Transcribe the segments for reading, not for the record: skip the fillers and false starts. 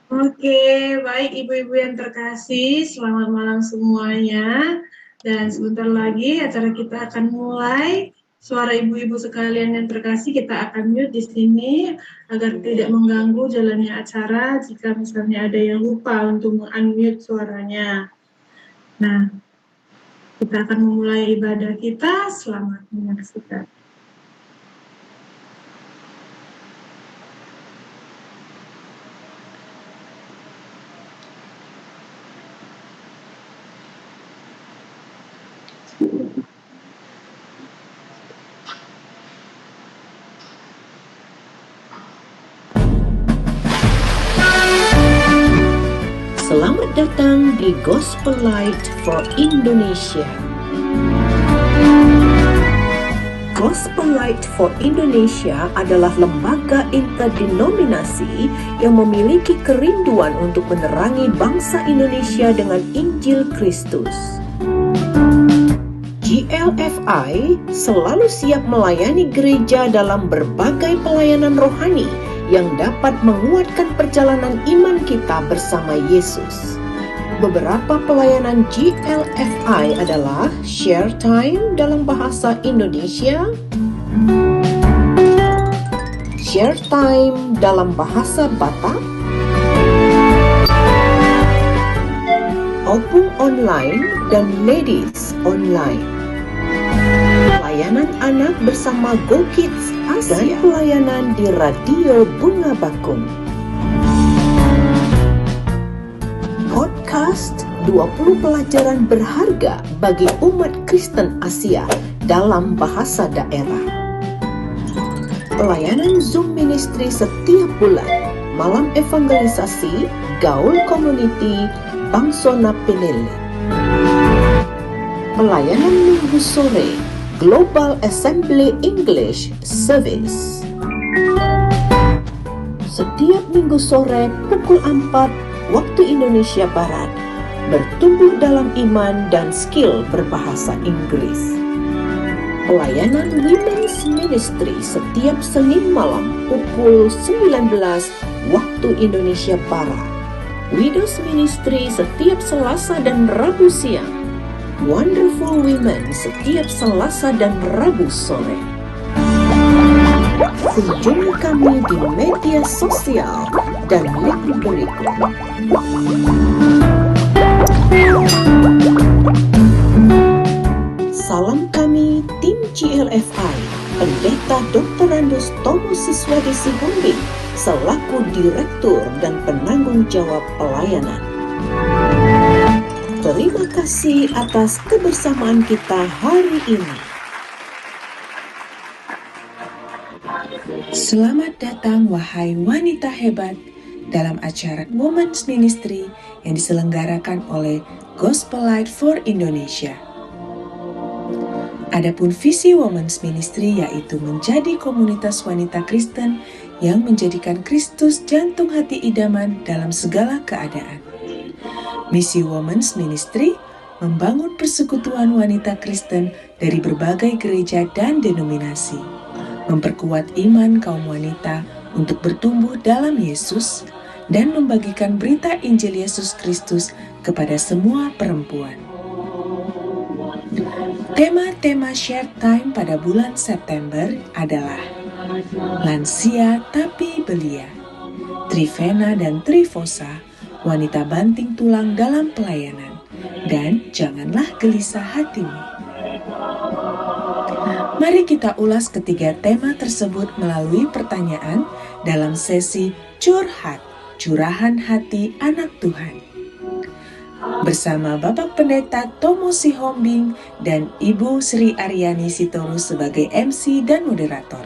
Oke, baik Ibu-Ibu yang terkasih, selamat malam semuanya. Dan sebentar lagi acara kita akan mulai. Suara Ibu-Ibu sekalian yang terkasih kita akan mute di sini agar tidak mengganggu jalannya acara jika misalnya ada yang lupa untuk unmute suaranya. Nah, kita akan memulai ibadah kita. Selamat menyaksikan. Selamat datang di Gospel Light for Indonesia. Gospel Light for Indonesia adalah lembaga interdenominasi yang memiliki kerinduan untuk menerangi bangsa Indonesia dengan Injil Kristus. GLFI selalu siap melayani gereja dalam berbagai pelayanan rohani yang dapat menguatkan perjalanan iman kita bersama Yesus. Beberapa pelayanan GLFI adalah Share Time dalam bahasa Indonesia, Share Time dalam bahasa Batak, Opung Online, dan Ladies Online. Pelayanan anak bersama Go Kids Asia dan pelayanan di Radio Bunga Bakung. Podcast 20 pelajaran berharga bagi umat Kristen Asia dalam bahasa daerah. Pelayanan Zoom Ministry setiap bulan, malam evangelisasi, Gaul Community, Bangsona Penele. Pelayanan minggu sore, Global Assembly English Service. Setiap minggu sore pukul 4 waktu Indonesia Barat, bertumbuh dalam iman dan skill berbahasa Inggris. Pelayanan Women's Ministry setiap Senin malam pukul 19 waktu Indonesia Barat. Widows Ministry setiap Selasa dan Rabu siang. Wonderful Women setiap Selasa dan Rabu sore. Kunjungi kami di media sosial dan link berikut. Salam kami tim GLFI, Pendeta Dr. Randus Tomo Siswadi Sihombing selaku Direktur dan Penanggung Jawab Pelayanan. Terima kasih atas kebersamaan kita hari ini. Selamat datang wahai wanita hebat dalam acara Women's Ministry yang diselenggarakan oleh Gospel Light for Indonesia. Adapun visi Women's Ministry yaitu menjadi komunitas wanita Kristen yang menjadikan Kristus jantung hati idaman dalam segala keadaan. Misi Women's Ministry membangun persekutuan wanita Kristen dari berbagai gereja dan denominasi, memperkuat iman kaum wanita untuk bertumbuh dalam Yesus, dan membagikan berita Injil Yesus Kristus kepada semua perempuan. Tema-tema Share Time pada bulan September adalah Lansia Tapi Belia, Trivena dan Trifosa, wanita banting tulang dalam pelayanan, dan janganlah gelisah hatimu. Mari kita ulas ketiga tema tersebut melalui pertanyaan dalam sesi Curhat, Curahan Hati Anak Tuhan. Bersama Bapak Pendeta Tomo Sihombing dan Ibu Sri Aryani Sitorus sebagai MC dan moderator.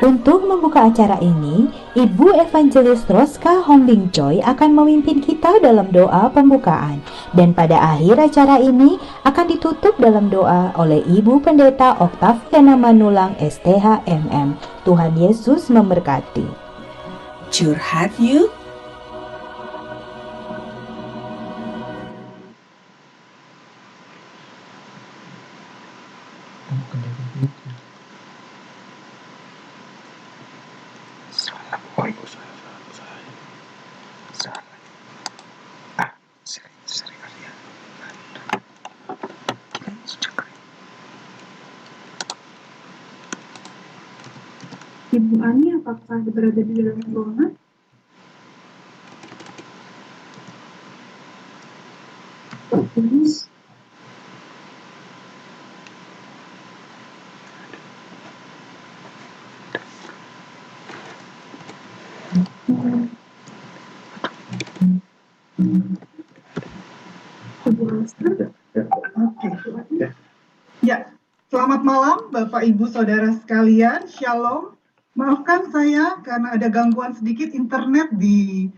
Untuk membuka acara ini, Ibu Evangelis Roska Hombing Choi akan memimpin kita dalam doa pembukaan. Dan pada akhir acara ini akan ditutup dalam doa oleh Ibu Pendeta Oktaviana Manulang STH MM. Tuhan Yesus memberkati. Curhat yuk! Ibu Ani apakah berada di dalam ruangan? Terus Ibu Roska? Oke. Ya, selamat malam Bapak Ibu Saudara sekalian, Shalom. Maafkan saya karena ada gangguan sedikit internet di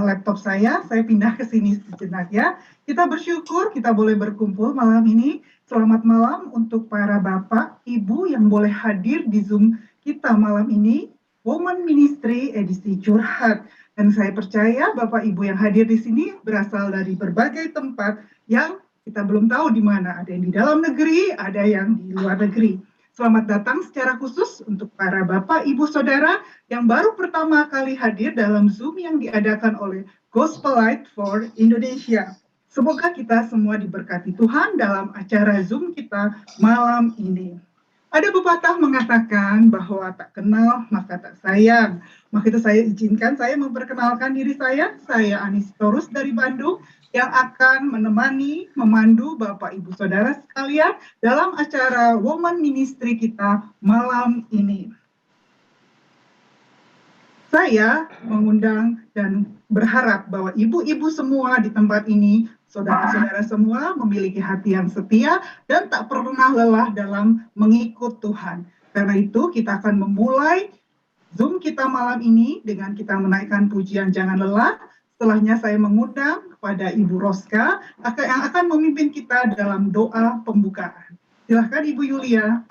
laptop saya pindah ke sini sejenak ya. Kita bersyukur kita boleh berkumpul malam ini. Selamat malam untuk para Bapak, Ibu yang boleh hadir di Zoom kita malam ini, Women Ministry edisi Curhat. Dan saya percaya Bapak Ibu yang hadir di sini berasal dari berbagai tempat yang kita belum tahu di mana, ada yang di dalam negeri, ada yang di luar negeri. Selamat datang secara khusus untuk para Bapak, Ibu, Saudara yang baru pertama kali hadir dalam Zoom yang diadakan oleh Gospelite for Indonesia. Semoga kita semua diberkati Tuhan dalam acara Zoom kita malam ini. Ada pepatah mengatakan bahwa tak kenal maka tak sayang. Maka itu saya izinkan saya memperkenalkan diri saya Anis Torus dari Bandung, yang akan menemani, memandu Bapak Ibu Saudara sekalian dalam acara Women Ministry kita malam ini. Saya mengundang dan berharap bahwa ibu-ibu semua di tempat ini, saudara-saudara semua memiliki hati yang setia dan tak pernah lelah dalam mengikut Tuhan. Karena itu kita akan memulai Zoom kita malam ini dengan kita menaikkan pujian Jangan Lelah. Setelahnya saya mengundang kepada Ibu Roska yang akan memimpin kita dalam doa pembukaan. Silakan Ibu Yulia.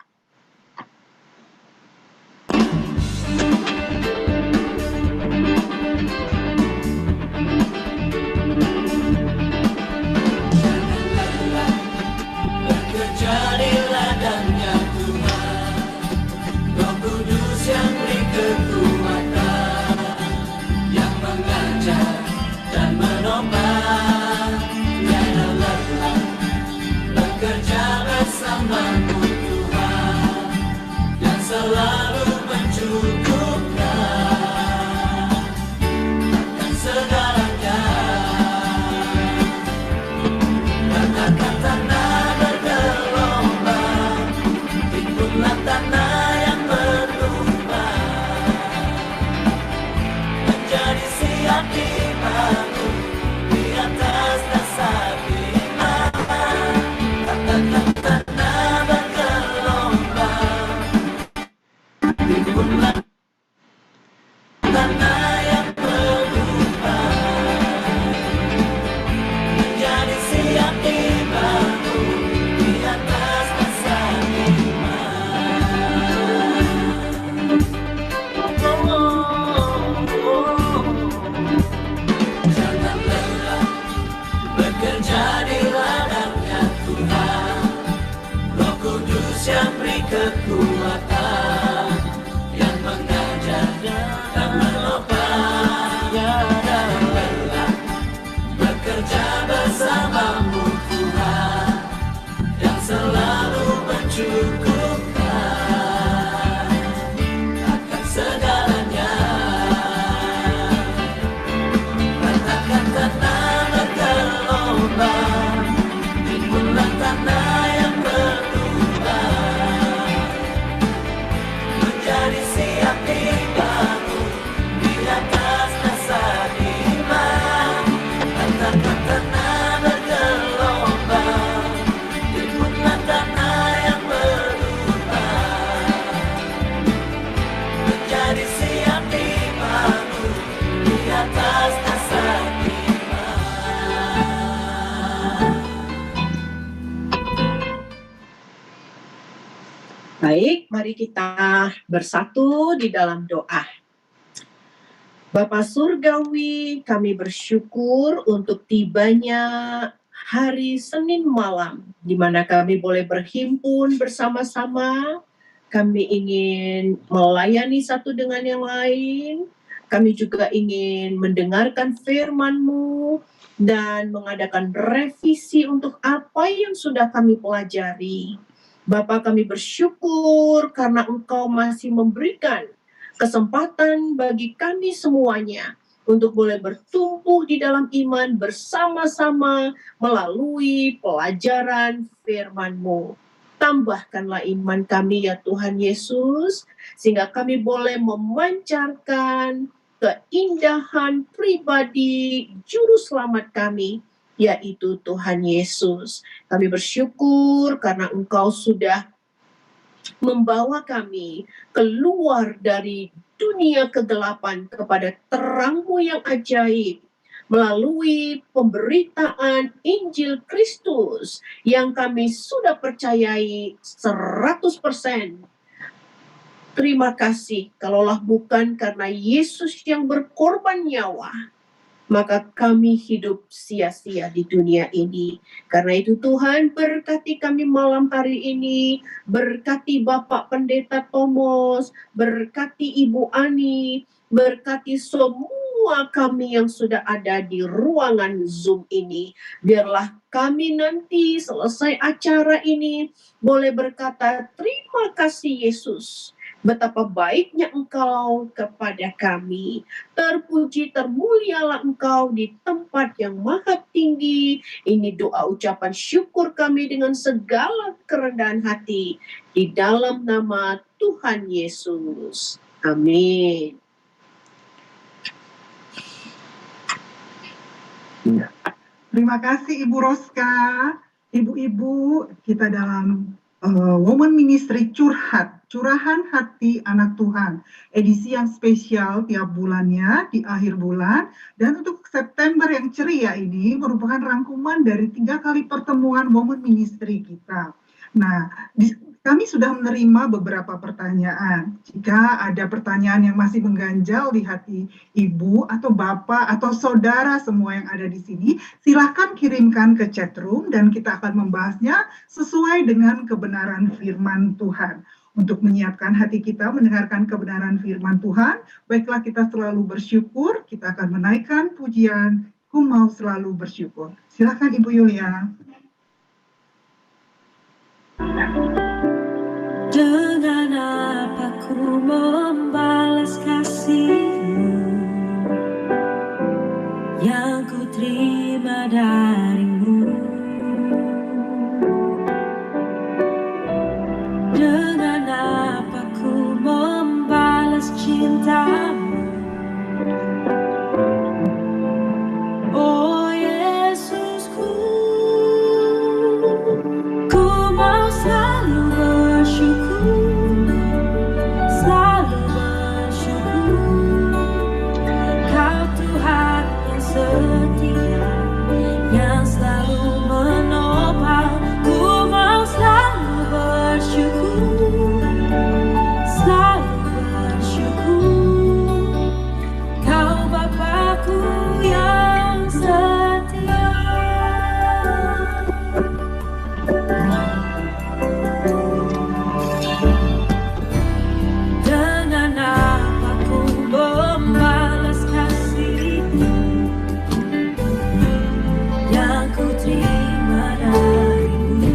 Baik, mari kita bersatu di dalam doa. Bapa Surgawi, kami bersyukur untuk tibanya hari Senin malam, di mana kami boleh berhimpun bersama-sama. Kami ingin melayani satu dengan yang lain, Kami juga ingin mendengarkan firman-Mu dan mengadakan revisi untuk apa yang sudah kami pelajari. Bapa, kami bersyukur karena Engkau masih memberikan kesempatan bagi kami semuanya untuk boleh bertumbuh di dalam iman bersama-sama melalui pelajaran firman-Mu. Tambahkanlah iman kami ya Tuhan Yesus, sehingga kami boleh memancarkan keindahan pribadi Juru Selamat kami, yaitu Tuhan Yesus. Kami bersyukur karena Engkau sudah membawa kami keluar dari dunia kegelapan kepada terang-Mu yang ajaib melalui pemberitaan Injil Kristus yang kami sudah percayai 100%. Terima kasih, kalaulah bukan karena Yesus yang berkorban nyawa, maka kami hidup sia-sia di dunia ini. Karena itu Tuhan, berkati kami malam hari ini, berkati Bapak Pendeta Thomas, berkati Ibu Ani, berkati semua kami yang sudah ada di ruangan Zoom ini. Biarlah kami nanti selesai acara ini boleh berkata, terima kasih Yesus. Betapa baiknya Engkau kepada kami. Terpuji, termulialah Engkau di tempat yang maha tinggi. Ini doa ucapan syukur kami dengan segala kerendahan hati. Di dalam nama Tuhan Yesus. Amin. Terima kasih Ibu Roska. Ibu-ibu, kita dalam Women Ministry Curahan Hati Anak Tuhan, edisi yang spesial tiap bulannya di akhir bulan. Dan untuk September yang ceria ini merupakan rangkuman dari 3 kali pertemuan Women Ministry kita. Nah, kami sudah menerima beberapa pertanyaan. Jika ada pertanyaan yang masih mengganjal di hati ibu atau bapak atau saudara semua yang ada di sini, silahkan kirimkan ke chat room dan kita akan membahasnya sesuai dengan kebenaran firman Tuhan. Untuk menyiapkan hati kita mendengarkan kebenaran firman Tuhan, baiklah kita selalu bersyukur, kita akan menaikkan pujian, ku mau selalu bersyukur. Silahkan Ibu Yulia. Dengan apa ku membalas kasih-Mu yang ku terima dari-Mu? Dengan apa ku membalas cinta-Mu? Oh Yesusku, ku mau selalu bersyukur, selalu bersyukur. Kau Tuhan yang setia, yang selalu menopang. Ku mau selalu bersyukur, selalu bersyukur. Kau Bapakku yang setia. Dengan apa ku membalas kasih-Mu yang ku terima dari-Mu?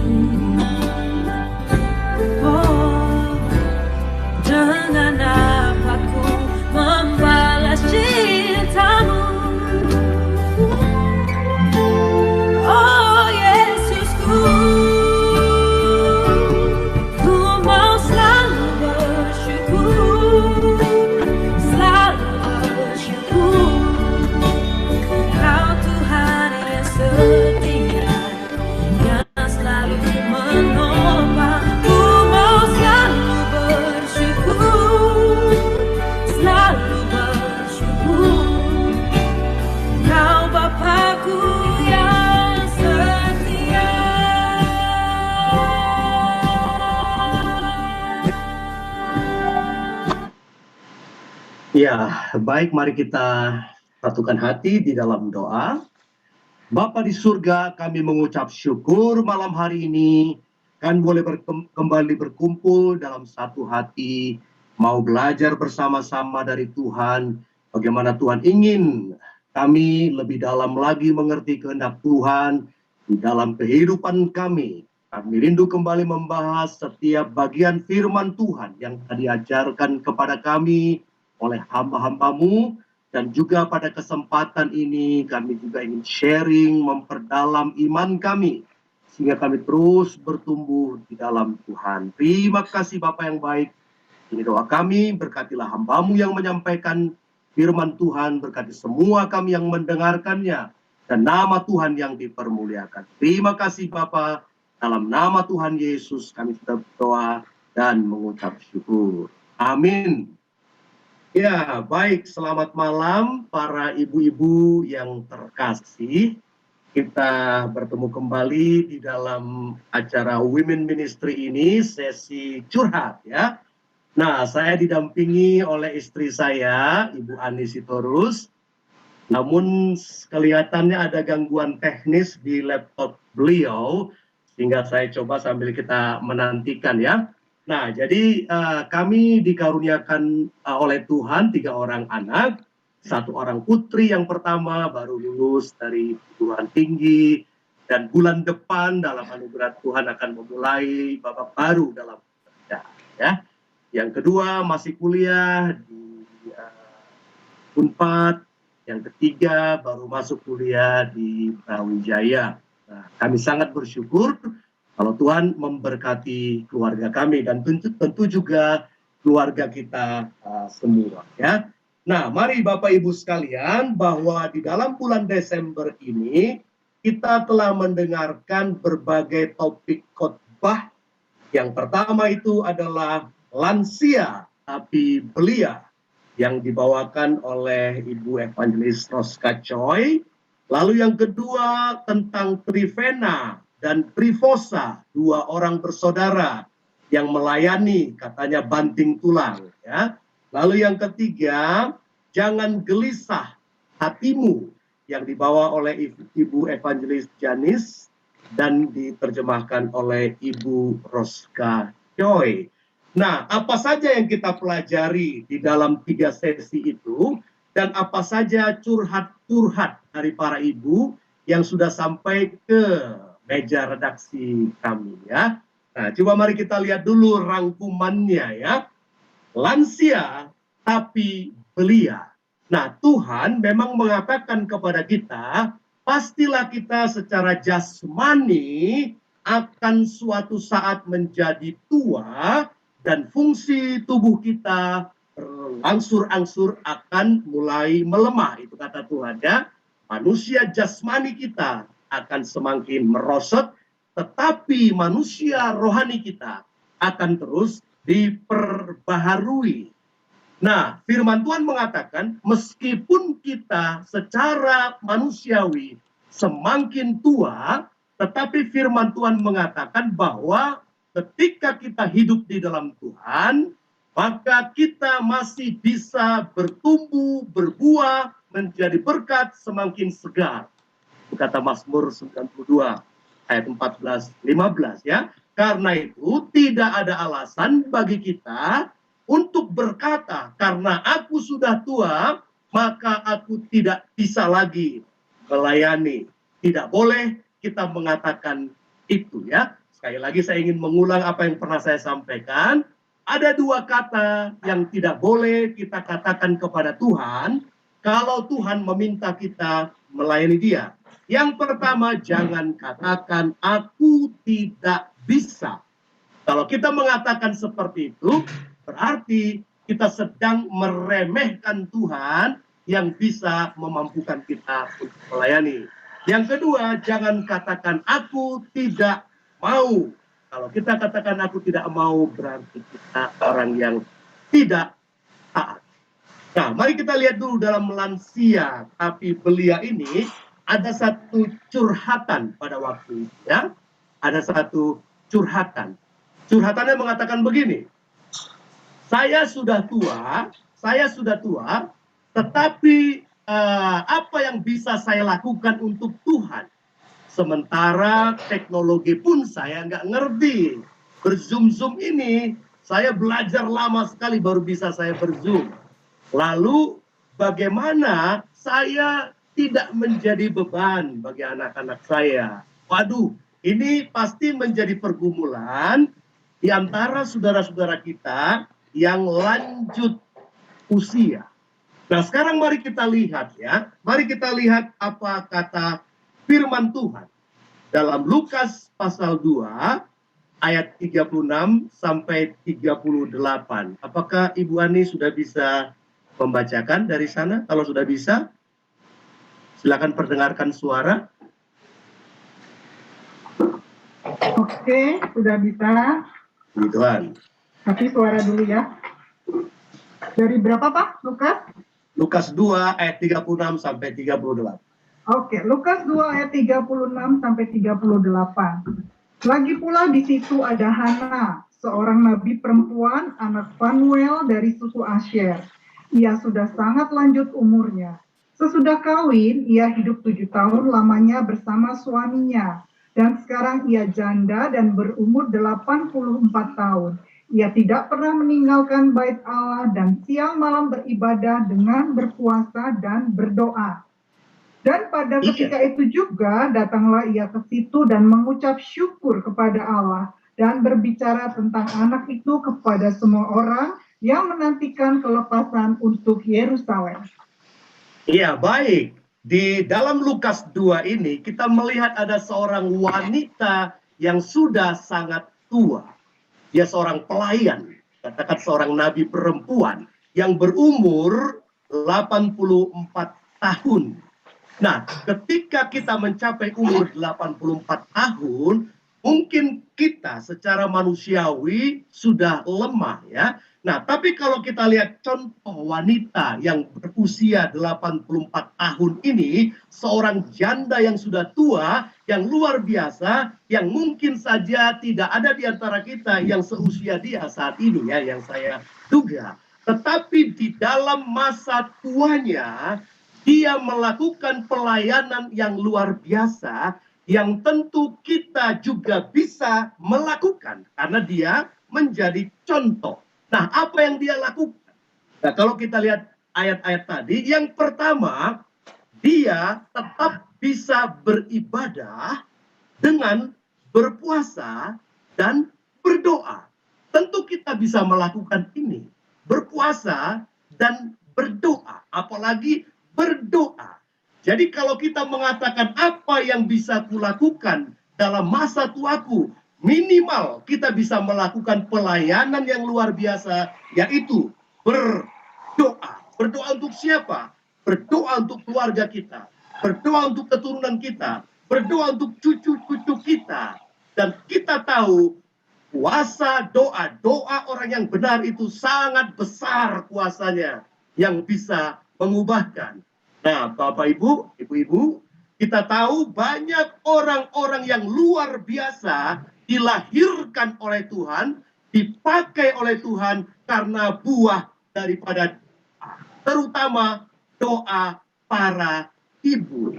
Oh, dengan apa ku membalas cinta-Mu? Oh Yesusku, ku mau selalu bersyukur, selalu bersyukur. Kau Tuhan yang setia, yang selalu menopang. Ku mau selalu bersyukur, selalu bersyukur. Kau Bapakku yang setia. Ya, baik, mari kita satukan hati di dalam doa. Bapa di surga, kami mengucap syukur malam hari ini kan boleh kembali berkumpul dalam satu hati, mau belajar bersama-sama dari Tuhan, bagaimana Tuhan ingin kami lebih dalam lagi mengerti kehendak Tuhan di dalam kehidupan kami. Kami rindu kembali membahas setiap bagian firman Tuhan yang tadi diajarkan kepada kami oleh hamba-hambamu, dan juga pada kesempatan ini kami juga ingin sharing, memperdalam iman kami, sehingga kami terus bertumbuh di dalam Tuhan. Terima kasih Bapa yang baik. Ini doa kami, berkatilah hambamu yang menyampaikan firman Tuhan, berkati semua kami yang mendengarkannya, dan nama Tuhan yang dipermuliakan. Terima kasih Bapa, dalam nama Tuhan Yesus kami sudah berdoa dan mengucap syukur. Amin. Ya, baik, selamat malam para ibu-ibu yang terkasih. Kita bertemu kembali di dalam acara Women Ministry ini, sesi curhat ya. Nah, saya didampingi oleh istri saya, Ibu Ani Sitorus. Namun kelihatannya ada gangguan teknis di laptop beliau, sehingga saya coba sambil kita menantikan ya. Nah, jadi kami dikaruniakan oleh Tuhan 3 orang anak, 1 orang putri yang pertama baru lulus dari perguruan tinggi, dan bulan depan dalam anugerah Tuhan akan memulai babak baru dalam pekerjaan ya. Yang kedua masih kuliah di Unpad, yang ketiga baru masuk kuliah di Brawijaya. Nah, kami sangat bersyukur kalau Tuhan memberkati keluarga kami dan tentu juga keluarga kita semua ya. Nah, mari Bapak Ibu sekalian, bahwa di dalam bulan Desember ini kita telah mendengarkan berbagai topik khotbah. Yang pertama itu adalah lansia tapi belia, yang dibawakan oleh Ibu Evangelis Roska Choi. Lalu yang kedua tentang Trivena dan Trifosa, 2 orang bersaudara yang melayani katanya banting tulang ya. Lalu yang ketiga, jangan gelisah hatimu, yang dibawa oleh Ibu Evangelis Janis dan diterjemahkan oleh Ibu Roska Choi. Nah, apa saja yang kita pelajari di dalam 3 sesi itu, dan apa saja curhat-curhat dari para ibu yang sudah sampai ke meja redaksi kami ya. Nah, coba mari kita lihat dulu rangkumannya ya. Lansia tapi belia. Nah, Tuhan memang mengatakan kepada kita, pastilah kita secara jasmani akan suatu saat menjadi tua, dan fungsi tubuh kita berangsur-angsur akan mulai melemah. Itu kata Tuhan ya. Manusia jasmani kita akan semakin merosot, tetapi manusia rohani kita akan terus diperbaharui. Nah, firman Tuhan mengatakan meskipun kita secara manusiawi semakin tua, tetapi firman Tuhan mengatakan bahwa ketika kita hidup di dalam Tuhan, maka kita masih bisa bertumbuh, berbuah, menjadi berkat, semakin segar. Kata Mazmur 92 ayat 14-15 ya. Karena itu tidak ada alasan bagi kita untuk berkata, karena aku sudah tua, maka aku tidak bisa lagi melayani. Tidak boleh kita mengatakan itu ya. Sekali lagi saya ingin mengulang apa yang pernah saya sampaikan. Ada 2 kata yang tidak boleh kita katakan kepada Tuhan kalau Tuhan meminta kita melayani Dia. Yang pertama, jangan katakan aku tidak bisa. Kalau kita mengatakan seperti itu, berarti kita sedang meremehkan Tuhan yang bisa memampukan kita untuk melayani. Yang kedua, jangan katakan aku tidak mau. Kalau kita katakan aku tidak mau, berarti kita orang yang tidak taat. Nah, mari kita lihat dulu dalam lansia tapi belia ini ada satu curhatan pada waktu itu ya. Ada satu curhatan. Curhatannya mengatakan begini. Saya sudah tua, tetapi apa yang bisa saya lakukan untuk Tuhan? Sementara teknologi pun saya nggak ngerti. Berzoom ini, saya belajar lama sekali baru bisa saya berzoom. Lalu bagaimana saya tidak menjadi beban bagi anak-anak saya. Waduh, ini pasti menjadi pergumulan di antara saudara-saudara kita yang lanjut usia. Nah, sekarang mari kita lihat ya. Mari kita lihat apa kata firman Tuhan dalam Lukas pasal 2 ayat 36 sampai 38. Apakah Ibu Ani sudah bisa membacakan dari sana? Kalau sudah bisa, silakan perdengarkan suara. Oke, sudah bisa. Puji Tuhan. Tapi suara dulu ya. Dari berapa Pak, Lukas? Lukas 2 ayat 36 sampai 38. Oke, Lukas 2 ayat 36 sampai 38. Lagi pula di situ ada Hana, seorang nabi perempuan, anak Fanuel dari suku Asher. Ia sudah sangat lanjut umurnya. Sesudah kawin, ia hidup 7 tahun lamanya bersama suaminya. Dan sekarang ia janda dan berumur 84 tahun. Ia tidak pernah meninggalkan bait Allah dan siang malam beribadah dengan berpuasa dan berdoa. Dan pada ketika itu juga datanglah ia ke situ dan mengucap syukur kepada Allah dan berbicara tentang anak itu kepada semua orang yang menantikan kelepasan untuk Yerusalem. Iya, baik. Di dalam Lukas 2 ini kita melihat ada seorang wanita yang sudah sangat tua. Dia seorang pelayan, katakan seorang nabi perempuan yang berumur 84 tahun. Nah, ketika kita mencapai umur 84 tahun, mungkin kita secara manusiawi sudah lemah ya. Nah, tapi kalau kita lihat contoh wanita yang berusia 84 tahun ini, seorang janda yang sudah tua, yang luar biasa, yang mungkin saja tidak ada di antara kita yang seusia dia saat ini ya, yang saya duga. Tetapi di dalam masa tuanya, dia melakukan pelayanan yang luar biasa, yang tentu kita juga bisa melakukan, karena dia menjadi contoh. Nah, apa yang dia lakukan? Nah, kalau kita lihat ayat-ayat tadi, yang pertama, dia tetap bisa beribadah dengan berpuasa dan berdoa. Tentu kita bisa melakukan ini, berpuasa dan berdoa, apalagi berdoa. Jadi kalau kita mengatakan apa yang bisa kulakukan dalam masa tuaku, minimal kita bisa melakukan pelayanan yang luar biasa, yaitu berdoa. Berdoa untuk siapa? Berdoa untuk keluarga kita, berdoa untuk keturunan kita, berdoa untuk cucu-cucu kita. Dan kita tahu kuasa doa orang yang benar itu sangat besar kuasanya yang bisa mengubahkan. Nah, Bapak Ibu, Ibu-ibu, kita tahu banyak orang-orang yang luar biasa dilahirkan oleh Tuhan, dipakai oleh Tuhan karena buah daripada terutama doa para ibu.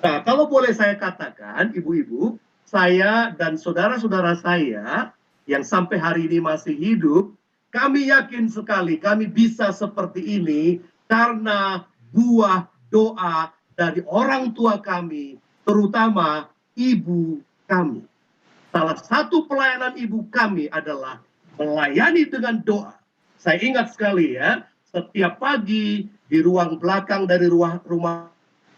Nah, kalau boleh saya katakan, ibu-ibu, saya dan saudara-saudara saya yang sampai hari ini masih hidup, kami yakin sekali kami bisa seperti ini karena buah doa dari orang tua kami, terutama ibu kami. Salah satu pelayanan ibu kami adalah melayani dengan doa. Saya ingat sekali ya, setiap pagi di ruang belakang dari rumah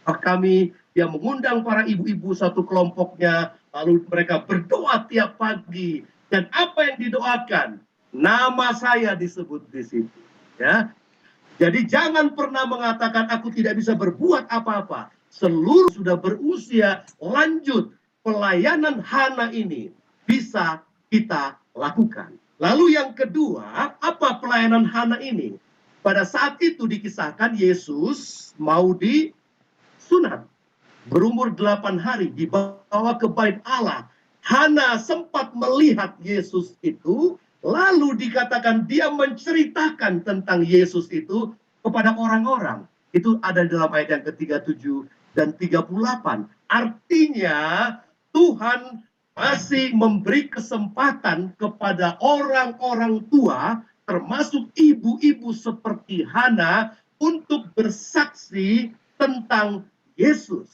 kami, dia mengundang para ibu-ibu satu kelompoknya, lalu mereka berdoa tiap pagi. Dan apa yang didoakan? Nama saya disebut di situ. Ya. Jadi jangan pernah mengatakan aku tidak bisa berbuat apa-apa. Seluruh sudah berusia lanjut, pelayanan Hana ini bisa kita lakukan. Lalu yang kedua, apa pelayanan Hana ini? Pada saat itu dikisahkan Yesus mau disunat. Berumur 8 hari dibawa ke bait Allah. Hana sempat melihat Yesus itu, lalu dikatakan dia menceritakan tentang Yesus itu kepada orang-orang. Itu ada dalam ayat yang ke-37 dan 38. Artinya Tuhan masih memberi kesempatan kepada orang-orang tua, termasuk ibu-ibu seperti Hana, untuk bersaksi tentang Yesus.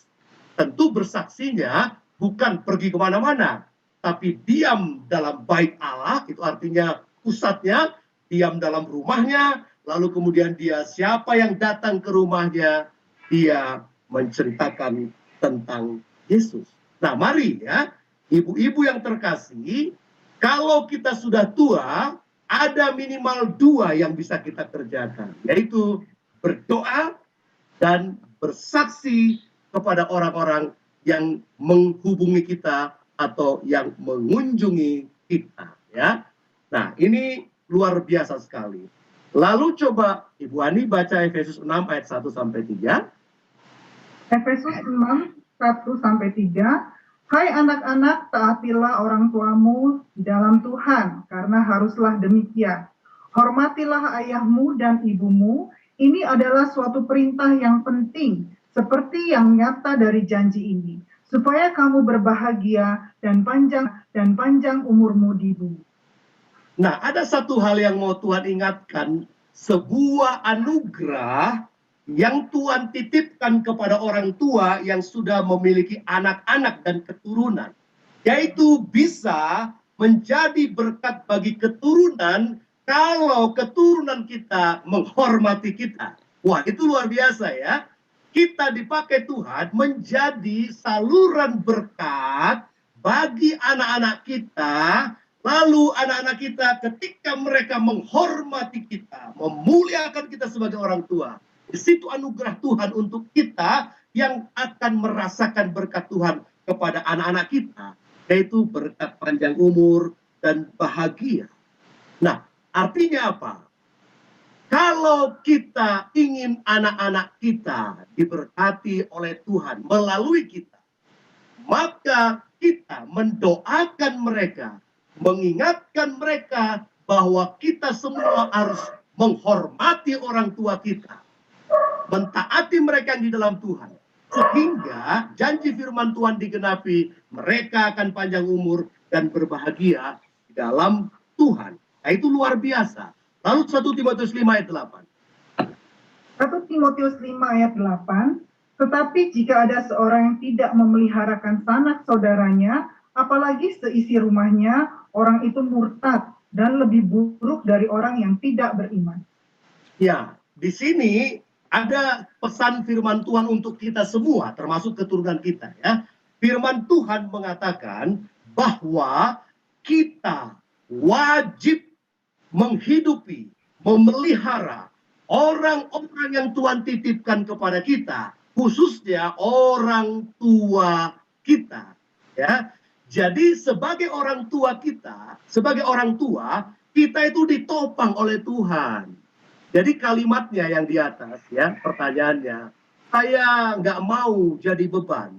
Tentu bersaksinya bukan pergi kemana-mana, tapi diam dalam bait Allah, itu artinya pusatnya, diam dalam rumahnya, lalu kemudian dia siapa yang datang ke rumahnya, dia menceritakan tentang Yesus. Nah mari ya, ibu-ibu yang terkasih, kalau kita sudah tua, ada minimal 2 yang bisa kita kerjakan, yaitu berdoa dan bersaksi kepada orang-orang yang menghubungi kita atau yang mengunjungi kita, ya. Nah, ini luar biasa sekali. Lalu coba Ibu Ani baca Efesus 6 ayat 1 sampai 3. Efesus 6, 1 sampai 3. Hai anak-anak, taatilah orang tuamu di dalam Tuhan, karena haruslah demikian. Hormatilah ayahmu dan ibumu, ini adalah suatu perintah yang penting, seperti yang nyata dari janji ini, supaya kamu berbahagia dan panjang umurmu di bumi. Nah, ada satu hal yang mau Tuhan ingatkan, sebuah anugerah yang Tuhan titipkan kepada orang tua yang sudah memiliki anak-anak dan keturunan, yaitu bisa menjadi berkat bagi keturunan kalau keturunan kita menghormati kita. Wah, itu luar biasa ya. Kita dipakai Tuhan menjadi saluran berkat bagi anak-anak kita. Lalu anak-anak kita ketika mereka menghormati kita, memuliakan kita sebagai orang tua, di situ anugerah Tuhan untuk kita yang akan merasakan berkat Tuhan kepada anak-anak kita, yaitu berkat panjang umur dan bahagia. Nah, artinya apa? Kalau kita ingin anak-anak kita diberkati oleh Tuhan melalui kita, maka kita mendoakan mereka, mengingatkan mereka bahwa kita semua harus menghormati orang tua kita, mentaati mereka yang di dalam Tuhan, sehingga janji firman Tuhan digenapi, mereka akan panjang umur dan berbahagia di dalam Tuhan. Nah, itu luar biasa. Lalu 1 Timotius 5 ayat 8. 1 Timotius 5 ayat 8, tetapi jika ada seorang yang tidak memeliharakan sanak saudaranya, apalagi seisi rumahnya, orang itu murtad dan lebih buruk dari orang yang tidak beriman. Ya, di sini ada pesan firman Tuhan untuk kita semua, termasuk keturunan kita ya. Firman Tuhan mengatakan bahwa kita wajib menghidupi, memelihara orang-orang yang Tuhan titipkan kepada kita, khususnya orang tua kita ya. Jadi sebagai orang tua kita, kita itu ditopang oleh Tuhan. Jadi kalimatnya yang di atas ya, pertanyaannya, saya nggak mau jadi beban.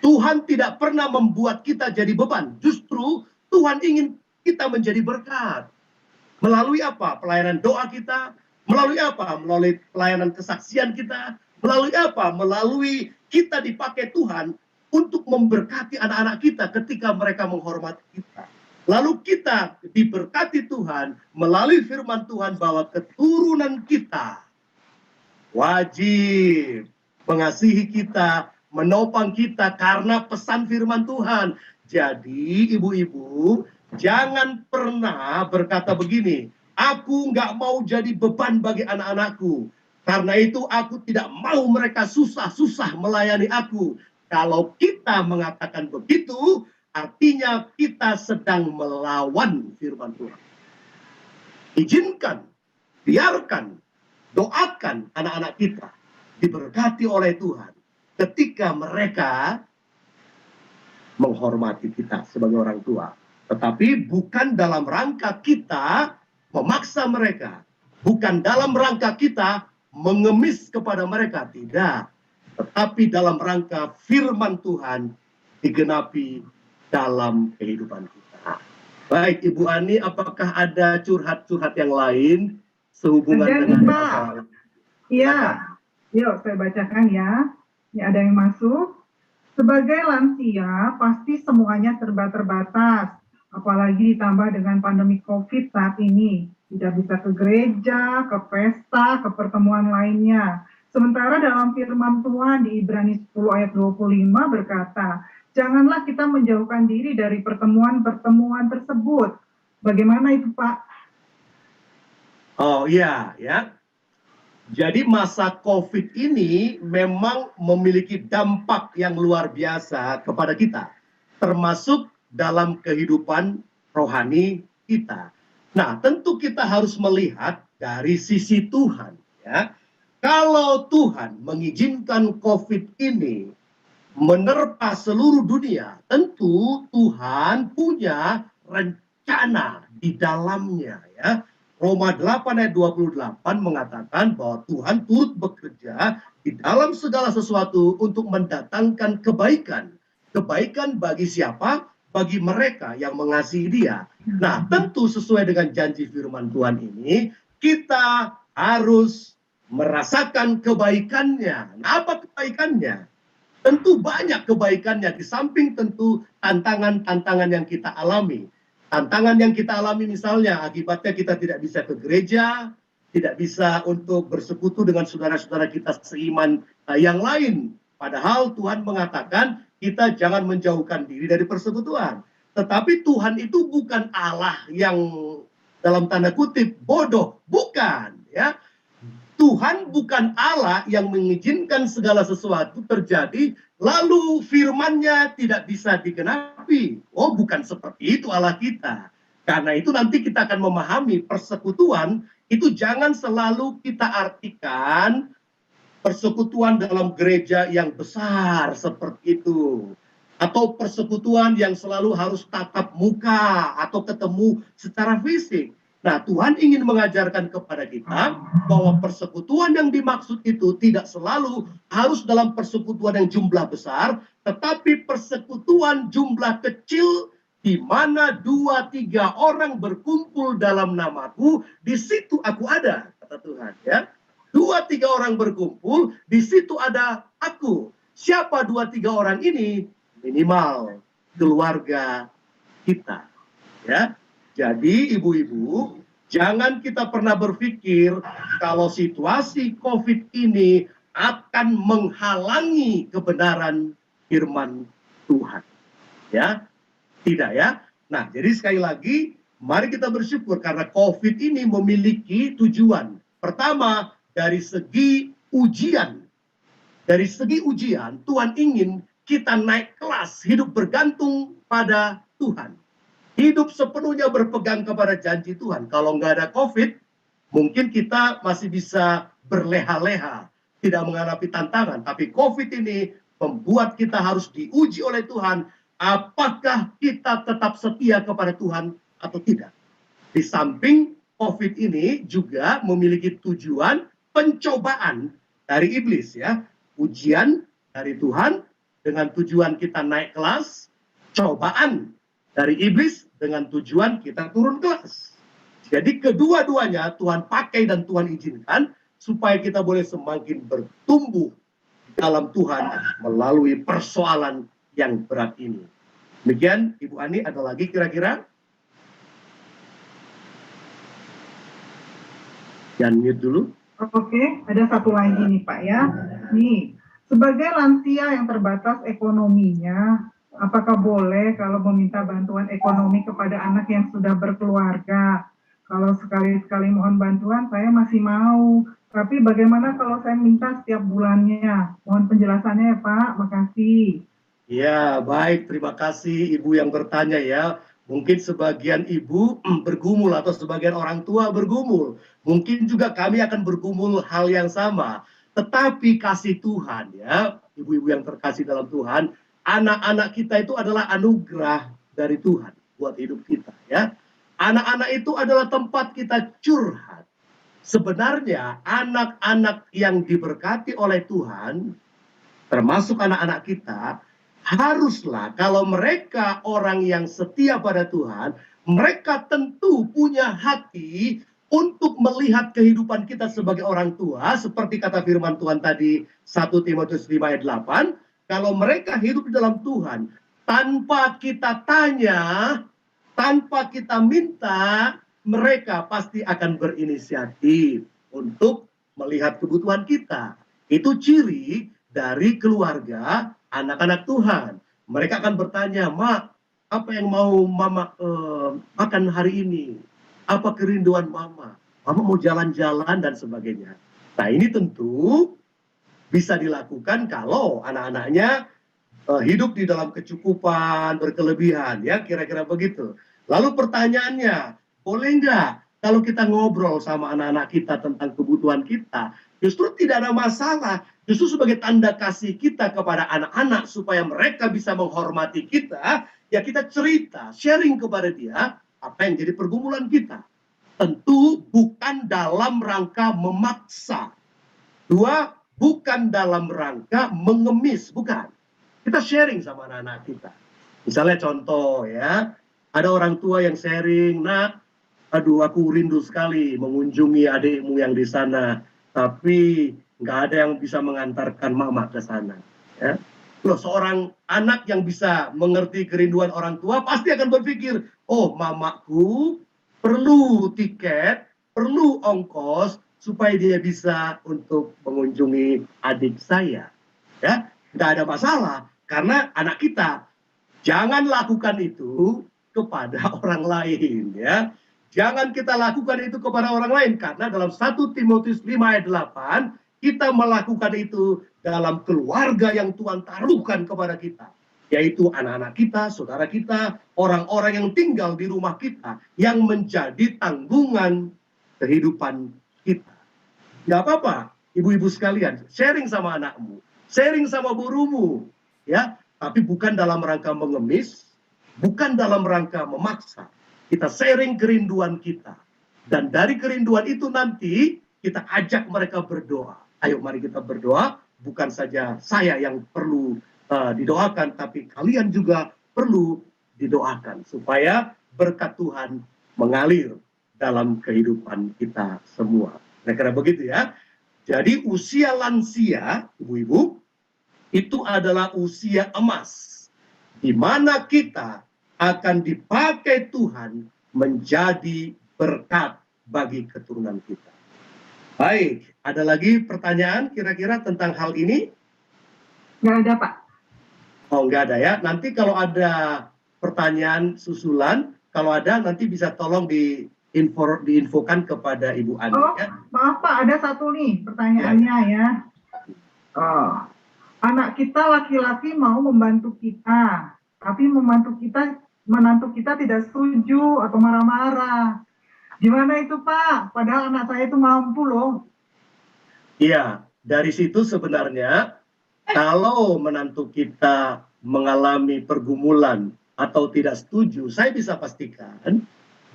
Tuhan tidak pernah membuat kita jadi beban. Justru Tuhan ingin kita menjadi berkat. Melalui apa? Pelayanan doa kita. Melalui apa? Melalui pelayanan kesaksian kita. Melalui apa? Melalui kita dipakai Tuhan untuk memberkati anak-anak kita ketika mereka menghormati kita. Lalu kita diberkati Tuhan melalui firman Tuhan bahwa keturunan kita wajib mengasihi kita, menopang kita karena pesan firman Tuhan. Jadi ibu-ibu, jangan pernah berkata begini, aku nggak mau jadi beban bagi anak-anakku. Karena itu aku tidak mau mereka susah-susah melayani aku. Kalau kita mengatakan begitu, artinya kita sedang melawan firman Tuhan. Izinkan, biarkan, doakan anak-anak kita diberkati oleh Tuhan ketika mereka menghormati kita sebagai orang tua. Tetapi bukan dalam rangka kita memaksa mereka. Bukan dalam rangka kita mengemis kepada mereka. Tidak. Tetapi dalam rangka firman Tuhan digenapi dalam kehidupan kita. Baik, Ibu Ani, apakah ada curhat-curhat yang lain sehubungan dengan masalah? Iya, yuk saya bacakan ya. Ini ada yang masuk. Sebagai lansia, pasti semuanya serba terbatas. Apalagi ditambah dengan pandemi COVID saat ini. tidak bisa ke gereja, ke pesta, ke pertemuan lainnya. Sementara dalam firman Tuhan di Ibrani 10 ayat 25 berkata, janganlah kita menjauhkan diri dari pertemuan-pertemuan tersebut. Bagaimana itu, Pak? Oh iya, ya. Jadi masa COVID ini memang memiliki dampak yang luar biasa kepada kita, termasuk dalam kehidupan rohani kita. Nah, tentu kita harus melihat dari sisi Tuhan, ya. Kalau Tuhan mengizinkan COVID ini menerpa seluruh dunia, tentu Tuhan punya rencana di dalamnya, ya. Roma 8 ayat 28 mengatakan bahwa Tuhan turut bekerja di dalam segala sesuatu untuk mendatangkan kebaikan. Kebaikan bagi siapa? Bagi mereka yang mengasihi Dia. Nah, tentu sesuai dengan janji firman Tuhan ini, kita harus merasakan kebaikannya. Nah, apa kebaikannya? Tentu banyak kebaikannya, di samping tentu tantangan-tantangan yang kita alami. Tantangan yang kita alami misalnya akibatnya kita tidak bisa ke gereja, tidak bisa untuk bersekutu dengan saudara-saudara kita seiman yang lain. Padahal Tuhan mengatakan kita jangan menjauhkan diri dari persekutuan. Tetapi Tuhan itu bukan Allah yang dalam tanda kutip bodoh, bukan, ya. Tuhan bukan Allah yang mengizinkan segala sesuatu terjadi, lalu firman-Nya tidak bisa digenapi. Oh, bukan seperti itu Allah kita. Karena itu nanti kita akan memahami persekutuan itu jangan selalu kita artikan persekutuan dalam gereja yang besar seperti itu. Atau persekutuan yang selalu harus tatap muka atau ketemu secara fisik. Nah, Tuhan ingin mengajarkan kepada kita bahwa persekutuan yang dimaksud itu tidak selalu harus dalam persekutuan yang jumlah besar, tetapi persekutuan jumlah kecil di mana 2-3 orang berkumpul dalam namaku, di situ aku ada, kata Tuhan, ya. 2-3 orang berkumpul, di situ ada aku. Siapa 2-3 orang ini? Minimal keluarga kita, ya. Jadi ibu-ibu, jangan kita pernah berpikir kalau situasi COVID ini akan menghalangi kebenaran firman Tuhan. Ya, tidak ya. Nah, jadi sekali lagi, mari kita bersyukur karena COVID ini memiliki tujuan. Pertama, dari segi ujian. Dari segi ujian, Tuhan ingin kita naik kelas, hidup bergantung pada Tuhan. Hidup sepenuhnya berpegang kepada janji Tuhan. Kalau nggak ada COVID, mungkin kita masih bisa berleha-leha, tidak menghadapi tantangan. Tapi COVID ini membuat kita harus diuji oleh Tuhan. Apakah kita tetap setia kepada Tuhan atau tidak? Di samping COVID ini juga memiliki tujuan pencobaan dari iblis, ya. Ujian dari Tuhan dengan tujuan kita naik kelas, cobaan dari iblis dengan tujuan kita turun kelas. Jadi kedua-duanya Tuhan pakai dan Tuhan izinkan supaya kita boleh semakin bertumbuh dalam Tuhan melalui persoalan yang berat ini. Demikian, Ibu Ani, ada lagi kira-kira? Jangan mute dulu. Oke, ada satu lagi nih Pak ya. Nih, sebagai lansia yang terbatas ekonominya, apakah boleh kalau meminta bantuan ekonomi kepada anak yang sudah berkeluarga? Kalau sekali-sekali mohon bantuan, saya masih mau. Tapi bagaimana kalau saya minta setiap bulannya? Mohon penjelasannya ya Pak, makasih. Ya, baik. Terima kasih Ibu yang bertanya ya. Mungkin sebagian ibu bergumul atau sebagian orang tua bergumul. Mungkin juga kami akan bergumul hal yang sama. Tetapi kasih Tuhan ya, ibu-ibu yang terkasih dalam Tuhan, anak-anak kita itu adalah anugerah dari Tuhan buat hidup kita ya. Anak-anak itu adalah tempat kita curhat. Sebenarnya anak-anak yang diberkati oleh Tuhan, termasuk anak-anak kita, haruslah kalau mereka orang yang setia pada Tuhan, mereka tentu punya hati untuk melihat kehidupan kita sebagai orang tua, seperti kata firman Tuhan tadi 1 Timotius 5 ayat 8, kalau mereka hidup di dalam Tuhan, tanpa kita tanya, tanpa kita minta, mereka pasti akan berinisiatif untuk melihat kebutuhan kita. Itu ciri dari keluarga anak-anak Tuhan. Mereka akan bertanya, "Mak, apa yang mau Mama makan hari ini? Apa kerinduan Mama? Mama mau jalan-jalan," dan sebagainya. Nah, ini tentu bisa dilakukan kalau anak-anaknya hidup di dalam kecukupan, berkelebihan, ya kira-kira begitu. Lalu pertanyaannya, boleh nggak kalau kita ngobrol sama anak-anak kita tentang kebutuhan kita? Justru tidak ada masalah. Justru sebagai tanda kasih kita kepada anak-anak supaya mereka bisa menghormati kita, ya kita cerita, sharing kepada dia apa yang jadi pergumulan kita. Tentu bukan dalam rangka memaksa. Dua, bukan dalam rangka mengemis, bukan. Kita sharing sama anak-anak kita. Misalnya contoh ya, ada orang tua yang sharing, "Nak, aduh aku rindu sekali mengunjungi adikmu yang di sana, tapi nggak ada yang bisa mengantarkan mama ke sana." Ya. Loh, seorang anak yang bisa mengerti kerinduan orang tua pasti akan berpikir, "Oh, mamaku perlu tiket, perlu ongkos supaya dia bisa untuk mengunjungi adik saya." Ya, nggak ada masalah. Karena anak kita, jangan lakukan itu kepada orang lain, ya. Jangan kita lakukan itu kepada orang lain, karena dalam 1 Timotius 5 ayat 8, kita melakukan itu dalam keluarga yang Tuhan taruhkan kepada kita, yaitu anak-anak kita, saudara kita, orang-orang yang tinggal di rumah kita, yang menjadi tanggungan kehidupan kita. Nggak apa-apa, ibu-ibu sekalian, sharing sama anakmu, sharing sama gurumu, ya, tapi bukan dalam rangka mengemis, bukan dalam rangka memaksa. Kita sharing kerinduan kita, dan dari kerinduan itu nanti kita ajak mereka berdoa. Ayo mari kita berdoa, bukan saja saya yang perlu didoakan, tapi kalian juga perlu didoakan supaya berkat Tuhan mengalir dalam kehidupan kita semua. Kira-kira begitu ya. Jadi usia lansia, ibu-ibu, itu adalah usia emas, di mana kita akan dipakai Tuhan menjadi berkat bagi keturunan kita. Baik, ada lagi pertanyaan kira-kira tentang hal ini? Nggak ada, Pak. Oh, nggak ada ya. Nanti kalau ada pertanyaan susulan, kalau ada nanti bisa tolong diinfokan kepada Ibu Ani. Oh, Ya. maaf Pak, ada satu nih pertanyaannya ya. Anak kita laki-laki mau membantu kita, tapi menantu kita tidak setuju atau marah-marah. Gimana itu Pak? Padahal anak saya itu mampu loh. Iya, dari situ sebenarnya kalau menantu kita mengalami pergumulan atau tidak setuju, saya bisa pastikan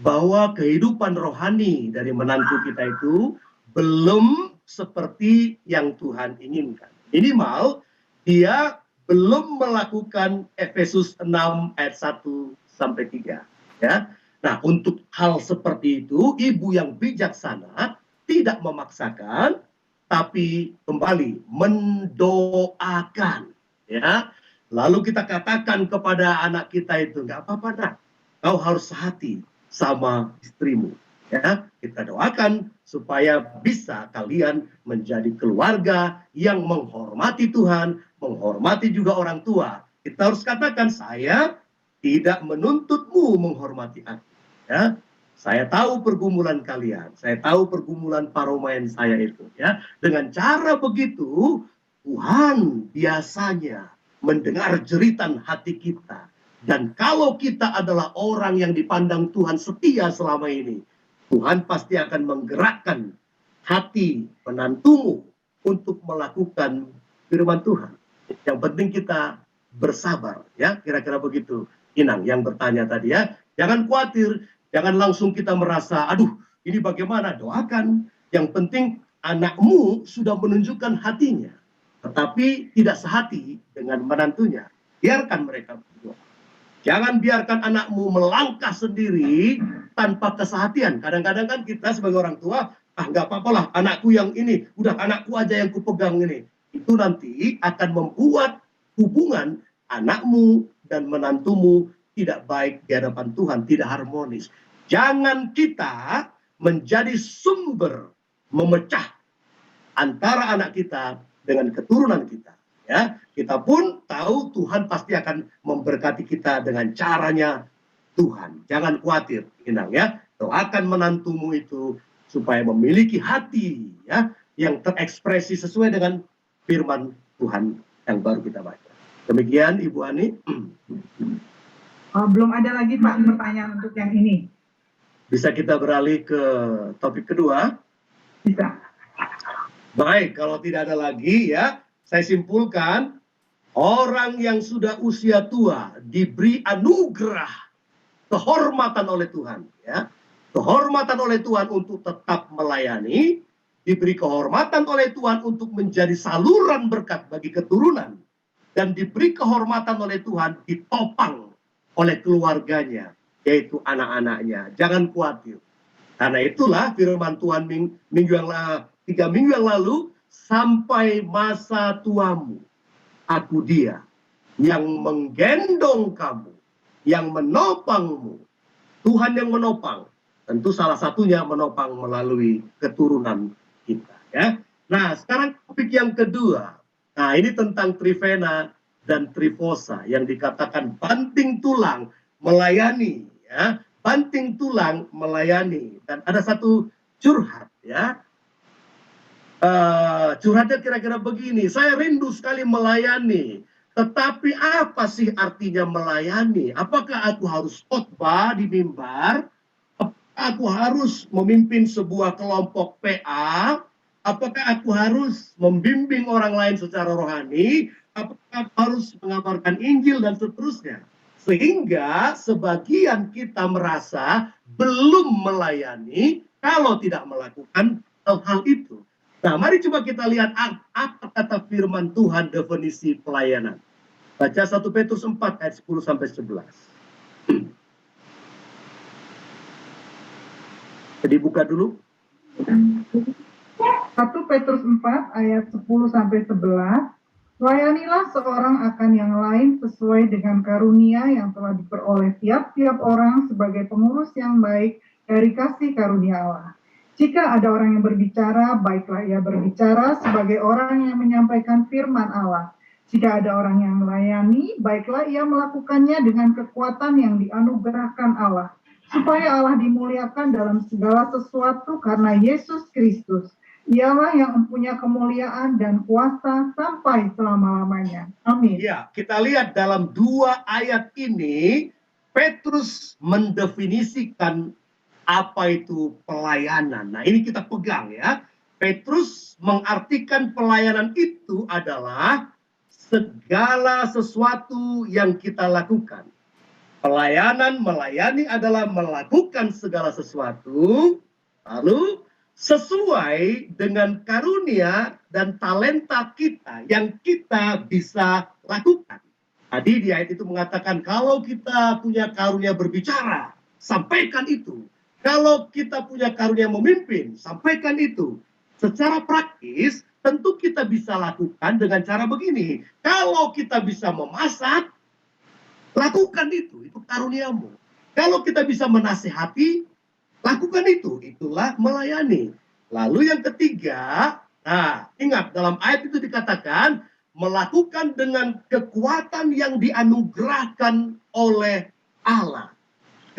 bahwa kehidupan rohani dari menantu kita itu belum seperti yang Tuhan inginkan. Minimal dia belum melakukan Efesus 6 ayat 1 sampai 3. Ya. Nah, untuk hal seperti itu, ibu yang bijaksana tidak memaksakan, tapi kembali mendoakan. Ya. Lalu kita katakan kepada anak kita itu, nggak apa-apa nak, kau harus sehati sama istrimu. Ya, kita doakan supaya bisa kalian menjadi keluarga yang menghormati Tuhan, menghormati juga orang tua. Kita harus katakan, saya tidak menuntutmu menghormati aku. Ya, saya tahu pergumulan kalian, saya tahu pergumulan paromain saya itu. Ya, dengan cara begitu Tuhan biasanya mendengar jeritan hati kita. Dan kalau kita adalah orang yang dipandang Tuhan setia selama ini, Tuhan pasti akan menggerakkan hati menantumu untuk melakukan firman Tuhan. Yang penting kita bersabar, ya, kira-kira begitu. Inang yang bertanya tadi ya, jangan khawatir, jangan langsung kita merasa, aduh ini bagaimana, doakan. Yang penting anakmu sudah menunjukkan hatinya, tetapi tidak sehati dengan menantunya. Biarkan mereka berdoa. Jangan biarkan anakmu melangkah sendiri tanpa kesehatian. Kadang-kadang kan kita sebagai orang tua, nggak apa-apa lah anakku yang ini, udah anakku aja yang kupegang ini. Itu nanti akan membuat hubungan anakmu dan menantumu tidak baik di hadapan Tuhan, tidak harmonis. Jangan kita menjadi sumber memecah antara anak kita dengan keturunan kita. Ya, kita pun tahu Tuhan pasti akan memberkati kita dengan caranya Tuhan. Jangan khawatir, Inang ya. Doakan menantumu itu supaya memiliki hati ya yang terekspresi sesuai dengan firman Tuhan yang baru kita baca. Demikian Ibu Ani. Belum ada lagi Pak pertanyaan untuk yang ini. Bisa kita beralih ke topik kedua? Bisa. Baik, kalau tidak ada lagi ya, saya simpulkan orang yang sudah usia tua diberi anugerah kehormatan oleh Tuhan ya. Kehormatan oleh Tuhan untuk tetap melayani, diberi kehormatan oleh Tuhan untuk menjadi saluran berkat bagi keturunan, dan diberi kehormatan oleh Tuhan ditopang oleh keluarganya, yaitu anak-anaknya. Jangan khawatir. Karena itulah firman Tuhan 3 minggu yang lalu, sampai masa tuamu, aku Dia yang menggendong kamu, yang menopangmu. Tuhan yang menopang. Tentu salah satunya menopang melalui keturunan kita. Ya. Nah, sekarang topik yang kedua. Nah, ini tentang trivena dan trifosa yang dikatakan banting tulang melayani. Ya. Banting tulang melayani. Dan ada satu curhat. Ya. Curhatnya kira-kira begini. Saya rindu sekali melayani. Tetapi apa sih artinya melayani? Apakah aku harus khotbah di mimbar? Aku harus memimpin sebuah kelompok PA? Apakah aku harus membimbing orang lain secara rohani? Apakah aku harus mengabarkan Injil dan seterusnya? Sehingga sebagian kita merasa belum melayani kalau tidak melakukan hal-hal itu. Nah, mari coba kita lihat apa kata firman Tuhan definisi pelayanan. Baca 1 Petrus 4 ayat 10 sampai 11. Jadi buka dulu. 1 Petrus 4 ayat 10 sampai 11. Layanilah seorang akan yang lain sesuai dengan karunia yang telah diperoleh tiap-tiap orang sebagai pengurus yang baik dari kasih karunia Allah. Jika ada orang yang berbicara, baiklah ia berbicara sebagai orang yang menyampaikan firman Allah. Jika ada orang yang melayani, baiklah ia melakukannya dengan kekuatan yang dianugerahkan Allah, supaya Allah dimuliakan dalam segala sesuatu karena Yesus Kristus. Ialah yang mempunyai kemuliaan dan kuasa sampai selama-lamanya. Amin. Ya, kita lihat dalam 2 ayat ini, Petrus mendefinisikan apa itu pelayanan. Nah, ini kita pegang ya. Petrus mengartikan pelayanan itu adalah segala sesuatu yang kita lakukan. Pelayanan, melayani adalah melakukan segala sesuatu, lalu sesuai dengan karunia dan talenta kita yang kita bisa lakukan. Tadi di ayat itu mengatakan kalau kita punya karunia berbicara, sampaikan itu. Kalau kita punya karunia memimpin, sampaikan itu. Secara praktis, tentu kita bisa lakukan dengan cara begini. Kalau kita bisa memasak, lakukan itu karuniamu. Kalau kita bisa menasihati, lakukan itu. Itulah melayani. Lalu yang ketiga, nah ingat dalam ayat itu dikatakan, melakukan dengan kekuatan yang dianugerahkan oleh Allah.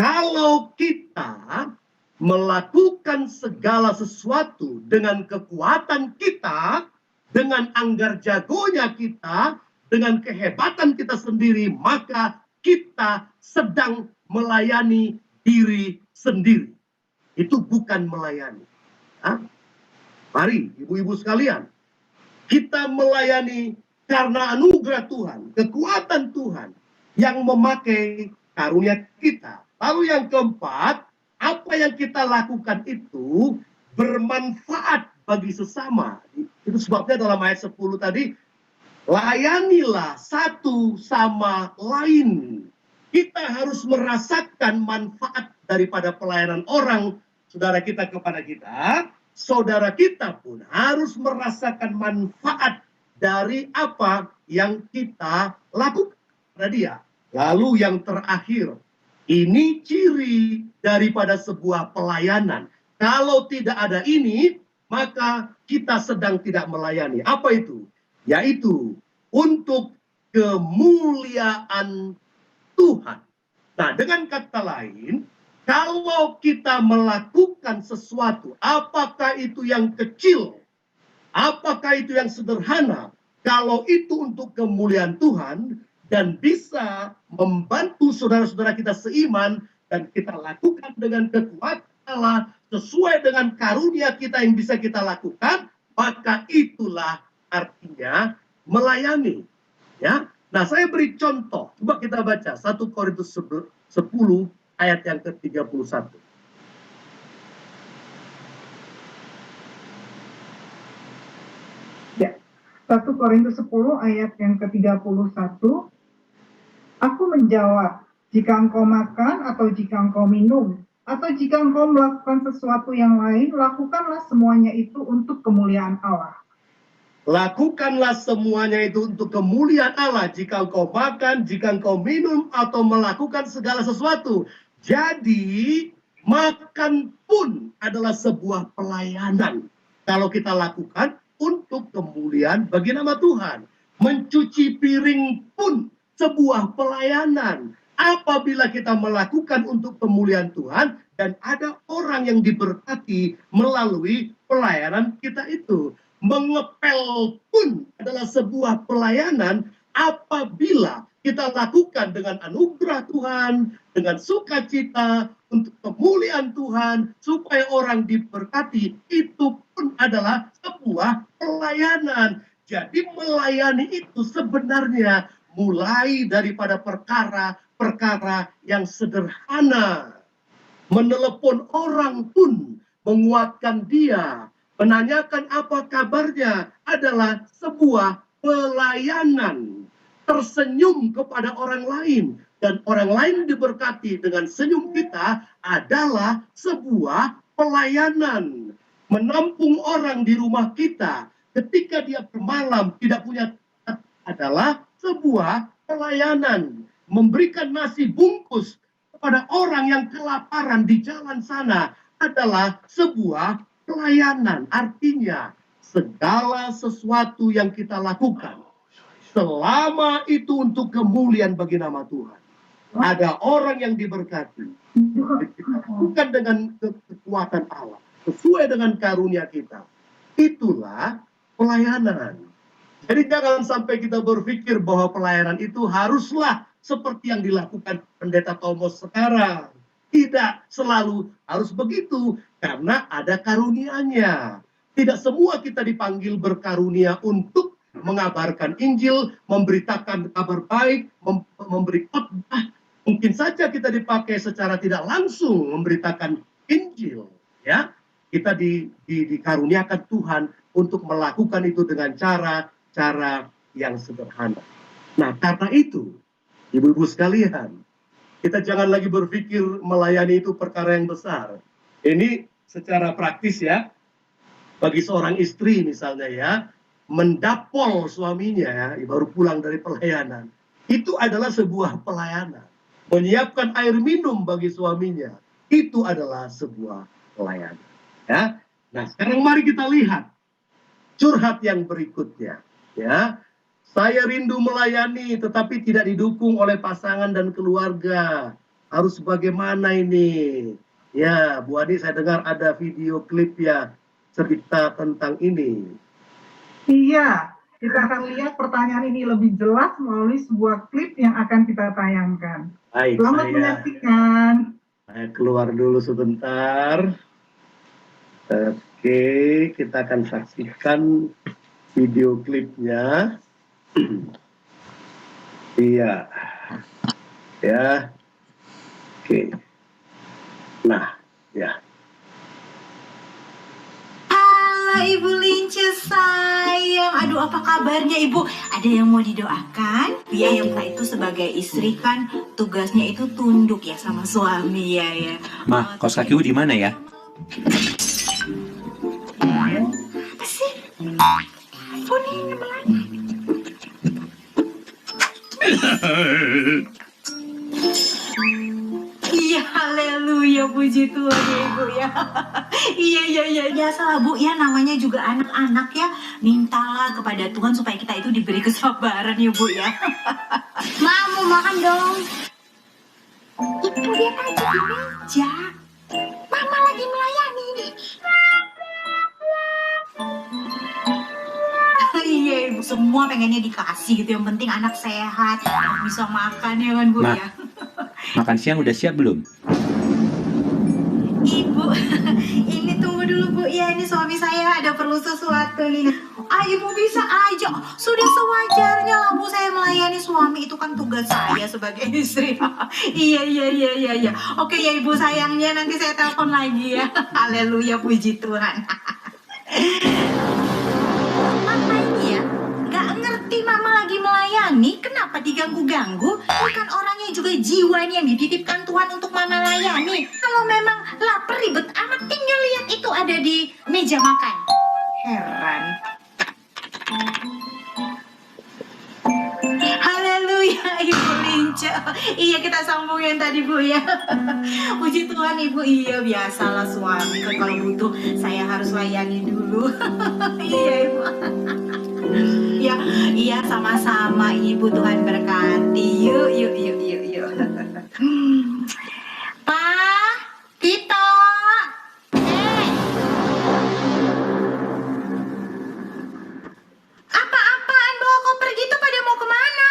Kalau kita melakukan segala sesuatu dengan kekuatan kita, dengan anggar jagonya kita, dengan kehebatan kita sendiri, maka kita sedang melayani diri sendiri. Itu bukan melayani. Mari ibu-ibu sekalian, kita melayani karena anugerah Tuhan, kekuatan Tuhan yang memakai karunia kita. Lalu yang keempat, apa yang kita lakukan itu bermanfaat bagi sesama. Itu sebabnya dalam ayat 10 tadi, layanilah satu sama lain. Kita harus merasakan manfaat daripada pelayanan orang, saudara kita kepada kita. Saudara kita pun harus merasakan manfaat dari apa yang kita lakukan pada dia. Lalu yang terakhir, Ini ciri daripada sebuah pelayanan. Kalau tidak ada ini, maka kita sedang tidak melayani. Apa itu? Yaitu untuk kemuliaan Tuhan. Nah, dengan kata lain, kalau kita melakukan sesuatu, apakah itu yang kecil, apakah itu yang sederhana, kalau itu untuk kemuliaan Tuhan dan bisa membantu saudara-saudara kita seiman dan kita lakukan dengan kekuatan Allah sesuai dengan karunia kita yang bisa kita lakukan, maka itulah artinya melayani. Ya. Nah, saya beri contoh. Coba kita baca 1 Korintus 10 ayat yang ke-31. Ya, 1 Korintus 10 ayat yang ke-31. Aku menjawab, jika engkau makan atau jika engkau minum, atau jika engkau melakukan sesuatu yang lain, lakukanlah semuanya itu untuk kemuliaan Allah. Lakukanlah semuanya itu untuk kemuliaan Allah. Jika engkau makan, jika engkau minum, atau melakukan segala sesuatu. Jadi, makan pun adalah sebuah pelayanan. Kalau kita lakukan untuk kemuliaan bagi nama Tuhan. Mencuci piring pun sebuah pelayanan. Apabila kita melakukan untuk kemuliaan Tuhan, dan ada orang yang diberkati melalui pelayanan kita itu. Mengepel pun adalah sebuah pelayanan apabila kita lakukan dengan anugerah Tuhan, dengan sukacita untuk kemuliaan Tuhan, supaya orang diberkati, itu pun adalah sebuah pelayanan. Jadi melayani itu sebenarnya mulai daripada perkara-perkara yang sederhana. Menelepon orang pun, menguatkan dia, menanyakan apa kabarnya adalah sebuah pelayanan. Tersenyum kepada orang lain dan orang lain diberkati dengan senyum kita adalah sebuah pelayanan. Menampung orang di rumah kita ketika dia bermalam tidak punya tempat adalah sebuah pelayanan. Memberikan nasi bungkus kepada orang yang kelaparan di jalan sana adalah sebuah pelayanan. Artinya segala sesuatu yang kita lakukan selama itu untuk kemuliaan bagi nama Tuhan, ada orang yang diberkati, bukan dengan kekuatan Allah, sesuai dengan karunia kita, itulah pelayanan. Jadi jangan sampai kita berpikir bahwa pelayanan itu haruslah seperti yang dilakukan Pendeta Thomas sekarang. Tidak selalu harus begitu, karena ada karunianya. Tidak semua kita dipanggil berkarunia untuk mengabarkan Injil, memberitakan kabar baik, memberi khotbah. Mungkin saja kita dipakai secara tidak langsung memberitakan Injil. Ya, kita dikaruniakan Tuhan untuk melakukan itu dengan cara yang sederhana. Nah, karena itu, ibu-ibu sekalian, kita jangan lagi berpikir melayani itu perkara yang besar. Ini secara praktis ya, bagi seorang istri misalnya ya, mendapol suaminya baru pulang dari pelayanan, itu adalah sebuah pelayanan. Menyiapkan air minum bagi suaminya, itu adalah sebuah pelayanan. Ya. Nah, sekarang mari kita lihat curhat yang berikutnya. Ya, saya rindu melayani, tetapi tidak didukung oleh pasangan dan keluarga. Harus bagaimana ini? Ya, Bu Adi, saya dengar ada video klip ya cerita tentang ini. Iya, kita akan lihat pertanyaan ini lebih jelas melalui sebuah klip yang akan kita tayangkan. Baik, Selamat menyaksikan. Saya keluar dulu sebentar. Oke, kita akan saksikan video klipnya. Iya. Ya. Oke. Nah, ya. Ibu Lince sayang, aduh apa kabarnya Ibu? Ada yang mau didoakan? Ya, yang kita itu sebagai istri kan tugasnya itu tunduk ya sama suami ya. Ma, kaos kaki di mana ya? Apa sih? Telepon ini lagi. puji Tuhan ya Ibu ya. Iya. Biasalah Bu ya, namanya juga anak-anak ya. Mintalah kepada Tuhan supaya kita itu diberi kesabaran ya Bu ya. Mau makan dong. Ibu lihat aja di meja. Mama lagi melayani nih. Iya Ibu, semua pengennya dikasih gitu. Yang penting anak sehat, anak bisa makan ya kan Bu Ma. ya. Makan siang udah siap belum? Ibu, ini tunggu dulu Bu ya, ini suami saya ada perlu sesuatu nih. Ibu bisa aja, sudah sewajarnya lah Bu, saya melayani suami, itu kan tugas saya sebagai istri. Iya. Oke ya Ibu, sayangnya nanti saya telepon lagi ya. Haleluya, puji Tuhan. Apa ini ya? Gak ngerti Mama lagi melayani, kenapa diganggu-ganggu? Bukan orangnya juga jiwanya yang dititipkan Tuhan untuk Mama layani. Kalau memang lapar ribet amat, tinggal lihat itu ada di meja makan. Heran. Haleluya Ibu Lince. Iya, kita sambungin tadi Bu ya. Puji Tuhan Ibu. Iya, biasalah suami kan kalau butuh saya harus layani dulu. Iya Ibu. Iya sama-sama Ibu, Tuhan berkati. Yuk. Pak, Tito. Apa-apaan bawa koper gitu, pada mau kemana?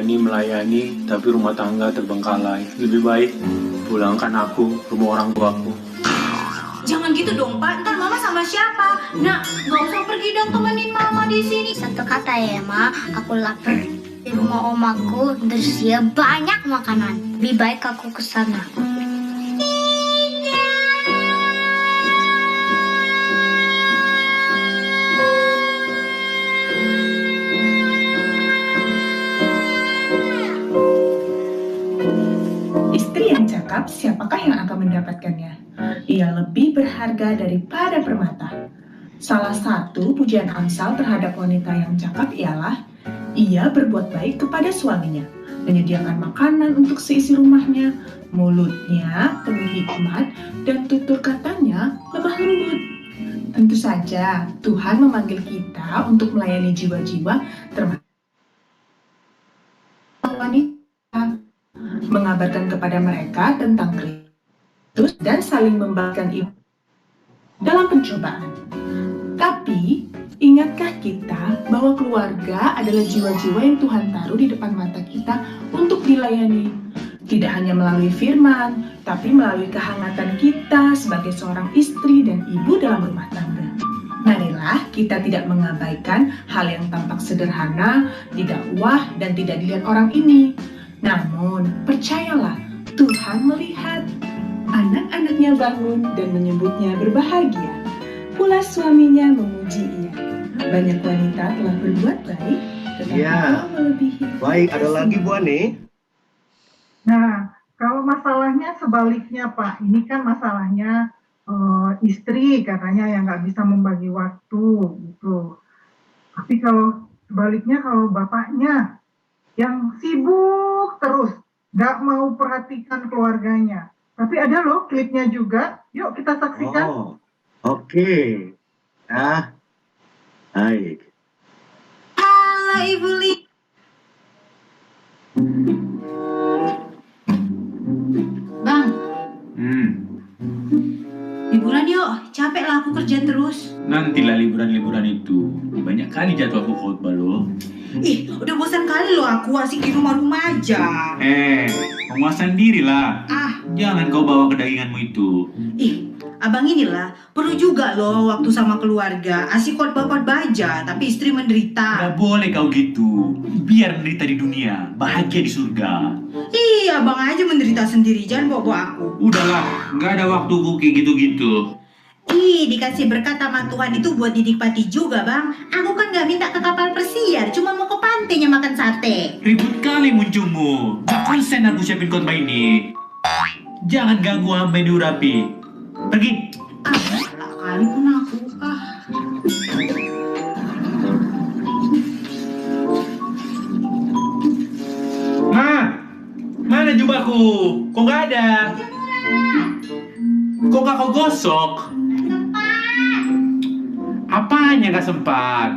Melayani, tapi rumah tangga terbengkalai. Lebih baik pulangkan aku ke rumah orang tuaku. Jangan gitu dong Pak, ntar Mama sama siapa? Nah, gak usah pergi dong, temenin Mama di sini. Satu kata ya, Ma, aku lapar. Di rumah omaku tersedia banyak makanan. Lebih baik aku ke sana. Istri yang cakap, siapakah yang akan mendapatkannya? Ia lebih berharga daripada permata. Salah satu pujian Amsal terhadap wanita yang cakap ialah ia berbuat baik kepada suaminya, menyediakan makanan untuk seisi rumahnya, mulutnya penuh hikmat, dan tutur katanya lemah lembut. Tentu saja Tuhan memanggil kita untuk melayani jiwa-jiwa termasuk wanita, mengabarkan kepada mereka tentang Kristus dan saling membagikan iman dalam pencobaan. Tapi, ingatkah kita bahwa keluarga adalah jiwa-jiwa yang Tuhan taruh di depan mata kita untuk dilayani? Tidak hanya melalui firman, tapi melalui kehangatan kita sebagai seorang istri dan ibu dalam rumah tangga. Marilah kita tidak mengabaikan hal yang tampak sederhana, tidak wah, dan tidak dilihat orang ini. Namun, percayalah, Tuhan melihat. Anak-anaknya bangun dan menyebutnya berbahagia. Pula suaminya memuji ia. Banyak wanita telah berbuat baik, tetapi Ya. Allah melebihi. Baik, ada lagi Bu Ani? Nah, kalau masalahnya sebaliknya Pak, ini kan masalahnya istri katanya yang nggak bisa membagi waktu gitu. Tapi kalau sebaliknya, kalau bapaknya yang sibuk terus, nggak mau perhatikan keluarganya. Tapi ada loh klipnya juga, yuk kita saksikan. Oh, oke. Nah, baik. Halo Ibu Li. Bang, liburan yuk. Capek lah aku kerja terus. Nantilah liburan-liburan itu. Banyak kali jadwalku khotbah loh. Ih, udah bosan kali loh aku asik di rumah-rumah aja. Penguasaan diri lah. Ah, Jangan kau bawa kedaginganmu itu. ih, abang inilah perlu juga loh waktu sama keluarga. Asik khotbah-khotbah aja, tapi istri menderita. Gak boleh kau gitu. Biar menderita di dunia, bahagia di surga. Iya, abang aja menderita sendiri, jangan bawa aku. Udahlah, gak ada waktuku kayak gitu-gitu. Ih, dikasih berkat sama Tuhan itu buat dinikmati juga, Bang. Aku kan gak minta ke kapal pesiar, cuma mau ke pantainya makan sate. Ribut kali munculmu. Gak konsen aku siapin khotbah ini. Jangan ganggu hamba yang diurapi. Pergi. Ah, salah kali pun aku. Ma, mana jubahku? Kok gak ada? nggak kau gosok? Apanya nggak sempat?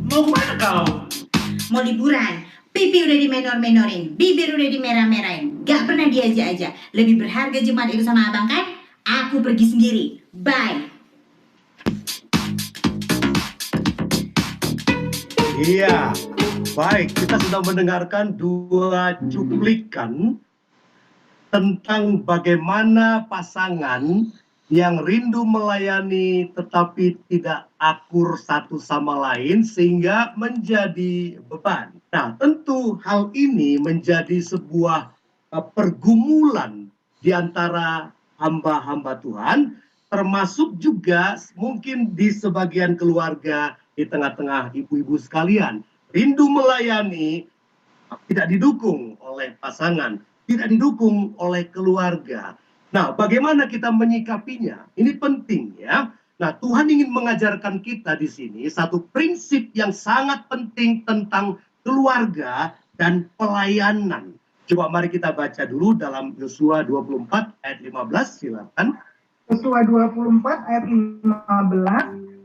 Mau kemana kau? Mau liburan, pipi udah dimenor-menorin, bibir udah dimerah-merahin, gak pernah diajak-ajak. Lebih berharga Jumat itu sama abang kan? Aku pergi sendiri, bye. Iya, baik. Kita sudah mendengarkan dua cuplikan tentang bagaimana pasangan yang rindu melayani tetapi tidak akur satu sama lain sehingga menjadi beban. Nah, tentu hal ini menjadi sebuah pergumulan di antara hamba-hamba Tuhan, termasuk juga mungkin di sebagian keluarga, di tengah-tengah ibu-ibu sekalian. Rindu melayani tidak didukung oleh pasangan, tidak didukung oleh keluarga. Nah, bagaimana kita menyikapinya? Ini penting ya. Nah, Tuhan ingin mengajarkan kita di sini satu prinsip yang sangat penting tentang keluarga dan pelayanan. Coba mari kita baca dulu dalam Yosua 24 ayat 15, silakan. Yosua 24 ayat 15,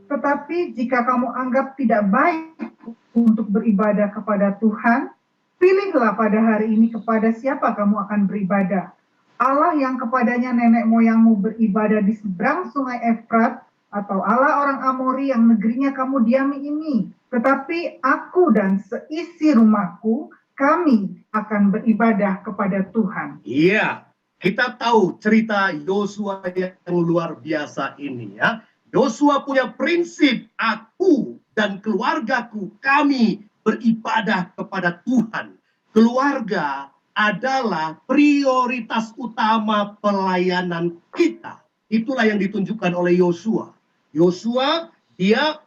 tetapi jika kamu anggap tidak baik untuk beribadah kepada Tuhan, pilihlah pada hari ini kepada siapa kamu akan beribadah. Allah yang kepadanya nenek moyangmu beribadah di seberang sungai Efrat, atau Allah orang Amori yang negerinya kamu diami ini. Tetapi aku dan seisi rumahku, kami akan beribadah kepada Tuhan. Iya, kita tahu cerita Yosua yang luar biasa ini ya. Yosua punya prinsip, aku dan keluargaku, kami beribadah kepada Tuhan. Keluarga adalah prioritas utama pelayanan kita. Itulah yang ditunjukkan oleh Yosua. Yosua, dia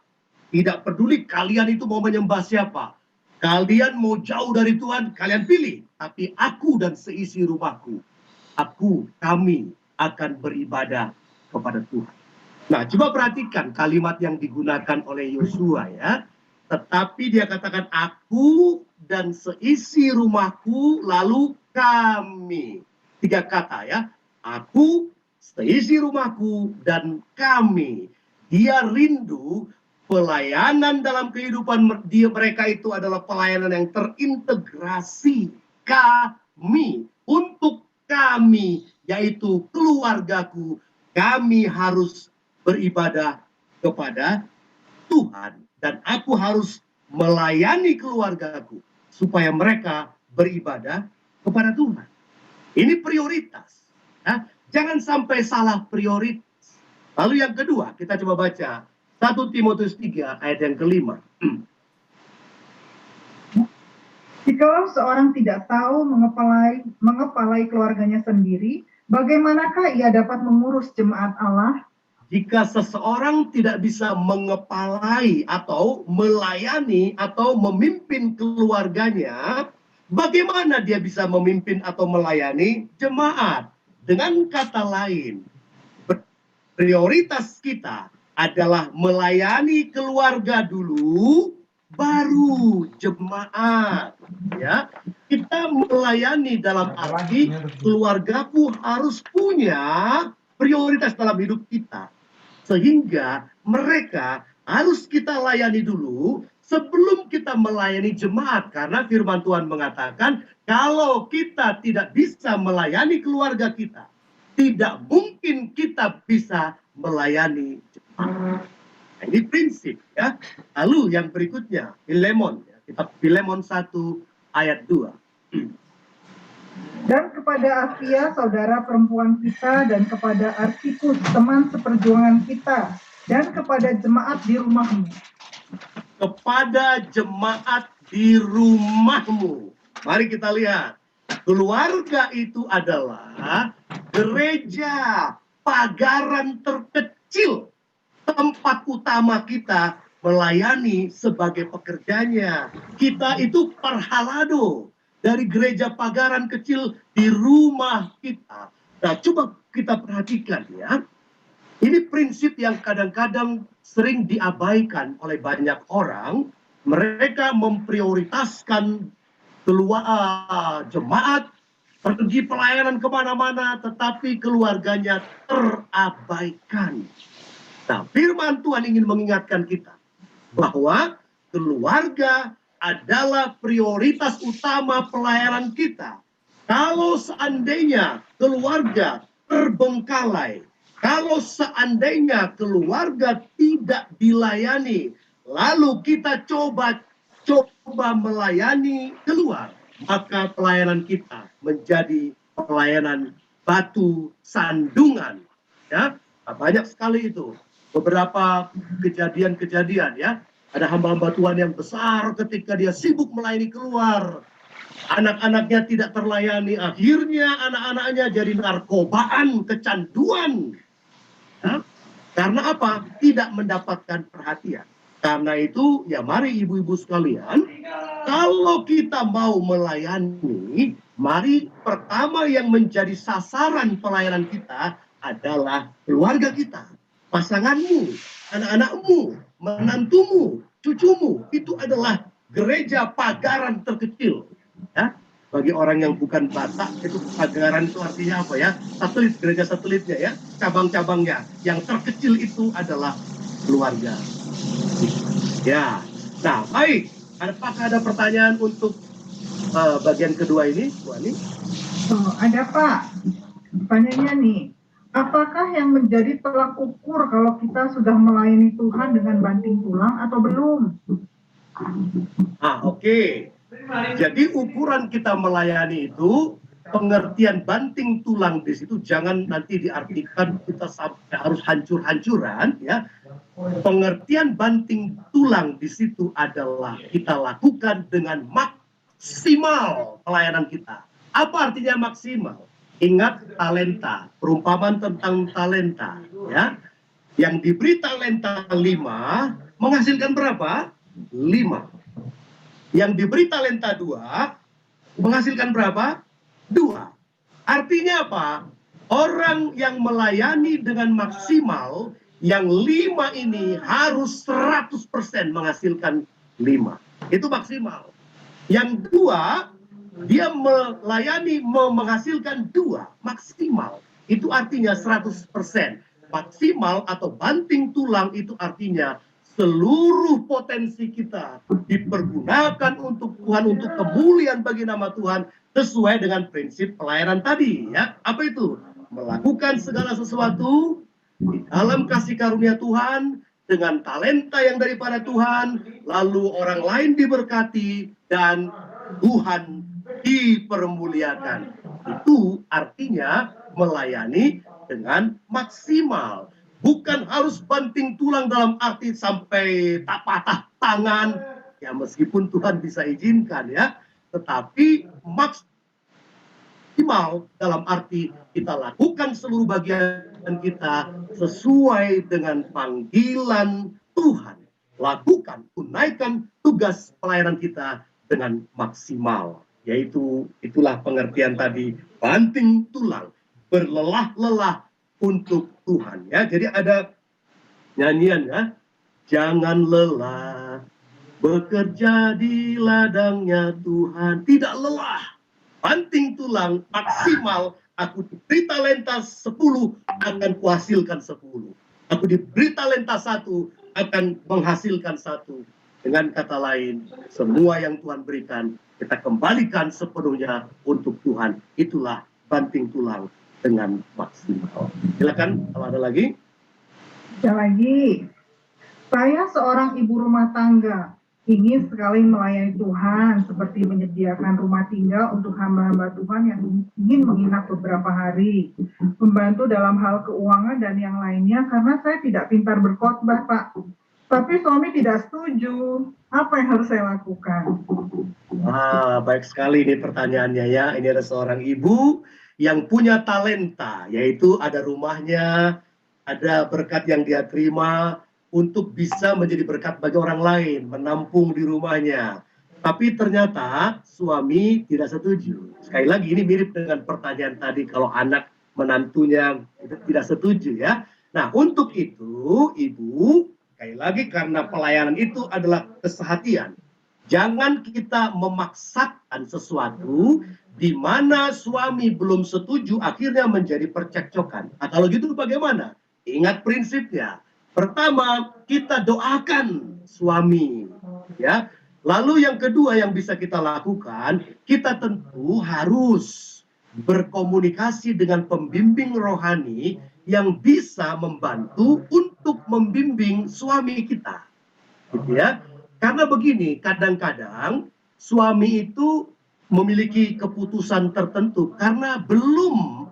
tidak peduli kalian itu mau menyembah siapa. Kalian mau jauh dari Tuhan, kalian pilih. Tapi aku dan seisi rumahku, kami akan beribadah kepada Tuhan. Nah, coba perhatikan kalimat yang digunakan oleh Yosua ya. Tetapi dia katakan aku dan seisi rumahku, lalu kami. 3 kata ya. Aku, seisi rumahku, dan kami. Dia rindu pelayanan dalam kehidupan mereka itu adalah pelayanan yang terintegrasi. Kami, untuk kami, yaitu keluargaku, kami harus beribadah kepada Tuhan. Dan aku harus melayani keluargaku supaya mereka beribadah kepada Tuhan. Ini prioritas. Ya. Jangan sampai salah prioritas. Lalu yang kedua, kita coba baca 1 Timotius 3 ayat yang kelima. Jikalau seorang tidak tahu mengepalai keluarganya sendiri, bagaimanakah ia dapat mengurus jemaat Allah? Jika seseorang tidak bisa mengepalai atau melayani atau memimpin keluarganya, bagaimana dia bisa memimpin atau melayani jemaat? Dengan kata lain, prioritas kita adalah melayani keluarga dulu, baru jemaat. Ya, kita melayani dalam arti keluargaku harus punya prioritas dalam hidup kita. Sehingga mereka harus kita layani dulu sebelum kita melayani jemaat. Karena firman Tuhan mengatakan, kalau kita tidak bisa melayani keluarga kita, tidak mungkin kita bisa melayani jemaat. Nah, ini prinsip ya. Lalu yang berikutnya, Filemon. Kitab Filemon 1 ayat 2. Dan kepada Afia, saudara perempuan kita, dan kepada Arkikus, teman seperjuangan kita, dan kepada jemaat di rumahmu. Kepada jemaat di rumahmu. Mari kita lihat. Keluarga itu adalah gereja, pagaran terkecil. Tempat utama kita melayani sebagai pekerjanya. Kita itu parhalado. Dari gereja pagaran kecil di rumah kita. Nah, coba kita perhatikan ya. Ini prinsip yang kadang-kadang sering diabaikan oleh banyak orang. Mereka memprioritaskan keluar jemaat, pergi pelayanan kemana-mana, tetapi keluarganya terabaikan. Nah, firman Tuhan ingin mengingatkan kita bahwa keluarga adalah prioritas utama pelayanan kita. Kalau seandainya keluarga terbengkalai, kalau seandainya keluarga tidak dilayani, lalu kita coba melayani keluar, maka pelayanan kita menjadi pelayanan batu sandungan. Ya, banyak sekali itu. Beberapa kejadian-kejadian ya. Ada hamba-hamba Tuhan yang besar ketika dia sibuk melayani keluar. Anak-anaknya tidak terlayani, akhirnya anak-anaknya jadi narkobaan, kecanduan. Ya. Karena apa? Tidak mendapatkan perhatian. Karena itu, ya mari ibu-ibu sekalian, kalau kita mau melayani, mari pertama yang menjadi sasaran pelayanan kita adalah keluarga kita. Pasanganmu, anak-anakmu, menantumu, cucumu, itu adalah gereja pagaran terkecil. Ya? Bagi orang yang bukan Batak, itu pagaran itu artinya apa ya? Satelit, gereja satelitnya ya, cabang-cabangnya. Yang terkecil itu adalah keluarga. Ya, nah baik. Apakah ada pertanyaan untuk bagian kedua ini, Bu Ani? Oh, ada Pak. Pertanyaannya nih, apakah yang menjadi tolak ukur kalau kita sudah melayani Tuhan dengan banting tulang atau belum? Oke. Jadi ukuran kita melayani itu, pengertian banting tulang di situ jangan nanti diartikan kita sampai harus hancur-hancuran ya. Pengertian banting tulang di situ adalah kita lakukan dengan maksimal pelayanan kita. Apa artinya maksimal? Ingat talenta, perumpamaan tentang talenta ya. Yang diberi talenta 5 menghasilkan berapa? 5. Yang diberi talenta 2 menghasilkan berapa? 2. Artinya apa? Orang yang melayani dengan maksimal, yang 5 ini harus 100% menghasilkan 5. Itu maksimal. Yang 2, dia melayani menghasilkan 2, maksimal. Itu artinya 100%. Maksimal atau banting tulang itu artinya seluruh potensi kita dipergunakan untuk Tuhan, untuk kemuliaan bagi nama Tuhan, sesuai dengan prinsip pelayanan tadi. Ya, apa itu? Melakukan segala sesuatu di dalam kasih karunia Tuhan, dengan talenta yang daripada Tuhan, lalu orang lain diberkati, dan Tuhan dipermuliakan. Itu artinya melayani dengan maksimal. Bukan harus banting tulang dalam arti sampai tak patah tangan, ya meskipun Tuhan bisa izinkan ya, tetapi maksimal dalam arti kita lakukan seluruh bagian kita sesuai dengan panggilan Tuhan. Lakukan, tunaikan tugas pelayanan kita dengan maksimal. Yaitu itulah pengertian tadi, banting tulang, berlelah-lelah untuk Tuhan ya. Jadi ada nyanyian ya, jangan lelah bekerja di ladangnya Tuhan, tidak lelah, banting tulang maksimal. Aku diberi talenta 10 akan kuhasilkan 10. Aku diberi talenta 1 akan menghasilkan 1. Dengan kata lain, semua yang Tuhan berikan kita kembalikan sepenuhnya untuk Tuhan. Itulah banting tulang dengan maksimal. Silakan kalau ada lagi. Ada lagi. Saya seorang ibu rumah tangga, ingin sekali melayani Tuhan, seperti menyediakan rumah tinggal untuk hamba-hamba Tuhan yang ingin menginap beberapa hari, membantu dalam hal keuangan dan yang lainnya, karena saya tidak pintar berkhotbah, Pak. Tapi suami tidak setuju. Apa yang harus saya lakukan? Baik sekali ini pertanyaannya ya. Ini ada seorang ibu yang punya talenta, yaitu ada rumahnya, ada berkat yang dia terima untuk bisa menjadi berkat bagi orang lain, menampung di rumahnya. Tapi ternyata suami tidak setuju. Sekali lagi ini mirip dengan pertanyaan tadi, kalau anak menantunya tidak setuju ya. Nah, untuk itu, Ibu, sekali lagi karena pelayanan itu adalah kesehatian. Jangan kita memaksakan sesuatu di mana suami belum setuju, akhirnya menjadi percekcokan. Nah, kalau gitu bagaimana? Ingat prinsipnya. Pertama, kita doakan suami, ya. Lalu yang kedua yang bisa kita lakukan, kita tentu harus berkomunikasi dengan pembimbing rohani yang bisa membantu untuk membimbing suami kita, gitu ya. Karena begini, kadang-kadang suami itu memiliki keputusan tertentu karena belum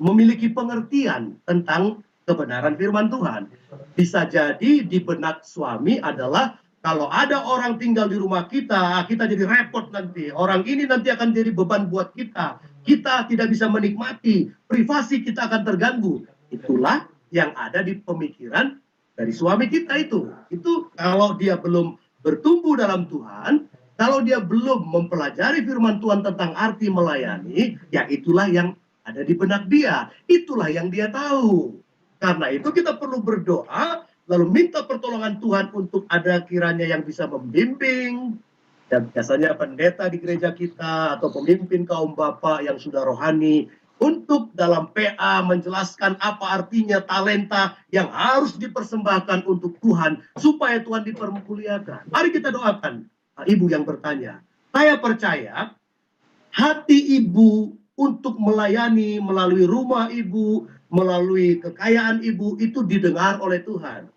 memiliki pengertian tentang kebenaran firman Tuhan. Bisa jadi di benak suami adalah kalau ada orang tinggal di rumah kita, kita jadi repot nanti. Orang ini nanti akan jadi beban buat kita. Kita tidak bisa menikmati, privasi kita akan terganggu. Itulah yang ada di pemikiran dari suami kita itu. Itu kalau dia belum bertumbuh dalam Tuhan, kalau dia belum mempelajari firman Tuhan tentang arti melayani, ya itulah yang ada di benak dia. Itulah yang dia tahu. Karena itu kita perlu berdoa, lalu minta pertolongan Tuhan untuk ada kiranya yang bisa membimbing. Dan biasanya pendeta di gereja kita atau pemimpin kaum bapak yang sudah rohani, untuk dalam PA menjelaskan apa artinya talenta yang harus dipersembahkan untuk Tuhan supaya Tuhan dipermuliakan. Mari kita doakan. Ibu yang bertanya, saya percaya hati ibu untuk melayani melalui rumah ibu, melalui kekayaan ibu itu didengar oleh Tuhan.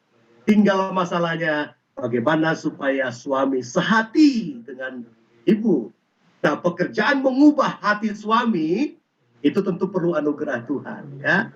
Tinggal masalahnya bagaimana supaya suami sehati dengan ibu. Nah, pekerjaan mengubah hati suami itu tentu perlu anugerah Tuhan, ya.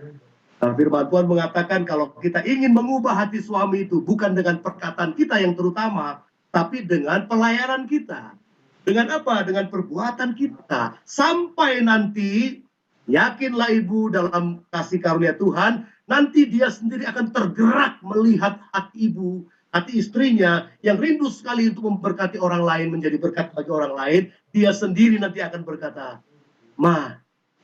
Firman Tuhan mengatakan kalau kita ingin mengubah hati suami itu bukan dengan perkataan kita yang terutama, tapi dengan pelayanan kita. Dengan apa? Dengan perbuatan kita. Sampai nanti, yakinlah ibu dalam kasih karunia Tuhan, nanti dia sendiri akan tergerak melihat hati ibu, hati istrinya yang rindu sekali untuk memberkati orang lain, menjadi berkat bagi orang lain. Dia sendiri nanti akan berkata, "Ma,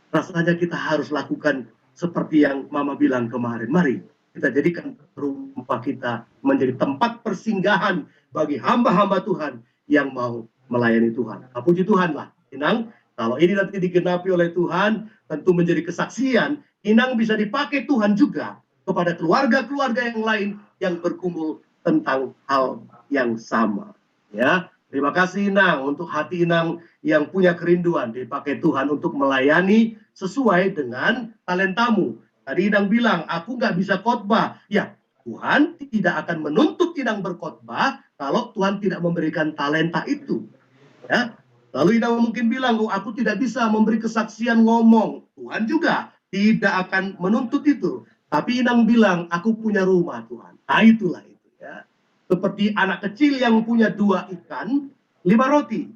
rasanya kita harus lakukan seperti yang Mama bilang kemarin. Mari kita jadikan rumah kita menjadi tempat persinggahan bagi hamba-hamba Tuhan yang mau melayani Tuhan." Nah, puji Tuhan lah, Inang. Kalau ini nanti digenapi oleh Tuhan, tentu menjadi kesaksian. Inang bisa dipakai Tuhan juga kepada keluarga-keluarga yang lain yang berkumpul tentang hal yang sama. Ya, terima kasih Inang untuk hati Inang yang punya kerinduan dipakai Tuhan untuk melayani sesuai dengan talentamu. Tadi Inang bilang, aku nggak bisa khotbah. Ya, Tuhan tidak akan menuntut Inang berkhotbah kalau Tuhan tidak memberikan talenta itu. Ya, lalu Inang mungkin bilang, oh, aku tidak bisa memberi kesaksian ngomong. Tuhan juga tidak akan menuntut itu. Tapi Inang bilang, aku punya rumah Tuhan. Nah, itulah itu ya. Seperti anak kecil yang punya 2 ikan, 5 roti.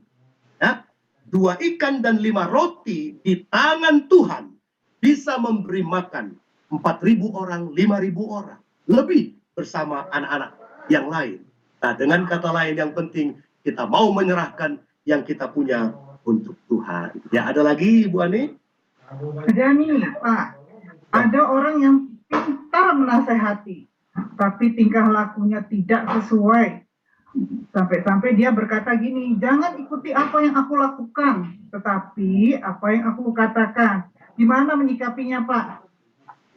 Ya, 2 ikan dan 5 roti di tangan Tuhan bisa memberi makan 4.000 orang, 5.000 orang. Lebih bersama anak-anak yang lain. Nah, dengan kata lain yang penting, kita mau menyerahkan yang kita punya untuk Tuhan. Ya, ada lagi Ibu Ani? Ada nih Pak, ada orang yang pintar menasehati, tapi tingkah lakunya tidak sesuai. Sampai-sampai dia berkata gini, jangan ikuti apa yang aku lakukan, tetapi apa yang aku katakan. Gimana menyikapinya Pak?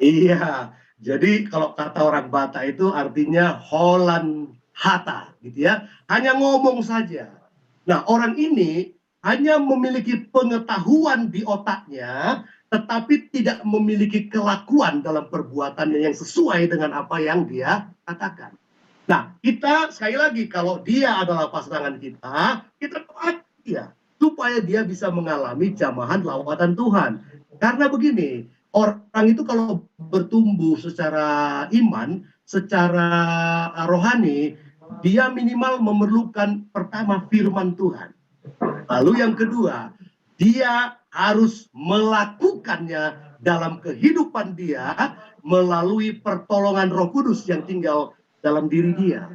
Iya, jadi kalau kata orang Batak itu artinya holan hata, gitu ya. Hanya ngomong saja. Nah, orang ini hanya memiliki pengetahuan di otaknya, tetapi tidak memiliki kelakuan dalam perbuatannya yang sesuai dengan apa yang dia katakan. Nah, kita sekali lagi, kalau dia adalah pasangan kita doakan dia, supaya dia bisa mengalami jamahan lawatan Tuhan. Karena begini, orang itu kalau bertumbuh secara iman, secara rohani, dia minimal memerlukan pertama firman Tuhan. Lalu yang kedua, dia harus melakukannya dalam kehidupan dia melalui pertolongan Roh Kudus yang tinggal dalam diri dia.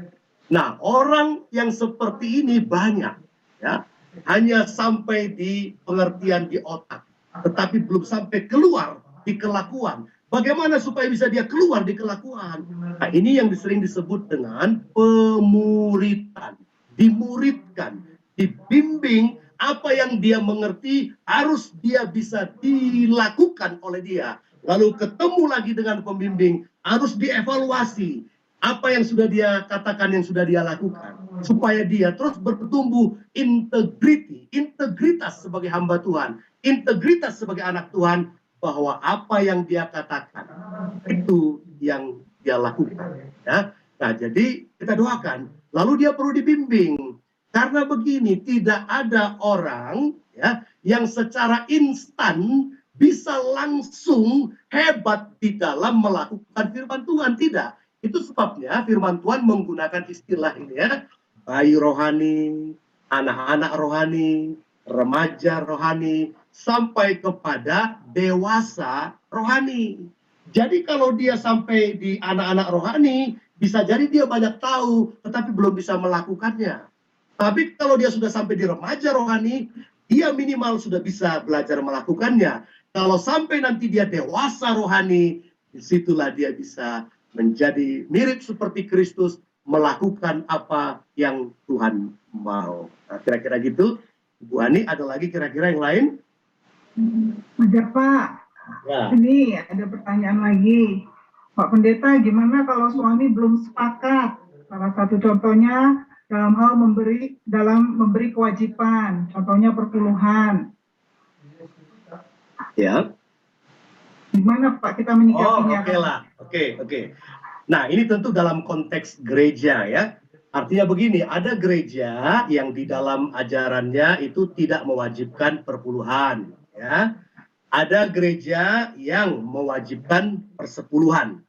Nah, orang yang seperti ini banyak, ya, hanya sampai di pengertian di otak, tetapi belum sampai keluar di kelakuan. Bagaimana supaya bisa dia keluar di kelakuan? Nah, ini yang sering disebut dengan pemuritan. Dimuridkan, dibimbing, apa yang dia mengerti harus dia bisa dilakukan oleh dia. Lalu ketemu lagi dengan pembimbing, harus dievaluasi apa yang sudah dia katakan, yang sudah dia lakukan, supaya dia terus bertumbuh integritas sebagai hamba Tuhan, integritas sebagai anak Tuhan, bahwa apa yang dia katakan itu yang dia lakukan. Ya. Nah, jadi kita doakan. Lalu dia perlu dibimbing. Karena begini, tidak ada orang ya yang secara instan bisa langsung hebat di dalam melakukan firman Tuhan. Tidak. Itu sebabnya firman Tuhan menggunakan istilah ini ya. Bayi rohani, anak-anak rohani, remaja rohani, sampai kepada dewasa rohani. Jadi kalau dia sampai di anak-anak rohani, bisa jadi dia banyak tahu, tetapi belum bisa melakukannya. Tapi kalau dia sudah sampai di remaja rohani, dia minimal sudah bisa belajar melakukannya. Kalau sampai nanti dia dewasa rohani, disitulah dia bisa menjadi mirip seperti Kristus, melakukan apa yang Tuhan mau. Nah, kira-kira gitu. Bu Ani, ada lagi kira-kira yang lain? Ada Pak, Ya. ini ada pertanyaan lagi. Pak Pendeta, gimana kalau suami belum sepakat? Salah satu contohnya dalam hal memberi kewajiban, contohnya perpuluhan. Ya. Gimana Pak kita menyikapinya? Oke. Nah, ini tentu dalam konteks gereja ya. Artinya begini, ada gereja yang di dalam ajarannya itu tidak mewajibkan perpuluhan. Ya. Ada gereja yang mewajibkan persepuluhan.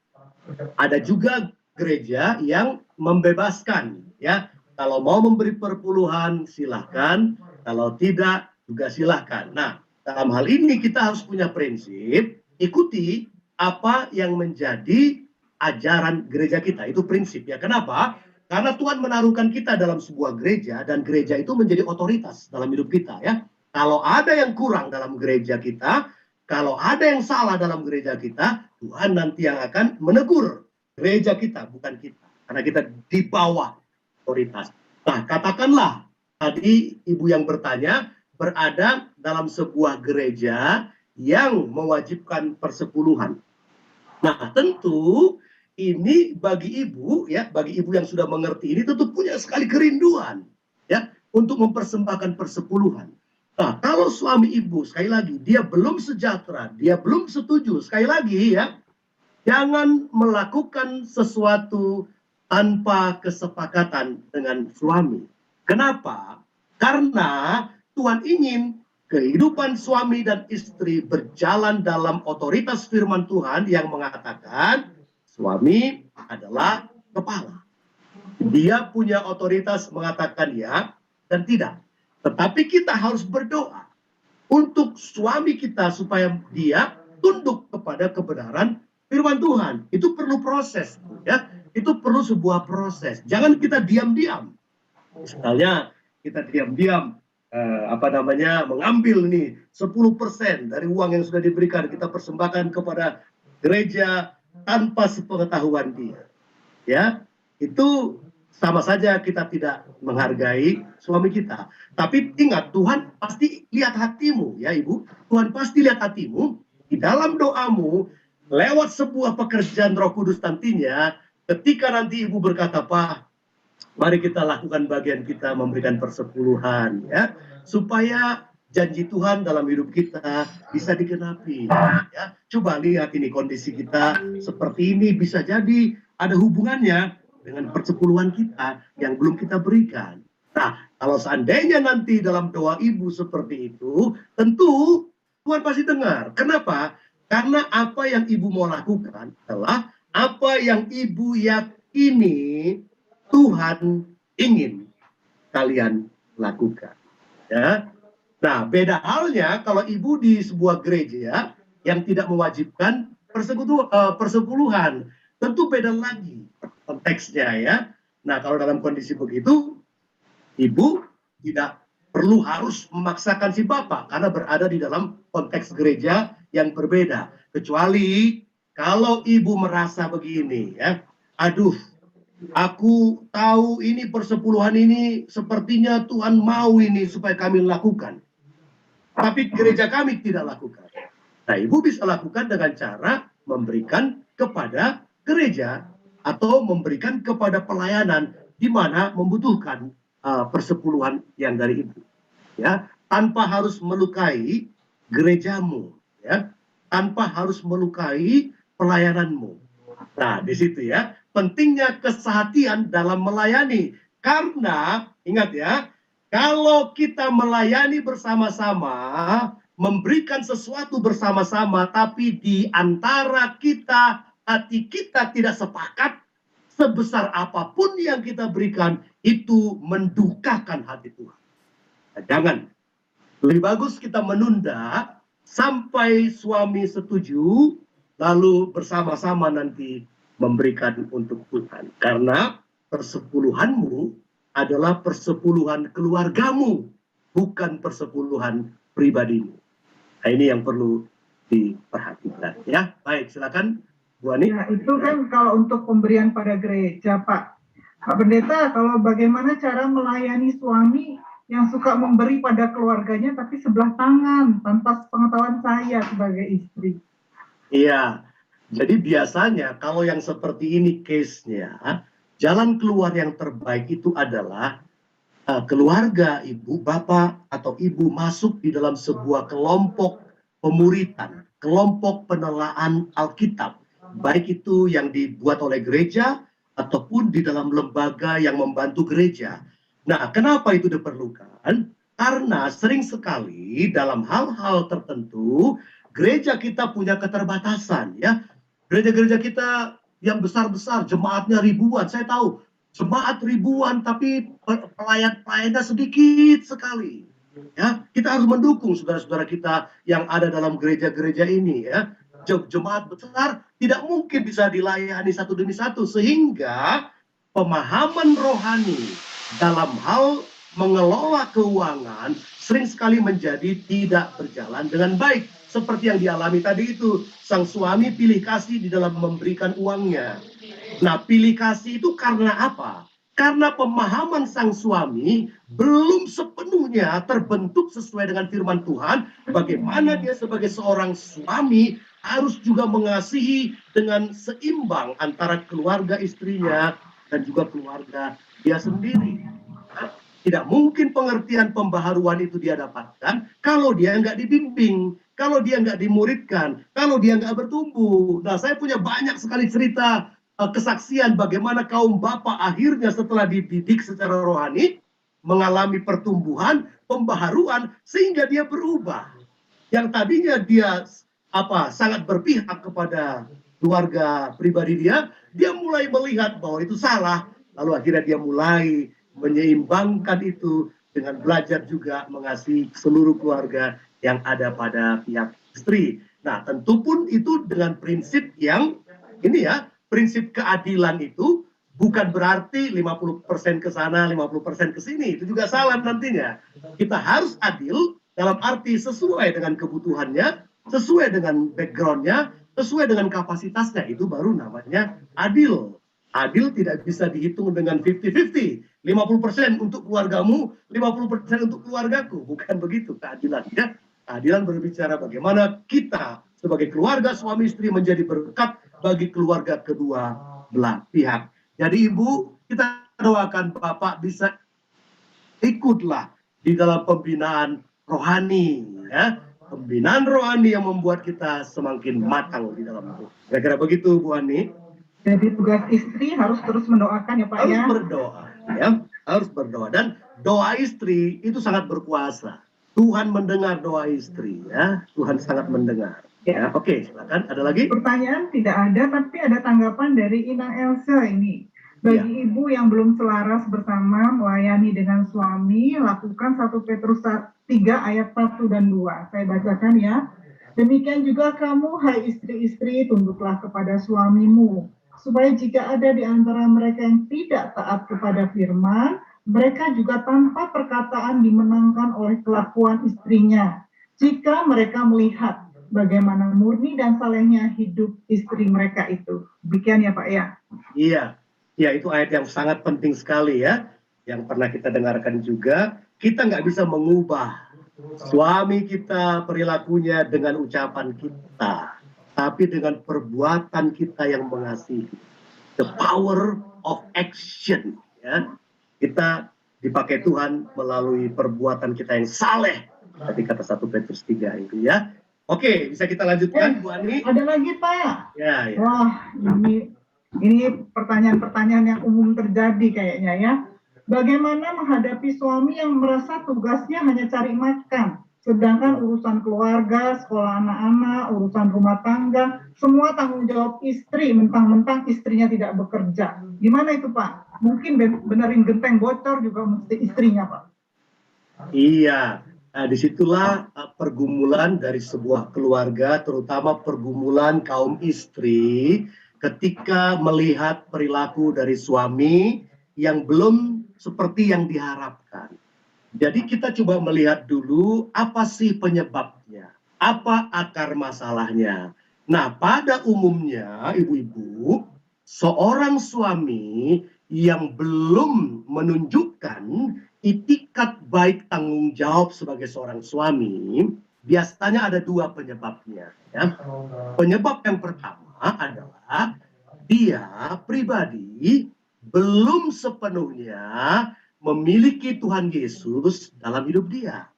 Ada juga gereja yang membebaskan. Ya. Kalau mau memberi perpuluhan, silahkan. Kalau tidak, juga silahkan. Nah, dalam hal ini kita harus punya prinsip, ikuti apa yang menjadi ajaran gereja kita. Itu prinsip ya. Kenapa? Karena Tuhan menaruhkan kita dalam sebuah gereja, dan gereja itu menjadi otoritas dalam hidup kita ya. Kalau ada yang kurang dalam gereja kita, kalau ada yang salah dalam gereja kita, Tuhan nanti yang akan menegur gereja kita, bukan kita. Karena kita di bawah otoritas. Nah, katakanlah tadi ibu yang bertanya berada dalam sebuah gereja yang mewajibkan persepuluhan. Nah, tentu ini bagi ibu ya, bagi ibu yang sudah mengerti ini tentu punya sekali kerinduan ya untuk mempersembahkan persepuluhan. Nah, kalau suami ibu sekali lagi dia belum sejahtera, dia belum setuju, sekali lagi ya, jangan melakukan sesuatu tanpa kesepakatan dengan suami. Kenapa? Karena Tuhan ingin kehidupan suami dan istri berjalan dalam otoritas firman Tuhan yang mengatakan suami adalah kepala. Dia punya otoritas mengatakan ya dan tidak. Tetapi kita harus berdoa untuk suami kita supaya dia tunduk kepada kebenaran firman Tuhan. Itu perlu proses ya. Itu perlu sebuah proses. Jangan kita diam-diam. Misalnya kita diam-diam mengambil nih 10% dari uang yang sudah diberikan, kita persembahkan kepada gereja tanpa sepengetahuan dia. Ya, itu sama saja kita tidak menghargai suami kita. Tapi ingat, Tuhan pasti lihat hatimu ya Ibu. Tuhan pasti lihat hatimu di dalam doamu lewat sebuah pekerjaan Roh Kudus nantinya. Ketika nanti Ibu berkata, Pak, mari kita lakukan bagian kita memberikan persepuluhan ya, supaya janji Tuhan dalam hidup kita bisa digenapi ya. Coba lihat ini kondisi kita seperti ini, bisa jadi ada hubungannya dengan persepuluhan kita yang belum kita berikan. Nah, kalau seandainya nanti dalam doa ibu seperti itu, tentu Tuhan pasti dengar. Kenapa? Karena apa yang ibu mau lakukan adalah apa yang ibu yakini Tuhan ingin kalian lakukan. Ya. Nah, beda halnya kalau ibu di sebuah gereja yang tidak mewajibkan persepuluhan. Tentu beda lagi konteksnya ya. Nah, kalau dalam kondisi begitu, ibu tidak perlu harus memaksakan si bapak karena berada di dalam konteks gereja yang berbeda. Kecuali kalau ibu merasa begini ya, aduh, aku tahu ini persepuluhan ini sepertinya Tuhan mau ini supaya kami lakukan, tapi gereja kami tidak lakukan. Nah, ibu bisa lakukan dengan cara memberikan kepada gereja atau memberikan kepada pelayanan di mana membutuhkan persepuluhan yang dari ibu, ya, tanpa harus melukai gerejamu, ya, tanpa harus melukai pelayananmu. Nah, di situ ya, pentingnya kesehatian dalam melayani. Karena, ingat ya, kalau kita melayani bersama-sama, memberikan sesuatu bersama-sama, tapi di antara kita, hati kita tidak sepakat, sebesar apapun yang kita berikan, itu mendukakan hati Tuhan. Nah, jangan. Lebih bagus kita menunda sampai suami setuju, lalu bersama-sama nanti memberikan untuk Tuhan. Karena persepuluhanmu adalah persepuluhan keluargamu, bukan persepuluhan pribadimu. Nah, ini yang perlu diperhatikan. Ya, baik, silakan Bu Ani. Ya, itu kan kalau untuk pemberian pada gereja, Pak. Pak Pendeta, kalau bagaimana cara melayani suami yang suka memberi pada keluarganya tapi sebelah tangan tanpa pengetahuan saya sebagai istri? Iya, jadi biasanya kalau yang seperti ini case-nya, jalan keluar yang terbaik itu adalah keluarga ibu, bapak, atau ibu masuk di dalam sebuah kelompok pemuritan, kelompok penelaan Alkitab, baik itu yang dibuat oleh gereja ataupun di dalam lembaga yang membantu gereja. Nah, kenapa itu diperlukan? Karena sering sekali dalam hal-hal tertentu gereja kita punya keterbatasan, ya. Gereja-gereja kita yang besar-besar, jemaatnya ribuan. Saya tahu jemaat ribuan, tapi pelayan-pelayannya sedikit sekali. Ya, kita harus mendukung saudara-saudara kita yang ada dalam gereja-gereja ini, ya. Jemaat besar tidak mungkin bisa dilayani satu demi satu, sehingga pemahaman rohani dalam hal mengelola keuangan sering sekali menjadi tidak berjalan dengan baik. Seperti yang dialami tadi itu, sang suami pilih kasih di dalam memberikan uangnya. Nah, pilih kasih itu karena apa? Karena pemahaman sang suami belum sepenuhnya terbentuk sesuai dengan firman Tuhan, bagaimana dia sebagai seorang suami harus juga mengasihi dengan seimbang antara keluarga istrinya dan juga keluarga dia sendiri. Tidak mungkin pengertian pembaharuan itu dia dapatkan kalau dia nggak dibimbing, kalau dia nggak dimuridkan, kalau dia nggak bertumbuh. Nah, saya punya banyak sekali cerita kesaksian bagaimana kaum bapak akhirnya setelah dididik secara rohani mengalami pertumbuhan, pembaharuan, sehingga dia berubah. Yang tadinya dia sangat berpihak kepada keluarga pribadi dia mulai melihat bahwa itu salah, lalu akhirnya dia mulai menyeimbangkan itu dengan belajar juga mengasihi seluruh keluarga yang ada pada pihak istri. Nah, tentu pun itu dengan prinsip yang ini ya, prinsip keadilan itu bukan berarti 50% ke sana, 50% ke sini. Itu juga salah nantinya. Kita harus adil dalam arti sesuai dengan kebutuhannya, sesuai dengan backgroundnya, sesuai dengan kapasitasnya. Itu baru namanya adil. Adil tidak bisa dihitung dengan 50-50. 50% untuk keluargamu, 50% untuk keluargaku. Bukan begitu keadilannya. Keadilan berbicara bagaimana kita sebagai keluarga suami istri menjadi berkat bagi keluarga kedua belah pihak. Jadi ibu, kita doakan bapak bisa ikutlah di dalam pembinaan rohani, ya. Pembinaan rohani yang membuat kita semakin matang di dalam itu. Kira-kira begitu, Bu Ani. Jadi tugas istri harus terus mendoakan ya Pak harus ya. Harus berdoa, ya. Harus berdoa. Dan doa istri itu sangat berkuasa. Tuhan mendengar doa istri, ya. Tuhan sangat mendengar. Ya, oke, silakan. Ada lagi? Pertanyaan tidak ada, tapi ada tanggapan dari Inang Elsa ini. Bagi ibu yang belum selaras bersama melayani dengan suami, lakukan 1 Petrus 3 ayat 1 dan 2. Saya bacakan ya. Demikian juga kamu, hai istri-istri, tunduklah kepada suamimu, supaya jika ada di antara mereka yang tidak taat kepada firman, mereka juga tanpa perkataan dimenangkan oleh kelakuan istrinya. Jika mereka melihat bagaimana murni dan salehnya hidup istri mereka itu. Demikian ya Pak ya. Iya, ya itu ayat yang sangat penting sekali ya, yang pernah kita dengarkan juga. Kita nggak bisa mengubah suami kita perilakunya dengan ucapan kita, tapi dengan perbuatan kita yang mengasihi. The power of action, ya. Kita dipakai Tuhan melalui perbuatan kita yang saleh. Tadi kata 1 Petrus 3 itu ya. Oke, bisa kita lanjutkan, Bu Ani? Ada lagi Pak. Ya, ya. Wah, ini pertanyaan-pertanyaan yang umum terjadi kayaknya ya. Bagaimana menghadapi suami yang merasa tugasnya hanya cari makan, sedangkan urusan keluarga, sekolah anak-anak, urusan rumah tangga, semua tanggung jawab istri, mentang-mentang istrinya tidak bekerja. Gimana itu Pak? Mungkin benerin genteng bocor juga mesti istrinya Pak. Iya, nah, disitulah pergumulan dari sebuah keluarga, terutama pergumulan kaum istri ketika melihat perilaku dari suami yang belum seperti yang diharapkan. Jadi kita coba melihat dulu apa sih penyebabnya, apa akar masalahnya. Nah, pada umumnya ibu-ibu, seorang suami yang belum menunjukkan itikat baik tanggung jawab sebagai seorang suami, biasanya ada dua penyebabnya. Ya. Penyebab yang pertama adalah dia pribadi belum sepenuhnya memiliki Tuhan Yesus dalam hidup dia.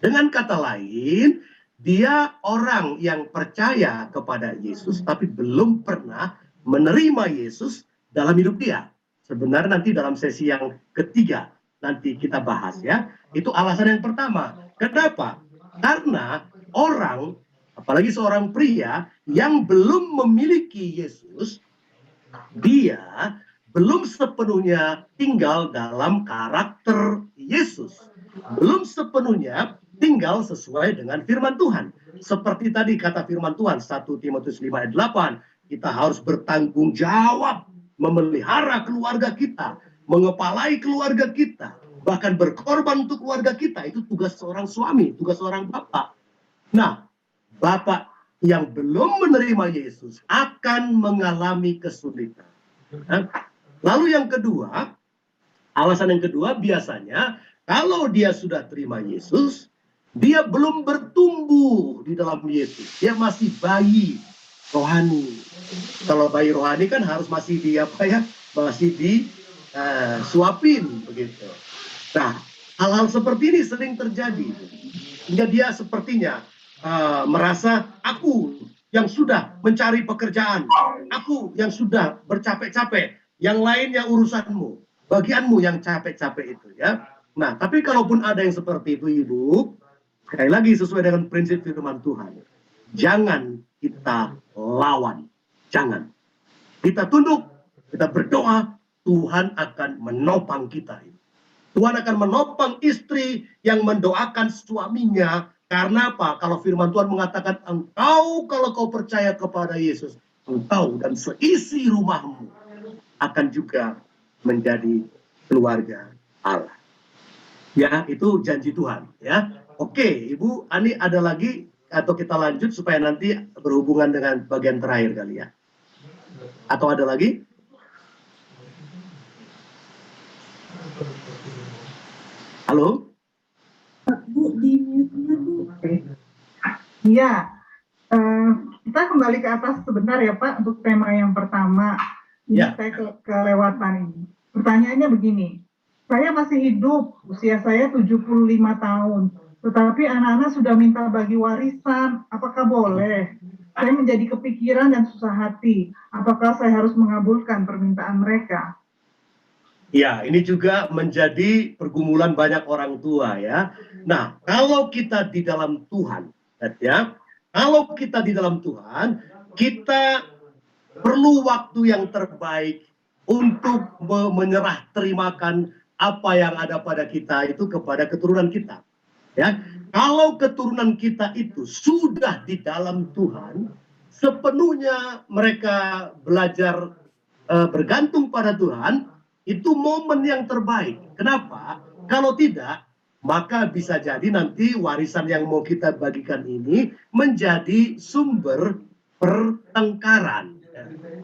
Dengan kata lain, dia orang yang percaya kepada Yesus tapi belum pernah menerima Yesus dalam hidup dia. Sebenarnya nanti dalam sesi yang ketiga nanti kita bahas ya. Itu alasan yang pertama. Kenapa? Karena orang, apalagi seorang pria yang belum memiliki Yesus, dia belum sepenuhnya tinggal dalam karakter Yesus. Belum sepenuhnya tinggal sesuai dengan firman Tuhan. Seperti tadi kata firman Tuhan 1 Timotius 5 ayat 8, kita harus bertanggung jawab memelihara keluarga kita, mengepalai keluarga kita, bahkan berkorban untuk keluarga kita. Itu tugas seorang suami, tugas seorang bapak. Nah, bapak yang belum menerima Yesus akan mengalami kesulitan. Lalu yang kedua, alasan yang kedua biasanya kalau dia sudah terima Yesus, dia belum bertumbuh di dalam Yesus. Dia masih bayi rohani. Kalau bayi rohani kan harus masih masih disuapin begitu. Nah, hal-hal seperti ini sering terjadi. Hingga dia sepertinya merasa aku yang sudah mencari pekerjaan, aku yang sudah bercapek-capek, yang lainnya urusanmu, bagianmu yang capek-capek itu ya. Nah, tapi kalaupun ada yang seperti itu ibu, sekali lagi sesuai dengan prinsip firman Tuhan, jangan kita lawan, jangan. Kita tunduk, kita berdoa, Tuhan akan menopang kita. Tuhan akan menopang istri yang mendoakan suaminya. Karena apa? Kalau firman Tuhan mengatakan, engkau kalau kau percaya kepada Yesus, engkau dan seisi rumahmu akan juga menjadi keluarga Allah. Ya, itu janji Tuhan. Ya, oke, Ibu Ani ada lagi atau kita lanjut supaya nanti berhubungan dengan bagian terakhir kali ya? Atau ada lagi? Halo? Bu, di mute-nya Bu. Iya, kita kembali ke atas sebentar ya Pak untuk tema yang pertama. Ini saya kelewatan ini. Pertanyaannya begini, saya masih hidup, usia saya 75 tahun, tetapi anak-anak sudah minta bagi warisan, apakah boleh? Saya menjadi kepikiran dan susah hati, apakah saya harus mengabulkan permintaan mereka? Ya, ini juga menjadi pergumulan banyak orang tua ya. Nah, kalau kita di dalam Tuhan, ya, kalau kita di dalam Tuhan, kita perlu waktu yang terbaik untuk menyerah terimakan apa yang ada pada kita itu kepada keturunan kita. Ya, kalau keturunan kita itu sudah di dalam Tuhan, sepenuhnya mereka belajar bergantung pada Tuhan, itu momen yang terbaik. Kenapa? Kalau tidak, maka bisa jadi nanti warisan yang mau kita bagikan ini menjadi sumber pertengkaran.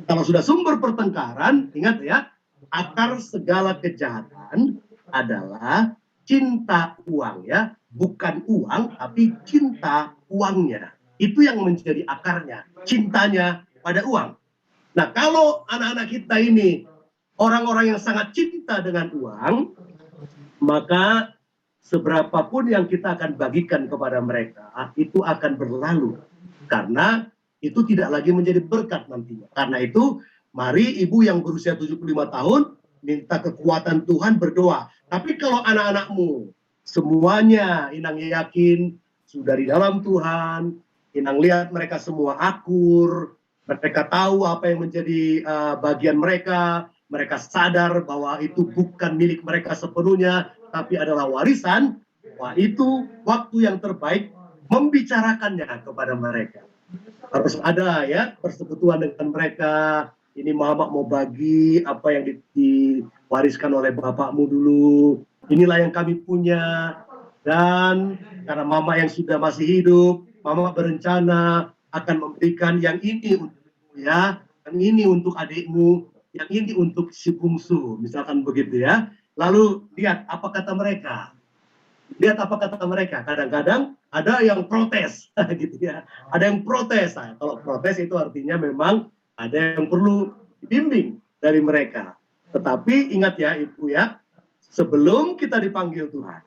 Kalau sudah sumber pertengkaran, ingat ya, akar segala kejahatan adalah cinta uang ya, bukan uang tapi cinta uangnya. Itu yang menjadi akarnya, cintanya pada uang. Nah, kalau anak-anak kita ini orang-orang yang sangat cinta dengan uang, maka seberapapun yang kita akan bagikan kepada mereka, itu akan berlalu. Karena itu tidak lagi menjadi berkat nantinya. Karena itu, mari ibu yang berusia 75 tahun, minta kekuatan Tuhan berdoa. Tapi kalau anak-anakmu, semuanya Inang yakin, sudah di dalam Tuhan, Inang lihat mereka semua akur, mereka tahu apa yang menjadi bagian mereka sadar bahwa itu bukan milik mereka sepenuhnya, tapi adalah warisan. Wah, itu waktu yang terbaik membicarakannya kepada mereka. Harus ada ya persekutuan dengan mereka. Ini mama mau bagi apa yang diwariskan oleh bapakmu dulu. Inilah yang kami punya. Dan karena mama yang sudah masih hidup, mama berencana akan memberikan yang ini untukmu ya, yang ini untuk adikmu, yang ini untuk si bungsu, misalkan begitu ya. Lalu lihat apa kata mereka. Lihat apa kata mereka. Kadang-kadang ada yang protes, gitu ya. Ada yang protes. Nah, kalau protes itu artinya memang ada yang perlu dibimbing dari mereka. Tetapi ingat ya Ibu ya, sebelum kita dipanggil Tuhan,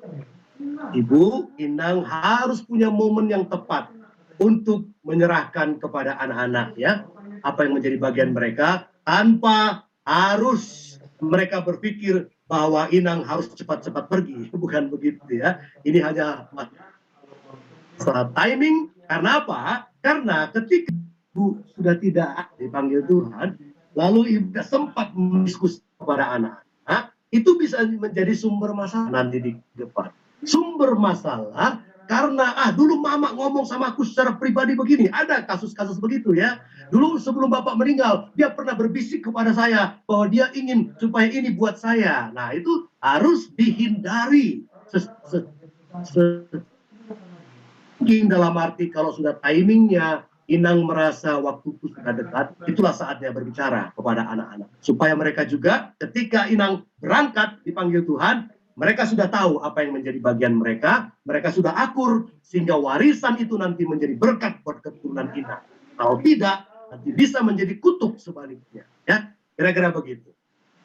Ibu, Inang harus punya momen yang tepat untuk menyerahkan kepada anak-anak ya, apa yang menjadi bagian mereka, tanpa harus mereka berpikir bahwa Inang harus cepat-cepat pergi. Bukan begitu ya. Ini hanya masalah timing. Karena apa? Karena ketika Ibu sudah tidak dipanggil Tuhan, lalu Ibu sempat mendiskusi kepada anak-anak, itu bisa menjadi sumber masalah nanti di depan. Sumber masalah karena dulu mama ngomong sama aku secara pribadi begini. Ada kasus-kasus begitu ya. Dulu sebelum bapak meninggal, dia pernah berbisik kepada saya bahwa dia ingin supaya ini buat saya. Nah, itu harus dihindari. Dalam arti kalau sudah timingnya, Inang merasa waktuku sudah dekat, itulah saatnya berbicara kepada anak-anak. Supaya mereka juga ketika Inang berangkat dipanggil Tuhan, mereka sudah tahu apa yang menjadi bagian mereka sudah akur, sehingga warisan itu nanti menjadi berkat buat keturunan Inang. Kalau tidak, nanti bisa menjadi kutuk sebaliknya. Ya, kira-kira begitu.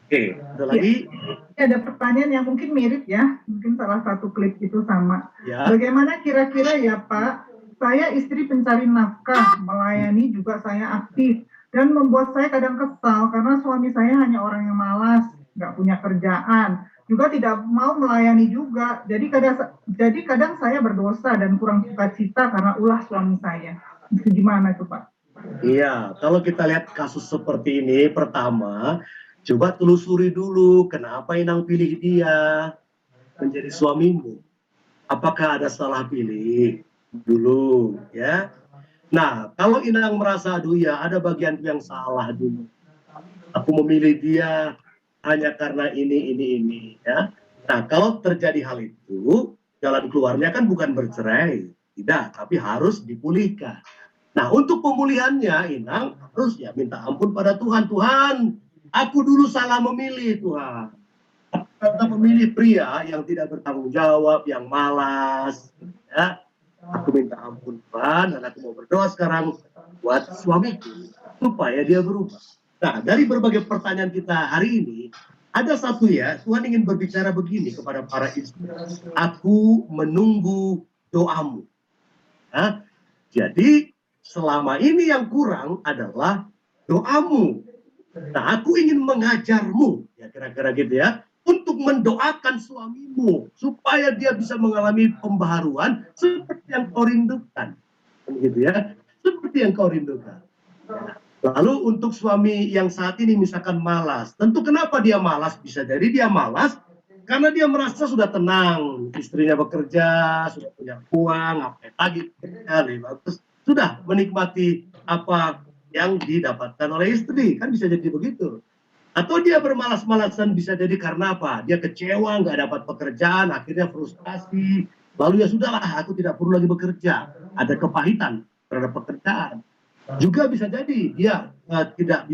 Oke, ada lagi? Ya, ada pertanyaan yang mungkin mirip ya, mungkin salah satu klip itu sama. Ya. Bagaimana kira-kira ya Pak, saya istri pencari nafkah, melayani juga saya aktif, dan membuat saya kadang kesal karena suami saya hanya orang yang malas, nggak punya kerjaan, juga tidak mau melayani juga. Jadi kadang saya berdosa dan kurang sukacita karena ulah suami saya. Gimana itu Pak? Iya, kalau kita lihat kasus seperti ini, pertama, coba telusuri dulu kenapa Inang pilih dia menjadi suamimu. Apakah ada salah pilih dulu, ya? Nah, kalau Inang merasa, aduh ya, ada bagian yang salah dulu. Aku memilih dia hanya karena ini, ya. Nah, kalau terjadi hal itu, jalan keluarnya kan bukan bercerai, tidak, tapi harus dipulihkan. Nah, untuk pemulihannya, Inang harus ya minta ampun pada Tuhan. Tuhan, aku dulu salah memilih, Tuhan. Kita memilih pria yang tidak bertanggung jawab, yang malas. Ya. Aku minta ampun, Tuhan, dan aku mau berdoa sekarang buat suamiku, supaya dia berubah. Nah, dari berbagai pertanyaan kita hari ini, ada satu ya, Tuhan ingin berbicara begini kepada para istri. Aku menunggu doamu. Nah, jadi, selama ini yang kurang adalah doamu. Nah, aku ingin mengajarmu, ya kira-kira gitu ya, untuk mendoakan suamimu supaya dia bisa mengalami pembaharuan seperti yang kau rindukan, gitu ya, seperti yang kau rindukan. Lalu untuk suami yang saat ini misalkan malas, tentu kenapa dia malas? Bisa jadi dia malas karena dia merasa sudah tenang, istrinya bekerja, sudah punya uang, apa lagi, lebih bagus. Sudah menikmati apa yang didapatkan oleh istri, kan bisa jadi begitu. Atau dia bermalas-malasan bisa jadi karena apa? Dia kecewa, nggak dapat pekerjaan, akhirnya frustasi. Lalu ya sudahlah, aku tidak perlu lagi bekerja. Ada kepahitan terhadap pekerjaan. Juga bisa jadi dia tidak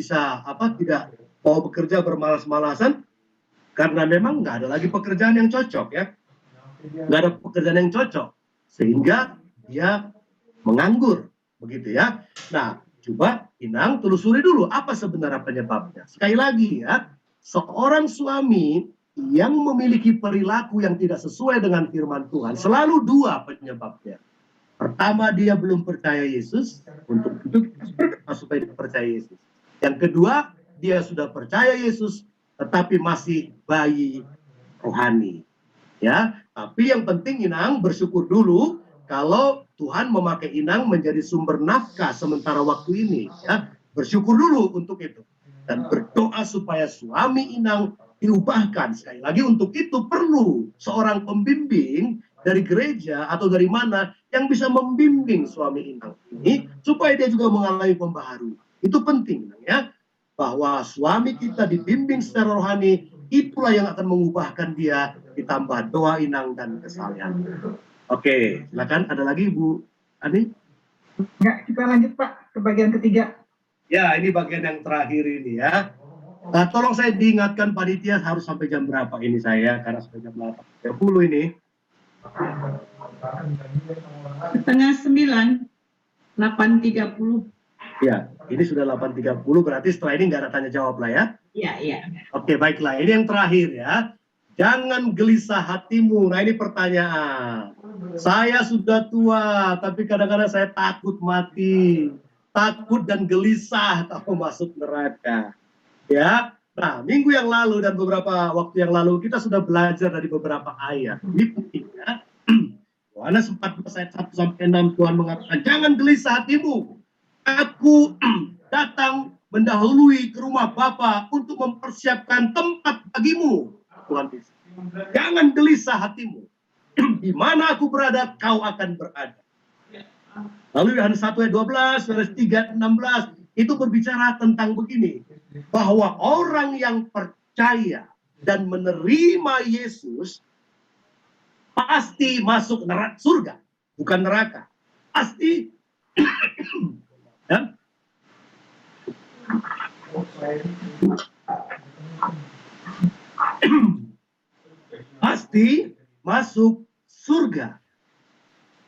mau bekerja, bermalas-malasan karena memang nggak ada lagi pekerjaan yang cocok ya. Nggak ada pekerjaan yang cocok. Sehingga dia menganggur. Begitu ya. Nah, coba Inang telusuri dulu apa sebenarnya penyebabnya. Sekali lagi ya, seorang suami yang memiliki perilaku yang tidak sesuai dengan firman Tuhan, selalu dua penyebabnya. Pertama, dia belum percaya Yesus, untuk itu supaya dia percaya Yesus. Yang kedua, dia sudah percaya Yesus, tetapi masih bayi rohani. Ya, tapi yang penting Inang bersyukur dulu kalau Tuhan memakai Inang menjadi sumber nafkah sementara waktu ini. Ya, bersyukur dulu untuk itu dan berdoa supaya suami Inang diubahkan. Sekali lagi untuk itu perlu seorang pembimbing dari gereja atau dari mana yang bisa membimbing suami Inang ini supaya dia juga mengalami pembaharuan. Itu penting ya, bahwa suami kita dibimbing secara rohani, itulah yang akan mengubahkan dia, ditambah doa Inang dan kesalehan. Oke, silakan ada lagi Bu Ani? Ya, kita lanjut Pak ke bagian ketiga. Ya, ini bagian yang terakhir ini ya. Nah, tolong saya diingatkan panitia harus sampai jam berapa ini saya, karena sampai jam 8.30 ini. 8.30, 8.30. Ya, ini sudah 8.30, berarti setelah ini nggak ada tanya jawab lah ya? Iya, iya. Oke, baiklah. Ini yang terakhir ya. Jangan gelisah hatimu. Nah, ini pertanyaan. Saya sudah tua, tapi kadang-kadang saya takut mati. Takut dan gelisah kalau masuk neraka. Ya, nah minggu yang lalu dan beberapa waktu yang lalu kita sudah belajar dari beberapa ayat. Ini penting ya. Yohanes 14 ayat 1 sampai 6 Tuhan mengatakan, jangan gelisah hatimu. Aku datang mendahului ke rumah Bapa untuk mempersiapkan tempat bagimu. Tuhan Yesus. Jangan gelisah hatimu. Di mana aku berada, kau akan berada. Lalu Yohanes 1 ayat 12, Yohanes 3 16 itu berbicara tentang begini, bahwa orang yang percaya dan menerima Yesus pasti masuk surga, bukan neraka. Pasti ya? Pasti masuk surga.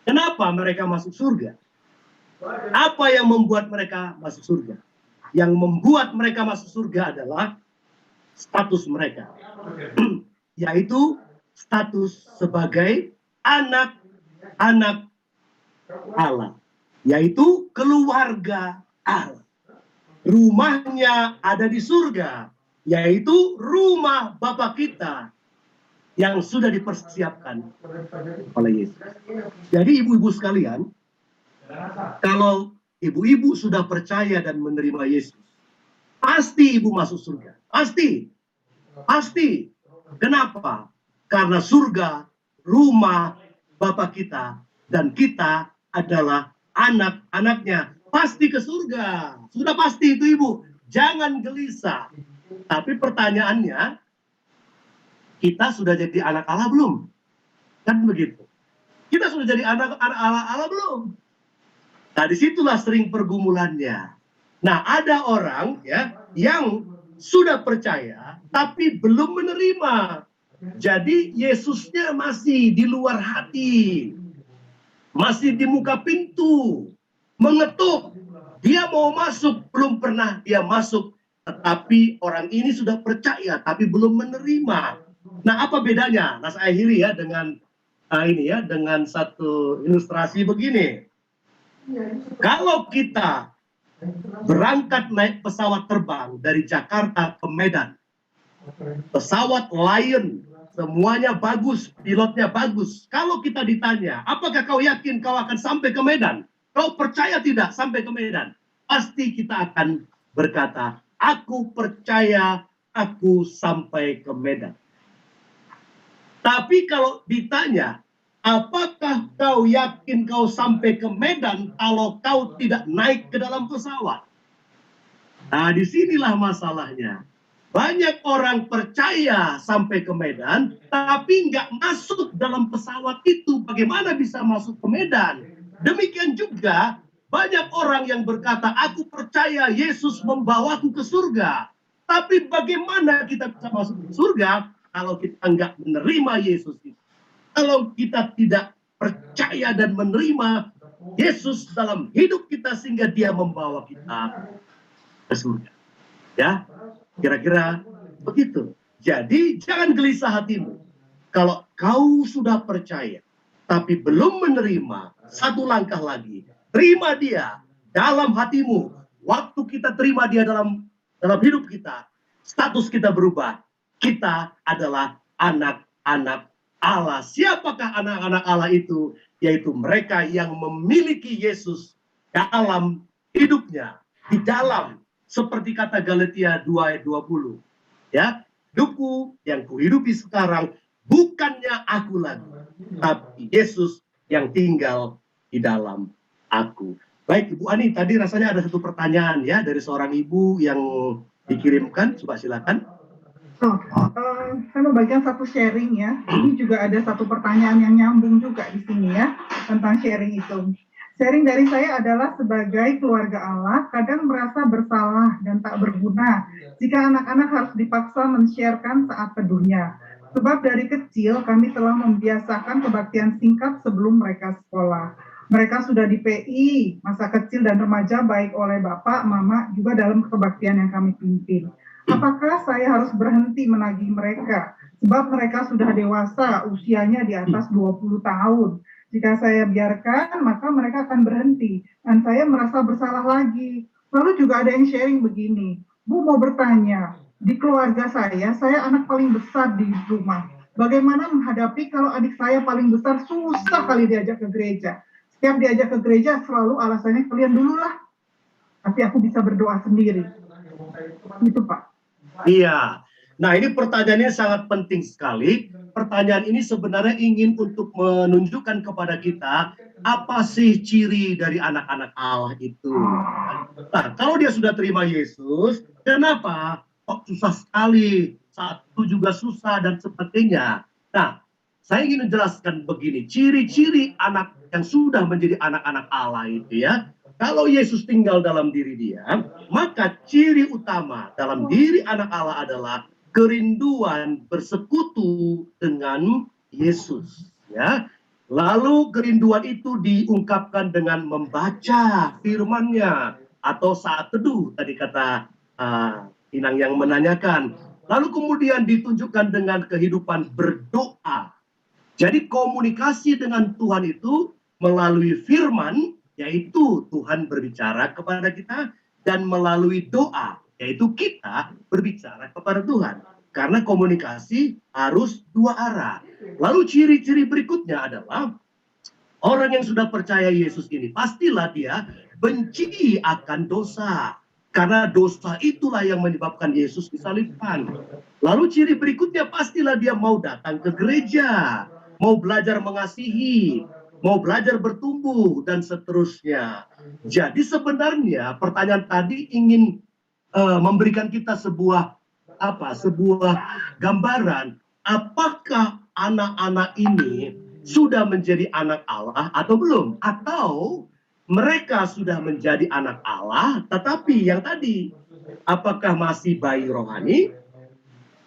Kenapa mereka masuk surga? Apa yang membuat mereka masuk surga? Yang membuat mereka masuk surga adalah status mereka, yaitu status sebagai anak-anak Allah, yaitu keluarga Allah. Rumahnya ada di surga, yaitu rumah Bapa kita yang sudah dipersiapkan oleh Yesus. Jadi ibu-ibu sekalian, kalau ibu-ibu sudah percaya dan menerima Yesus, pasti ibu masuk surga. Pasti. Pasti. Kenapa? Karena surga, rumah Bapa kita, dan kita adalah anak-anaknya. Pasti ke surga. Sudah pasti itu ibu. Jangan gelisah. Tapi pertanyaannya, kita sudah jadi anak Allah belum? Kan begitu. Kita sudah jadi anak Allah belum? Nah, disitulah sering pergumulannya. Nah, ada orang ya yang sudah percaya tapi belum menerima. Jadi Yesusnya masih di luar hati, masih di muka pintu, mengetuk. Dia mau masuk, belum pernah dia masuk. Tetapi orang ini sudah percaya tapi belum menerima. Nah, apa bedanya? Nah, saya akhiri ya dengan dengan satu ilustrasi begini. Kalau kita berangkat naik pesawat terbang dari Jakarta ke Medan, pesawat Lion, semuanya bagus, pilotnya bagus. Kalau kita ditanya, apakah kau yakin kau akan sampai ke Medan? Kau percaya tidak sampai ke Medan? Pasti kita akan berkata, aku percaya aku sampai ke Medan. Tapi kalau ditanya, apakah kau yakin kau sampai ke Medan kalau kau tidak naik ke dalam pesawat? Nah, disinilah masalahnya. Banyak orang percaya sampai ke Medan, tapi nggak masuk dalam pesawat itu. Bagaimana bisa masuk ke Medan? Demikian juga banyak orang yang berkata, aku percaya Yesus membawaku ke surga. Tapi bagaimana kita bisa masuk ke surga kalau kita nggak menerima Yesus itu? Kalau kita tidak percaya dan menerima Yesus dalam hidup kita sehingga dia membawa kita ke surga. Ya, kira-kira begitu. Jadi jangan gelisah hatimu. Kalau kau sudah percaya, tapi belum menerima, satu langkah lagi. Terima dia dalam hatimu. Waktu kita terima dia dalam hidup kita, status kita berubah. Kita adalah anak-anak Allah. Siapakah anak-anak Allah itu? Yaitu mereka yang memiliki Yesus dalam hidupnya. Di dalam, seperti kata Galatia 2 ayat 20. Ya, hidupku yang kuhidupi sekarang bukannya aku lagi, tapi Yesus yang tinggal di dalam aku. Baik, Ibu Ani, tadi rasanya ada satu pertanyaan ya dari seorang ibu yang dikirimkan. Coba silakan. Saya mau bagian satu sharing ya. Ini juga ada satu pertanyaan yang nyambung juga di sini ya tentang sharing itu. Sharing dari saya adalah sebagai keluarga Allah, kadang merasa bersalah dan tak berguna jika anak-anak harus dipaksa men-sharekan saat teduhnya. Sebab dari kecil kami telah membiasakan kebaktian singkat sebelum mereka sekolah. Mereka sudah di PI, masa kecil dan remaja baik oleh Bapak, Mama, juga dalam kebaktian yang kami pimpin. Apakah saya harus berhenti menagih mereka? Sebab mereka sudah dewasa, usianya di atas 20 tahun. Jika saya biarkan, maka mereka akan berhenti. Dan saya merasa bersalah lagi. Lalu juga ada yang sharing begini. Bu mau bertanya, di keluarga saya anak paling besar di rumah. Bagaimana menghadapi kalau adik saya paling besar susah kali diajak ke gereja. Setiap diajak ke gereja selalu alasannya kalian dulu lah. Tapi aku bisa berdoa sendiri. Itu Pak. Iya. Nah, ini pertanyaannya sangat penting sekali. Pertanyaan ini sebenarnya ingin untuk menunjukkan kepada kita apa sih ciri dari anak-anak Allah itu. Nah, kalau dia sudah terima Yesus, kenapa kok susah sekali? Saat itu juga susah dan sebagainya. Nah, saya ingin menjelaskan begini, ciri-ciri anak yang sudah menjadi anak-anak Allah itu ya. Kalau Yesus tinggal dalam diri dia, maka ciri utama dalam diri anak Allah adalah kerinduan bersekutu dengan Yesus. Ya, lalu kerinduan itu diungkapkan dengan membaca firman-Nya atau saat teduh. Tadi kata Inang yang menanyakan. Lalu kemudian ditunjukkan dengan kehidupan berdoa. Jadi komunikasi dengan Tuhan itu melalui firman, yaitu Tuhan berbicara kepada kita, dan melalui doa, yaitu kita berbicara kepada Tuhan. Karena komunikasi harus dua arah. Lalu ciri-ciri berikutnya adalah orang yang sudah percaya Yesus ini, pastilah dia benci akan dosa. Karena dosa itulah yang menyebabkan Yesus disalibkan. Lalu ciri berikutnya pastilah dia mau datang ke gereja, mau belajar mengasihi, mau belajar bertumbuh, dan seterusnya. Jadi sebenarnya pertanyaan tadi ingin memberikan kita sebuah gambaran, apakah anak-anak ini sudah menjadi anak Allah atau belum? Atau mereka sudah menjadi anak Allah, tetapi yang tadi, apakah masih bayi rohani,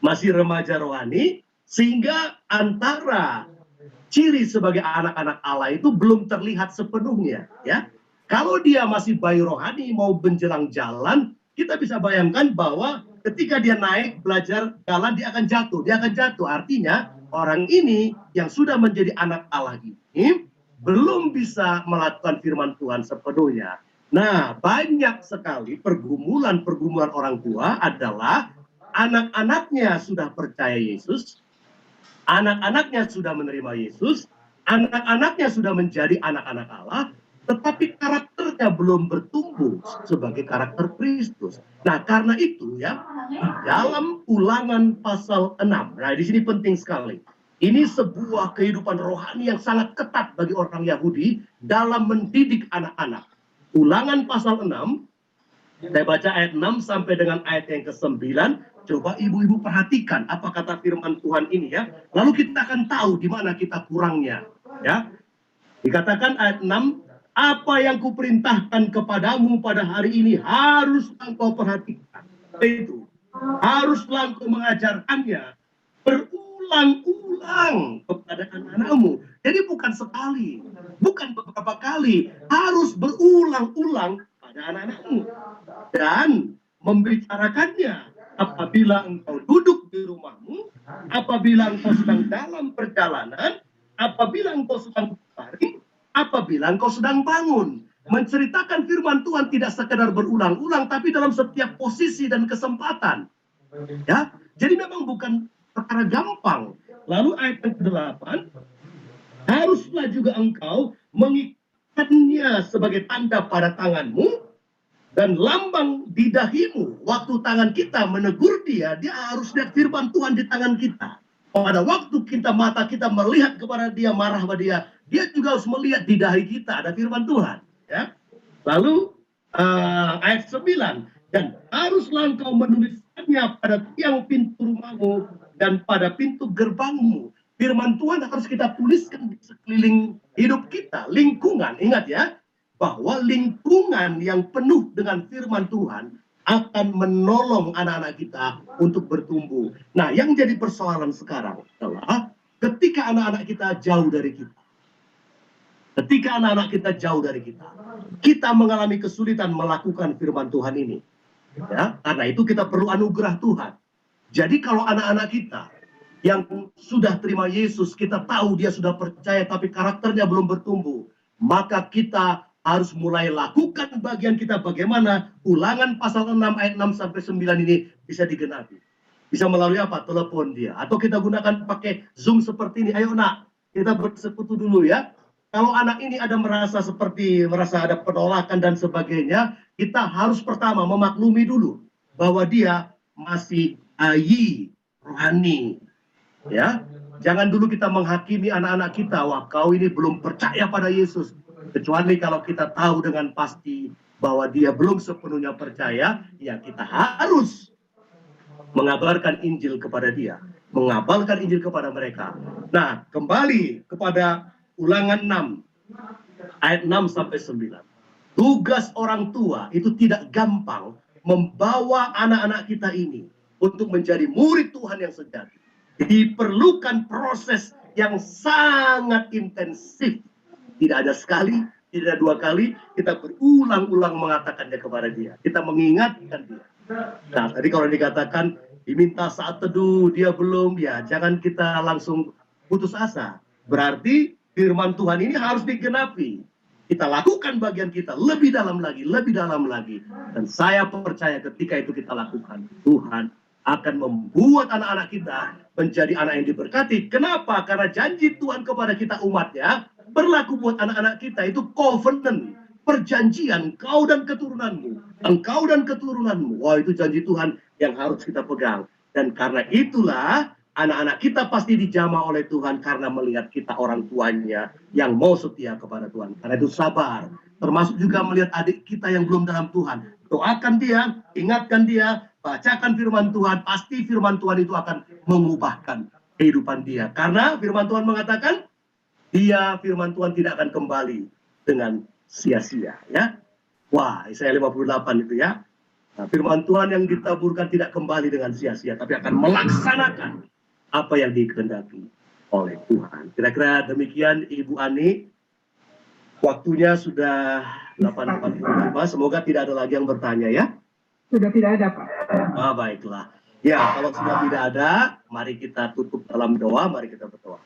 masih remaja rohani, sehingga antara ciri sebagai anak-anak Allah itu belum terlihat sepenuhnya, ya. Kalau dia masih bayi rohani mau menjelang jalan, kita bisa bayangkan bahwa ketika dia naik belajar jalan dia akan jatuh. Artinya orang ini yang sudah menjadi anak Allah ini belum bisa melakukan firman Tuhan sepenuhnya. Nah, banyak sekali pergumulan orang tua adalah anak-anaknya sudah percaya Yesus, anak-anaknya sudah menerima Yesus, anak-anaknya sudah menjadi anak-anak Allah, tetapi karakternya belum bertumbuh sebagai karakter Kristus. Nah, karena itu ya, di dalam Ulangan pasal 6, nah di sini penting sekali. Ini sebuah kehidupan rohani yang sangat ketat bagi orang Yahudi dalam mendidik anak-anak. Ulangan pasal 6, saya baca ayat 6 sampai dengan ayat yang ke-9, Coba ibu-ibu perhatikan apa kata firman Tuhan ini ya. Lalu kita akan tahu di mana kita kurangnya. Ya, dikatakan ayat 6, apa yang kuperintahkan kepadamu pada hari ini haruslah engkau perhatikan. Itu haruslah engkau mengajarkannya berulang-ulang kepada anak-anakmu. Jadi bukan sekali, bukan beberapa kali, harus berulang-ulang pada anak-anakmu. Dan membicarakannya apabila engkau duduk di rumahmu, apabila engkau sedang dalam perjalanan, apabila engkau sedang berbaring, apabila engkau sedang bangun. Menceritakan firman Tuhan tidak sekedar berulang-ulang, tapi dalam setiap posisi dan kesempatan. Ya, jadi memang bukan perkara gampang. Lalu ayat yang ke-8, haruslah juga engkau mengikatnya sebagai tanda pada tanganmu dan lambang di dahimu. Waktu tangan kita menegur dia harus lihat firman Tuhan di tangan kita. Pada waktu mata kita melihat kepada dia, marah pada dia juga harus melihat di dahi kita ada firman Tuhan. Ya. Lalu ayat 9, dan haruslah engkau menuliskannya pada tiang pintu rumahmu dan pada pintu gerbangmu. Firman Tuhan harus kita tuliskan di sekeliling hidup kita, lingkungan. Ingat ya, bahwa lingkungan yang penuh dengan firman Tuhan akan menolong anak-anak kita untuk bertumbuh. Nah, yang jadi persoalan sekarang adalah ketika anak-anak kita jauh dari kita. Ketika anak-anak kita jauh dari kita mengalami kesulitan melakukan firman Tuhan ini. Ya, karena itu kita perlu anugerah Tuhan. Jadi kalau anak-anak kita yang sudah terima Yesus, kita tahu dia sudah percaya tapi karakternya belum bertumbuh, maka kita harus mulai lakukan bagian kita bagaimana Ulangan pasal 6 ayat 6 sampai 9 ini bisa digenapi. Bisa melalui apa? Telepon dia. Atau kita gunakan pakai Zoom seperti ini. Ayo nak, kita bersekutu dulu ya. Kalau anak ini merasa ada penolakan dan sebagainya, kita harus pertama memaklumi dulu bahwa dia masih bayi rohani. Ya, jangan dulu kita menghakimi anak-anak kita, wah kau ini belum percaya pada Yesus. Kecuali kalau kita tahu dengan pasti bahwa dia belum sepenuhnya percaya, ya kita harus mengabarkan Injil kepada dia, mengabarkan Injil kepada mereka. Nah, kembali kepada Ulangan 6 ayat 6 sampai 9. Tugas orang tua itu tidak gampang membawa anak-anak kita ini untuk menjadi murid Tuhan yang sejati. Diperlukan proses yang sangat intensif. Tidak ada sekali, tidak ada dua kali, kita berulang-ulang mengatakannya kepada dia. Kita mengingatkan dia. Nah, tadi kalau dikatakan diminta saat teduh, dia belum, ya jangan kita langsung putus asa. Berarti firman Tuhan ini harus digenapi. Kita lakukan bagian kita lebih dalam lagi, lebih dalam lagi. Dan saya percaya ketika itu kita lakukan, Tuhan akan membuat anak-anak kita menjadi anak yang diberkati. Kenapa? Karena janji Tuhan kepada kita umatnya berlaku buat anak-anak kita itu covenant, perjanjian, engkau dan keturunanmu, engkau dan keturunanmu. Wah, itu janji Tuhan yang harus kita pegang. Dan karena itulah anak-anak kita pasti dijamah oleh Tuhan karena melihat kita orang tuanya yang mau setia kepada Tuhan. Karena itu sabar. Termasuk juga melihat adik kita yang belum dalam Tuhan. Doakan dia, ingatkan dia, bacakan firman Tuhan. Pasti firman Tuhan itu akan mengubahkan kehidupan dia. Karena firman Tuhan mengatakan, firman Tuhan tidak akan kembali dengan sia-sia. Ya. Wah, Yesaya 58 itu ya. Nah, firman Tuhan yang ditaburkan tidak kembali dengan sia-sia, tapi akan melaksanakan apa yang dikehendaki oleh Tuhan. Kira-kira demikian Ibu Ani. Waktunya sudah 8.45. Semoga tidak ada lagi yang bertanya ya. Sudah tidak ada Pak. Baiklah. Ya, kalau sudah tidak ada, mari kita tutup dalam doa. Mari kita berdoa.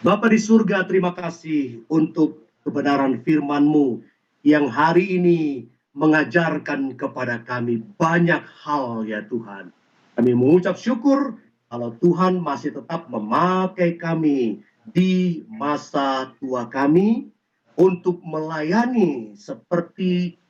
Bapa di surga, terima kasih untuk kebenaran firman-Mu yang hari ini mengajarkan kepada kami banyak hal ya Tuhan. Kami mengucap syukur kalau Tuhan masih tetap memakai kami di masa tua kami untuk melayani seperti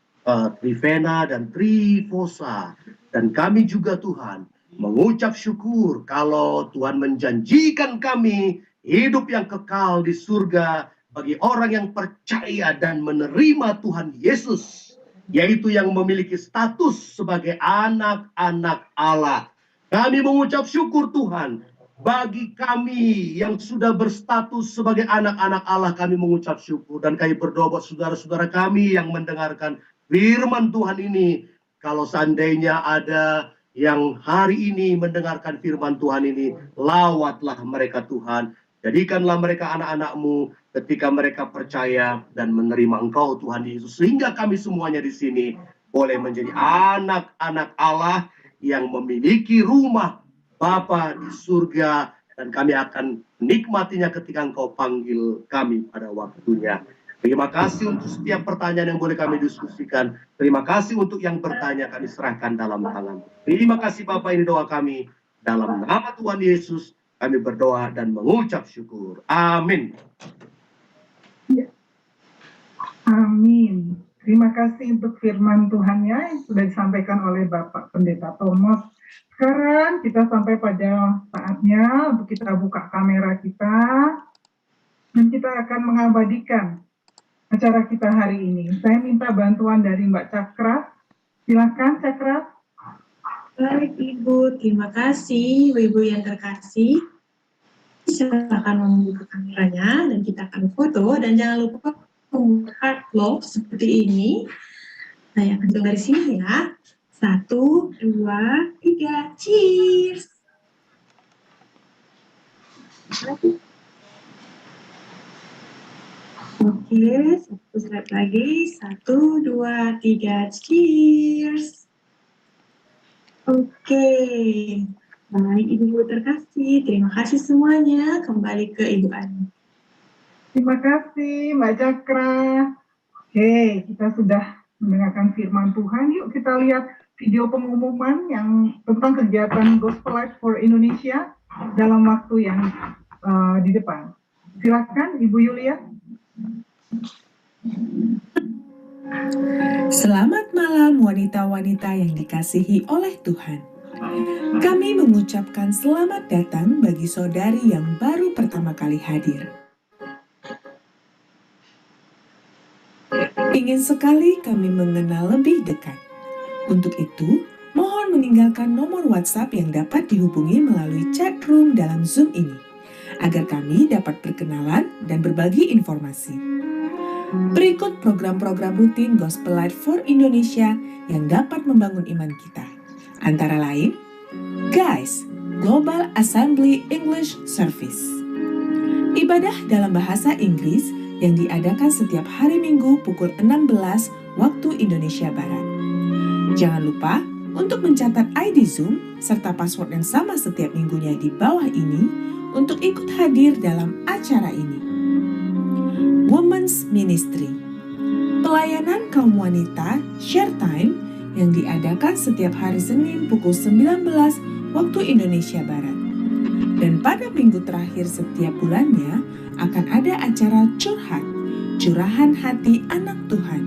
Trivena dan Trifosa. Dan kami juga Tuhan mengucap syukur kalau Tuhan menjanjikan kami hidup yang kekal di surga bagi orang yang percaya dan menerima Tuhan Yesus yaitu yang memiliki status sebagai anak-anak Allah. Kami mengucap syukur Tuhan, bagi kami yang sudah berstatus sebagai anak-anak Allah, kami mengucap syukur. Dan kami berdoa buat saudara-saudara kami yang mendengarkan firman Tuhan ini. Kalau seandainya ada yang hari ini mendengarkan firman Tuhan ini, lawatlah mereka Tuhan. Jadikanlah mereka anak-anak-Mu ketika mereka percaya dan menerima Engkau Tuhan Yesus. Sehingga kami semuanya di sini boleh menjadi anak-anak Allah yang memiliki rumah Bapa di surga. Dan kami akan menikmatinya ketika Engkau panggil kami pada waktunya. Terima kasih untuk setiap pertanyaan yang boleh kami diskusikan. Terima kasih untuk yang bertanya, kami serahkan dalam tangan. Terima kasih Bapak, ini doa kami. Dalam nama Tuhan Yesus kami berdoa dan mengucap syukur. Amin. Amin. Terima kasih untuk firman Tuhannya yang sudah disampaikan oleh Bapak Pendeta Thomas. Sekarang kita sampai pada saatnya untuk kita buka kamera kita dan kita akan mengabadikan acara kita hari ini. Saya minta bantuan dari Mbak Cakra. Silakan Cakra. Baik Ibu, terima kasih Ibu yang terkasih. Silakan membuka kameranya dan kita akan foto, dan jangan lupa membuat heart love seperti ini. Saya akan coba dari sini ya. 1, 2, 3, cheers. Oke, satu slide lagi. 1, 2, 3, cheers. Oke, baik Ibu terkasih, terima kasih semuanya. Kembali ke Ibu Ani. Terima kasih Mbak Cakra. Oke, kita sudah mendengarkan firman Tuhan. Yuk kita lihat video pengumuman yang tentang kegiatan Gospel Light for Indonesia dalam waktu yang di depan. Silakan Ibu Yulia. Selamat malam wanita-wanita yang dikasihi oleh Tuhan. Kami mengucapkan selamat datang bagi saudari yang baru pertama kali hadir. Ingin sekali kami mengenal lebih dekat. Untuk itu, mohon meninggalkan nomor WhatsApp yang dapat dihubungi melalui chat room dalam Zoom ini, agar kami dapat berkenalan dan berbagi informasi. Berikut program-program rutin Gospel Light for Indonesia yang dapat membangun iman kita. Antara lain, GAIS, Global Assembly English Service. Ibadah dalam bahasa Inggris yang diadakan setiap hari Minggu pukul 16 waktu Indonesia Barat. Jangan lupa untuk mencatat ID Zoom serta password yang sama setiap minggunya di bawah ini untuk ikut hadir dalam acara ini. Women's Ministry, pelayanan kaum wanita Share Time yang diadakan setiap hari Senin pukul 19 waktu Indonesia Barat. Dan pada minggu terakhir setiap bulannya akan ada acara Curhat, Curahan Hati Anak Tuhan,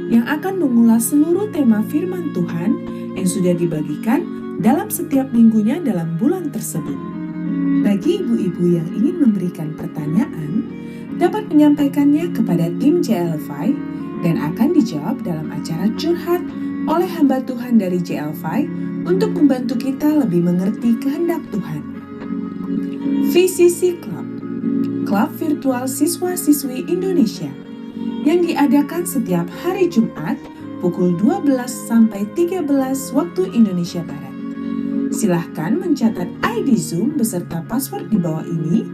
yang akan mengulas seluruh tema firman Tuhan yang sudah dibagikan dalam setiap minggunya dalam bulan tersebut. Bagi ibu-ibu yang ingin memberikan pertanyaan, dapat menyampaikannya kepada tim JL5 dan akan dijawab dalam acara Curhat oleh hamba Tuhan dari JL5 untuk membantu kita lebih mengerti kehendak Tuhan. VCC Club, Klub Virtual Siswa-Siswi Indonesia, yang diadakan setiap hari Jumat pukul 12 sampai 13 waktu Indonesia Barat. Silahkan mencatat ID Zoom beserta password di bawah ini,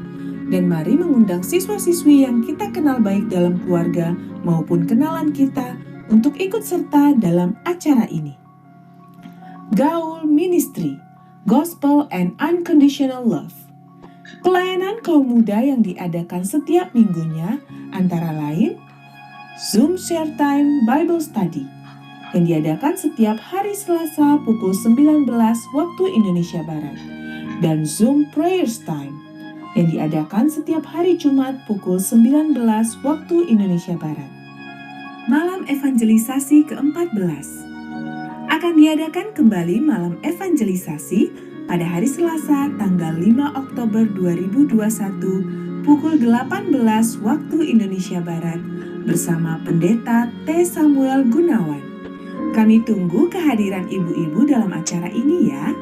dan mari mengundang siswa-siswi yang kita kenal baik dalam keluarga maupun kenalan kita untuk ikut serta dalam acara ini. Gaul Ministry, Gospel and Unconditional Love, pelayanan kaum muda yang diadakan setiap minggunya antara lain Zoom Share Time Bible Study yang diadakan setiap hari Selasa pukul 19 waktu Indonesia Barat, dan Zoom Prayers Time yang diadakan setiap hari Jumat pukul 19 waktu Indonesia Barat. Malam evangelisasi ke-14 akan diadakan kembali malam evangelisasi pada hari Selasa tanggal 5 Oktober 2021 pukul 18 waktu Indonesia Barat bersama Pendeta T. Samuel Gunawan Kami tunggu kehadiran ibu-ibu dalam acara ini ya.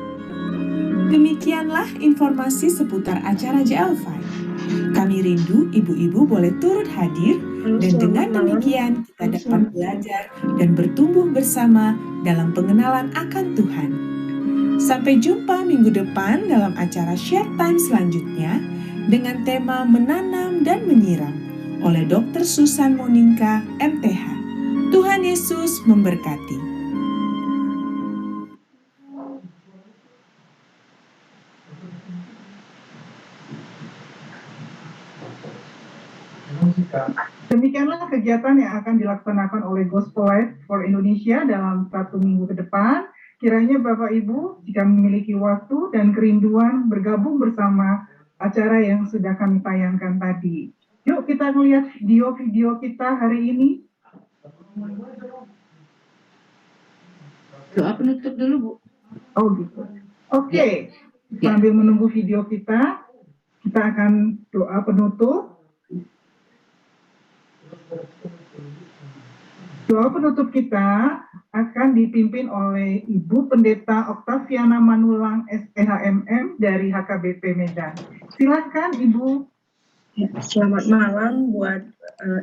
Demikianlah informasi seputar acara JL5. Kami rindu ibu-ibu boleh turut hadir dan dengan demikian kita dapat belajar dan bertumbuh bersama dalam pengenalan akan Tuhan. Sampai jumpa minggu depan dalam acara Share Time selanjutnya dengan tema Menanam dan Menyiram oleh Dr. Susan Monika, MTH. Tuhan Yesus memberkati. Demikianlah kegiatan yang akan dilaksanakan oleh Gospel Life for Indonesia dalam 1 minggu ke depan. Kiranya Bapak Ibu jika memiliki waktu dan kerinduan bergabung bersama acara yang sudah kami tayangkan tadi. Yuk kita melihat video-video kita hari ini. Doa penutup dulu, Bu. Oh gitu. Oke. Sambil menunggu video kita akan doa penutup. Doa penutup kita akan dipimpin oleh Ibu Pendeta Oktaviana Manulang SPHMM dari HKBP Medan. Silakan Ibu. Selamat malam buat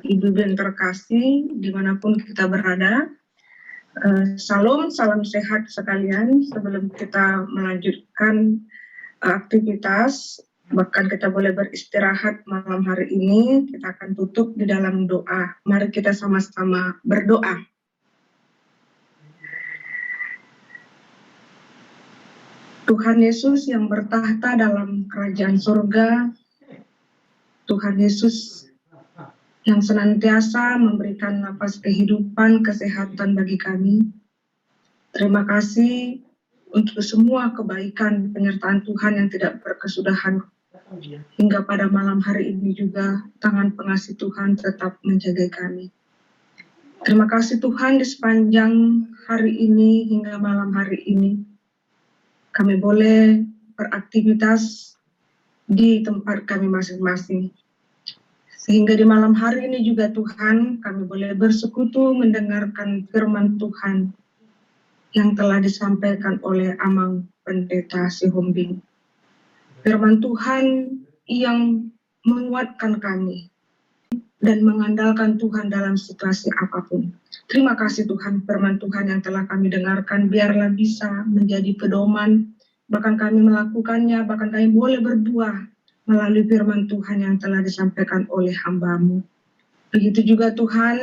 ibu yang terkasih dimanapun kita berada. Salam sehat sekalian. Sebelum kita melanjutkan aktivitas, bahkan kita boleh beristirahat malam hari ini, kita akan tutup di dalam doa. Mari kita sama-sama berdoa. Tuhan Yesus yang bertahta dalam kerajaan surga, Tuhan Yesus yang senantiasa memberikan napas kehidupan, kesehatan bagi kami. Terima kasih untuk semua kebaikan penyertaan Tuhan yang tidak berkesudahan. Hingga pada malam hari ini juga tangan pengasih Tuhan tetap menjaga kami. Terima kasih Tuhan di sepanjang hari ini hingga malam hari ini. Kami boleh beraktivitas di tempat kami masing-masing. Sehingga di malam hari ini juga Tuhan kami boleh bersekutu mendengarkan firman Tuhan yang telah disampaikan oleh Amang Pendeta Sihombing. Firman Tuhan yang menguatkan kami dan mengandalkan Tuhan dalam situasi apapun. Terima kasih Tuhan, firman Tuhan yang telah kami dengarkan, biarlah bisa menjadi pedoman, bahkan kami melakukannya, bahkan kami boleh berbuah melalui firman Tuhan yang telah disampaikan oleh hamba-Mu. Begitu juga Tuhan,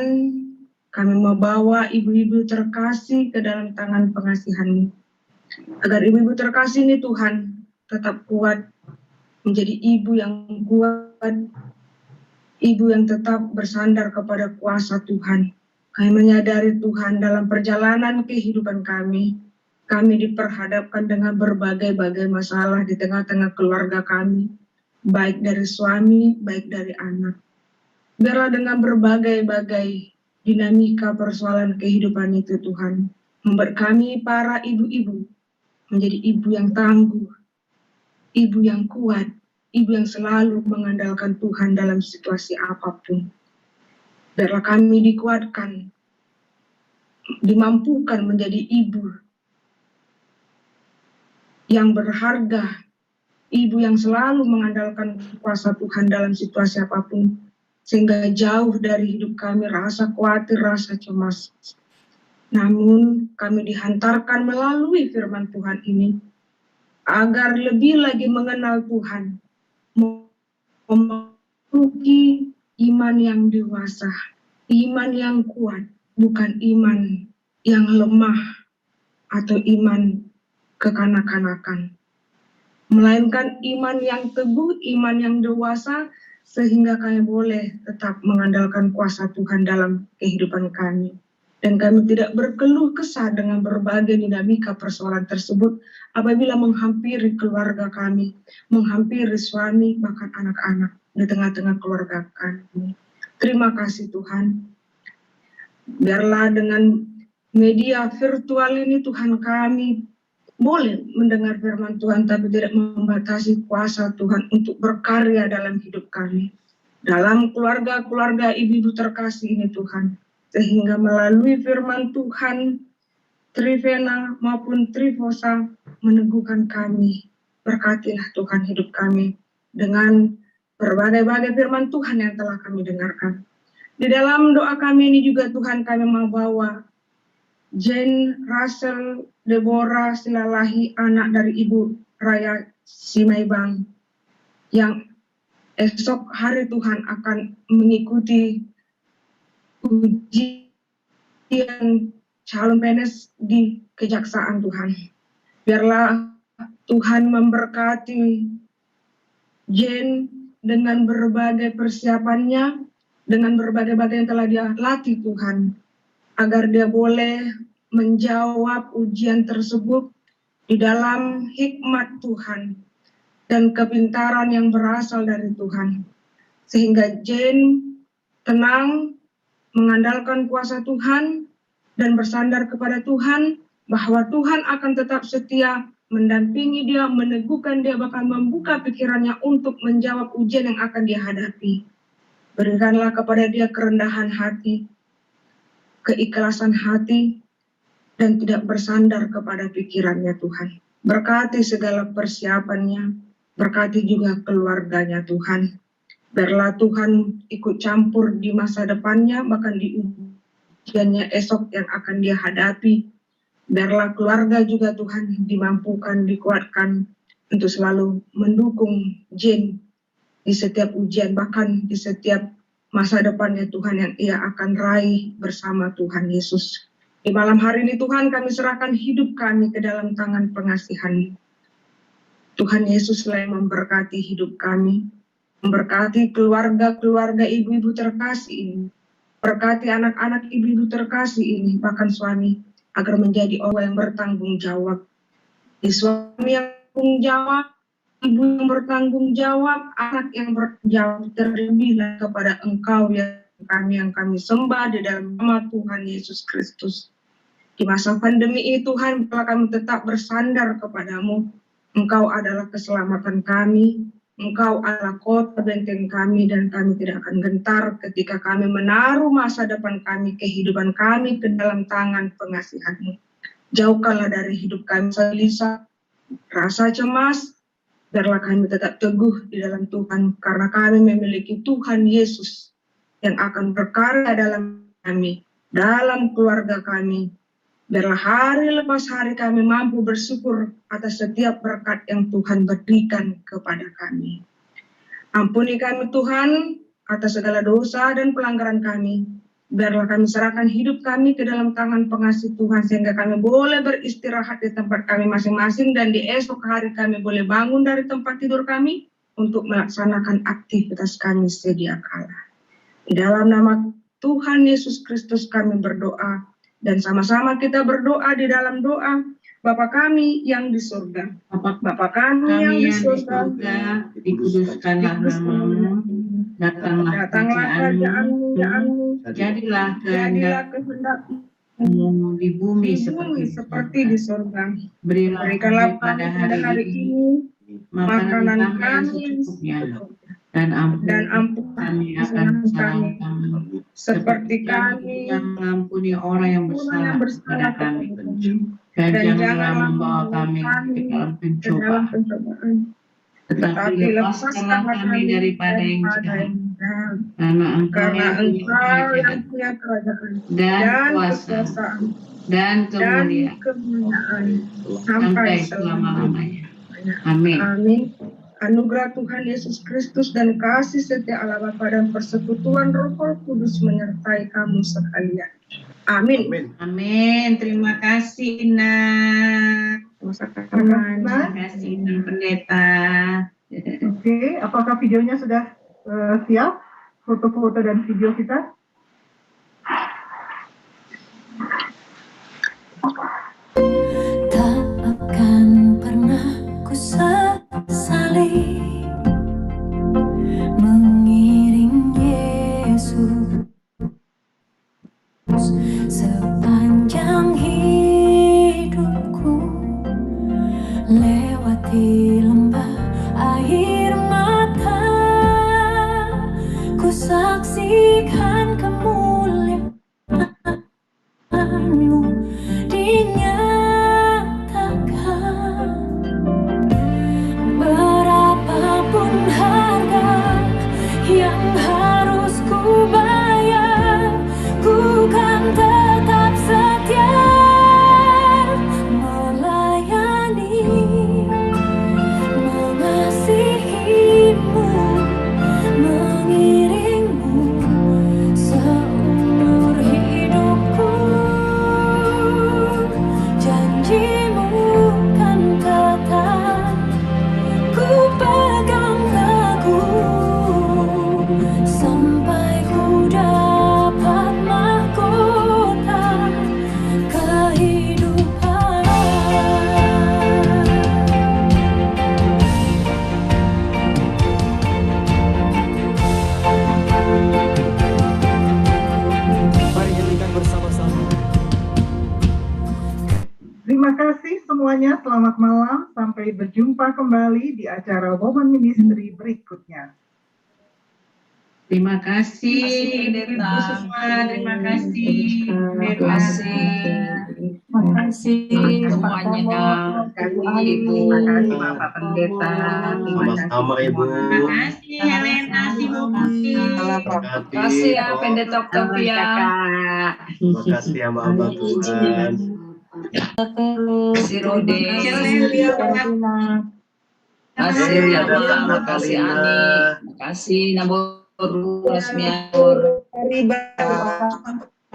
kami membawa ibu-ibu terkasih ke dalam tangan pengasihan-Mu. Agar ibu-ibu terkasih ini Tuhan tetap kuat, menjadi ibu yang kuat, ibu yang tetap bersandar kepada kuasa Tuhan. Kami menyadari Tuhan dalam perjalanan kehidupan kami diperhadapkan dengan berbagai-bagai masalah di tengah-tengah keluarga kami, baik dari suami, baik dari anak. Biarlah dengan berbagai-bagai dinamika persoalan kehidupan itu Tuhan, membuat kami para ibu-ibu menjadi ibu yang tangguh, ibu yang kuat, ibu yang selalu mengandalkan Tuhan dalam situasi apapun. Biarlah kami dikuatkan, dimampukan menjadi ibu yang berharga, ibu yang selalu mengandalkan kuasa Tuhan dalam situasi apapun, sehingga jauh dari hidup kami rasa khawatir, rasa cemas. Namun kami dihantarkan melalui firman Tuhan ini, agar lebih lagi mengenal Tuhan, memiliki iman yang dewasa, iman yang kuat, bukan iman yang lemah atau iman kekanak-kanakan, melainkan iman yang teguh, iman yang dewasa, sehingga kami boleh tetap mengandalkan kuasa Tuhan dalam kehidupan kami. Dan kami tidak berkeluh kesah dengan berbagai dinamika persoalan tersebut apabila menghampiri keluarga kami, menghampiri suami, bahkan anak-anak di tengah-tengah keluarga kami. Terima kasih Tuhan. Biarlah dengan media virtual ini Tuhan kami boleh mendengar firman Tuhan, tapi tidak membatasi kuasa Tuhan untuk berkarya dalam hidup kami. Dalam keluarga-keluarga ibu-ibu terkasih ini Tuhan. Sehingga melalui firman Tuhan Trivena maupun Trifosa meneguhkan kami. Berkatilah Tuhan hidup kami dengan berbagai-bagai firman Tuhan yang telah kami dengarkan. Di dalam doa kami ini juga Tuhan kami mau bawa Jane, Russell, Deborah, Silalahi, anak dari Ibu Raya Simaibang, yang esok hari Tuhan akan mengikuti ujian calon PNS di kejaksaan Tuhan. Biarlah Tuhan memberkati Jane dengan berbagai persiapannya, dengan berbagai-bagai yang telah dia latih Tuhan, agar dia boleh menjawab ujian tersebut di dalam hikmat Tuhan dan kepintaran yang berasal dari Tuhan. Sehingga Jane tenang, mengandalkan kuasa Tuhan, dan bersandar kepada Tuhan, bahwa Tuhan akan tetap setia mendampingi dia, meneguhkan dia, bahkan membuka pikirannya untuk menjawab ujian yang akan dia hadapi. Berikanlah kepada dia kerendahan hati, keikhlasan hati, dan tidak bersandar kepada pikirannya Tuhan. Berkati segala persiapannya, berkati juga keluarganya Tuhan. Biarlah Tuhan ikut campur di masa depannya, bahkan di ujiannya esok yang akan dia hadapi. Biarlah keluarga juga Tuhan dimampukan, dikuatkan untuk selalu mendukung Jane di setiap ujian, bahkan di setiap masa depannya Tuhan yang ia akan raih bersama Tuhan Yesus. Di malam hari ini Tuhan, kami serahkan hidup kami ke dalam tangan pengasihan-Mu. Tuhan Yesus yang memberkati hidup kami, memberkati keluarga-keluarga ibu-ibu terkasih ini, berkati anak-anak ibu-ibu terkasih ini, bahkan suami, agar menjadi orang yang bertanggung jawab. Di suami yang bertanggung jawab, ibu yang bertanggung jawab, anak yang bertanggung jawab, terlebihlah kepada Engkau yang kami sembah di dalam nama Tuhan Yesus Kristus. Di masa pandemi ini Tuhan, biarlah kami tetap bersandar kepadamu. Engkau adalah keselamatan kami, Engkau adalah kota benteng kami, dan kami tidak akan gentar ketika kami menaruh masa depan kami, kehidupan kami ke dalam tangan pengasihan-Mu. Jauhkanlah dari hidup kami gelisah, rasa cemas, biarlah kami tetap teguh di dalam Tuhan, karena kami memiliki Tuhan Yesus yang akan berkarya dalam kami, dalam keluarga kami. Biarlah hari lepas hari kami mampu bersyukur atas setiap berkat yang Tuhan berikan kepada kami. Ampuni kami Tuhan atas segala dosa dan pelanggaran kami. Biarlah kami serahkan hidup kami ke dalam tangan pengasih Tuhan, sehingga kami boleh beristirahat di tempat kami masing-masing, dan di esok hari kami boleh bangun dari tempat tidur kami untuk melaksanakan aktivitas kami sedia kala. Di dalam nama Tuhan Yesus Kristus kami berdoa, dan sama-sama kita berdoa di dalam doa. Bapa kami yang di surga, Bapa kami yang di surga, dikuduskanlah namamu, datanglah kerajaanmu, jadilah kehendakmu di bumi seperti di surga. Berikanlah pada hari ini makanan kami secukupnya, dan ampuni kami akan kesalahan kami, seperti kami yang mengampuni orang yang bersalah kepada kami. Dan janganlah membawa kami ke dalam pencobaan, tetapi lepaskanlah kami daripada yang jahat. Karena Engkau yang punya kerajaan dan kuasa dan kemuliaan sampai selama-lamanya. Amin. Amin. Anugerah Tuhan Yesus Kristus dan kasih setia Allah Bapa dan persekutuan Roh Kudus menyertai kamu sekalian. Amin. Amin. Terima kasih Ina. Terima kasih Ina Pendeta. Oke, apakah videonya sudah siap? Foto-foto dan video kita? Tak akan pernah ku sesali mengiring Yesus sepanjang hidupku, lewati lembah air mata, ku saksikan kemuliaan-Mu di semuanya, selamat malam. Sampai berjumpa kembali di acara Women Ministry berikutnya. Terima kasih Ibu semua, terima kasih. Terima kasih semuanya. Terima kasih Ibu, Bapak Pendeta. Sama-sama Ibu. Terima kasih Helena Simuti. Terima kasih ya Pendeta Octavia. Terima kasih ya Mbak Tuhan. Kasih Rode. Kasih ada Mbak Kalina. Kasih Naboru Rasmiatur.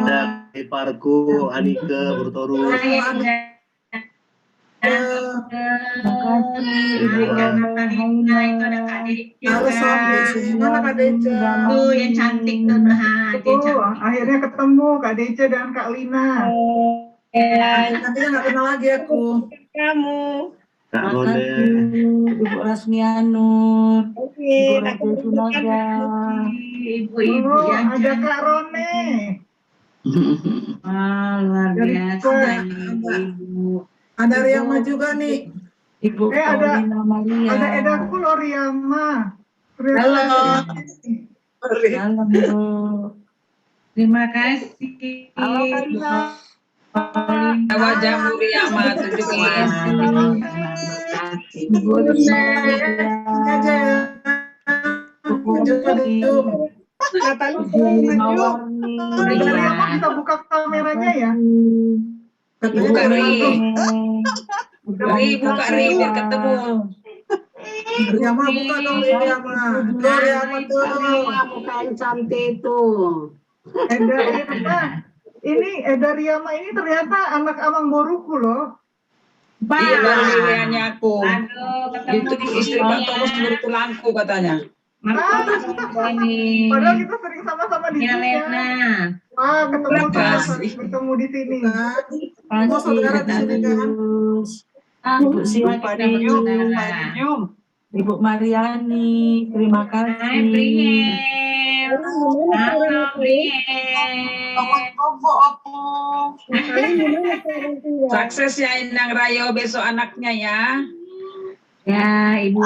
Ada Parku, Anike, Burtoru. Ibu Kalina itu ada Kak Deca. Tuh yang cantik tuh. Akhirnya ketemu Kak Deca dan Kak Lina. Nanti nggak kenal lagi aku. Kamu. Kak Rode. Ibu Rasmianur. Ibu Raja Sunaga. Ibu-ibu yang ada Kak Rone. Luar biasa Ibu. Ada Riyama juga nih. Ibu Paulina Maria. Ada Edaku loh Riyama. Halo. Halo Bu. Terima kasih. Halo Kalina. Wajah Bu Riyama tunjukkan. Ibu aja ya. Riyama kita buka kameranya ya. Buka Ri biar ketemu. Riyama buka dong Riyama. Riyama tuh. Buka yang cantik tuh. Ini Eda Riyama ini ternyata anak Amang Boruku loh. Iya baru dilihatnya aku. Itu istri Pak Thomas bertulangku katanya. Padahal kita sering sama-sama di sini ya. Wah, ketemu di sini. Mau saudara di sini kan? Ibu Siwani, Ibu Mariani, terima kasih. Sukses ya Inang Rayo besok anaknya ya. Ya Ibu.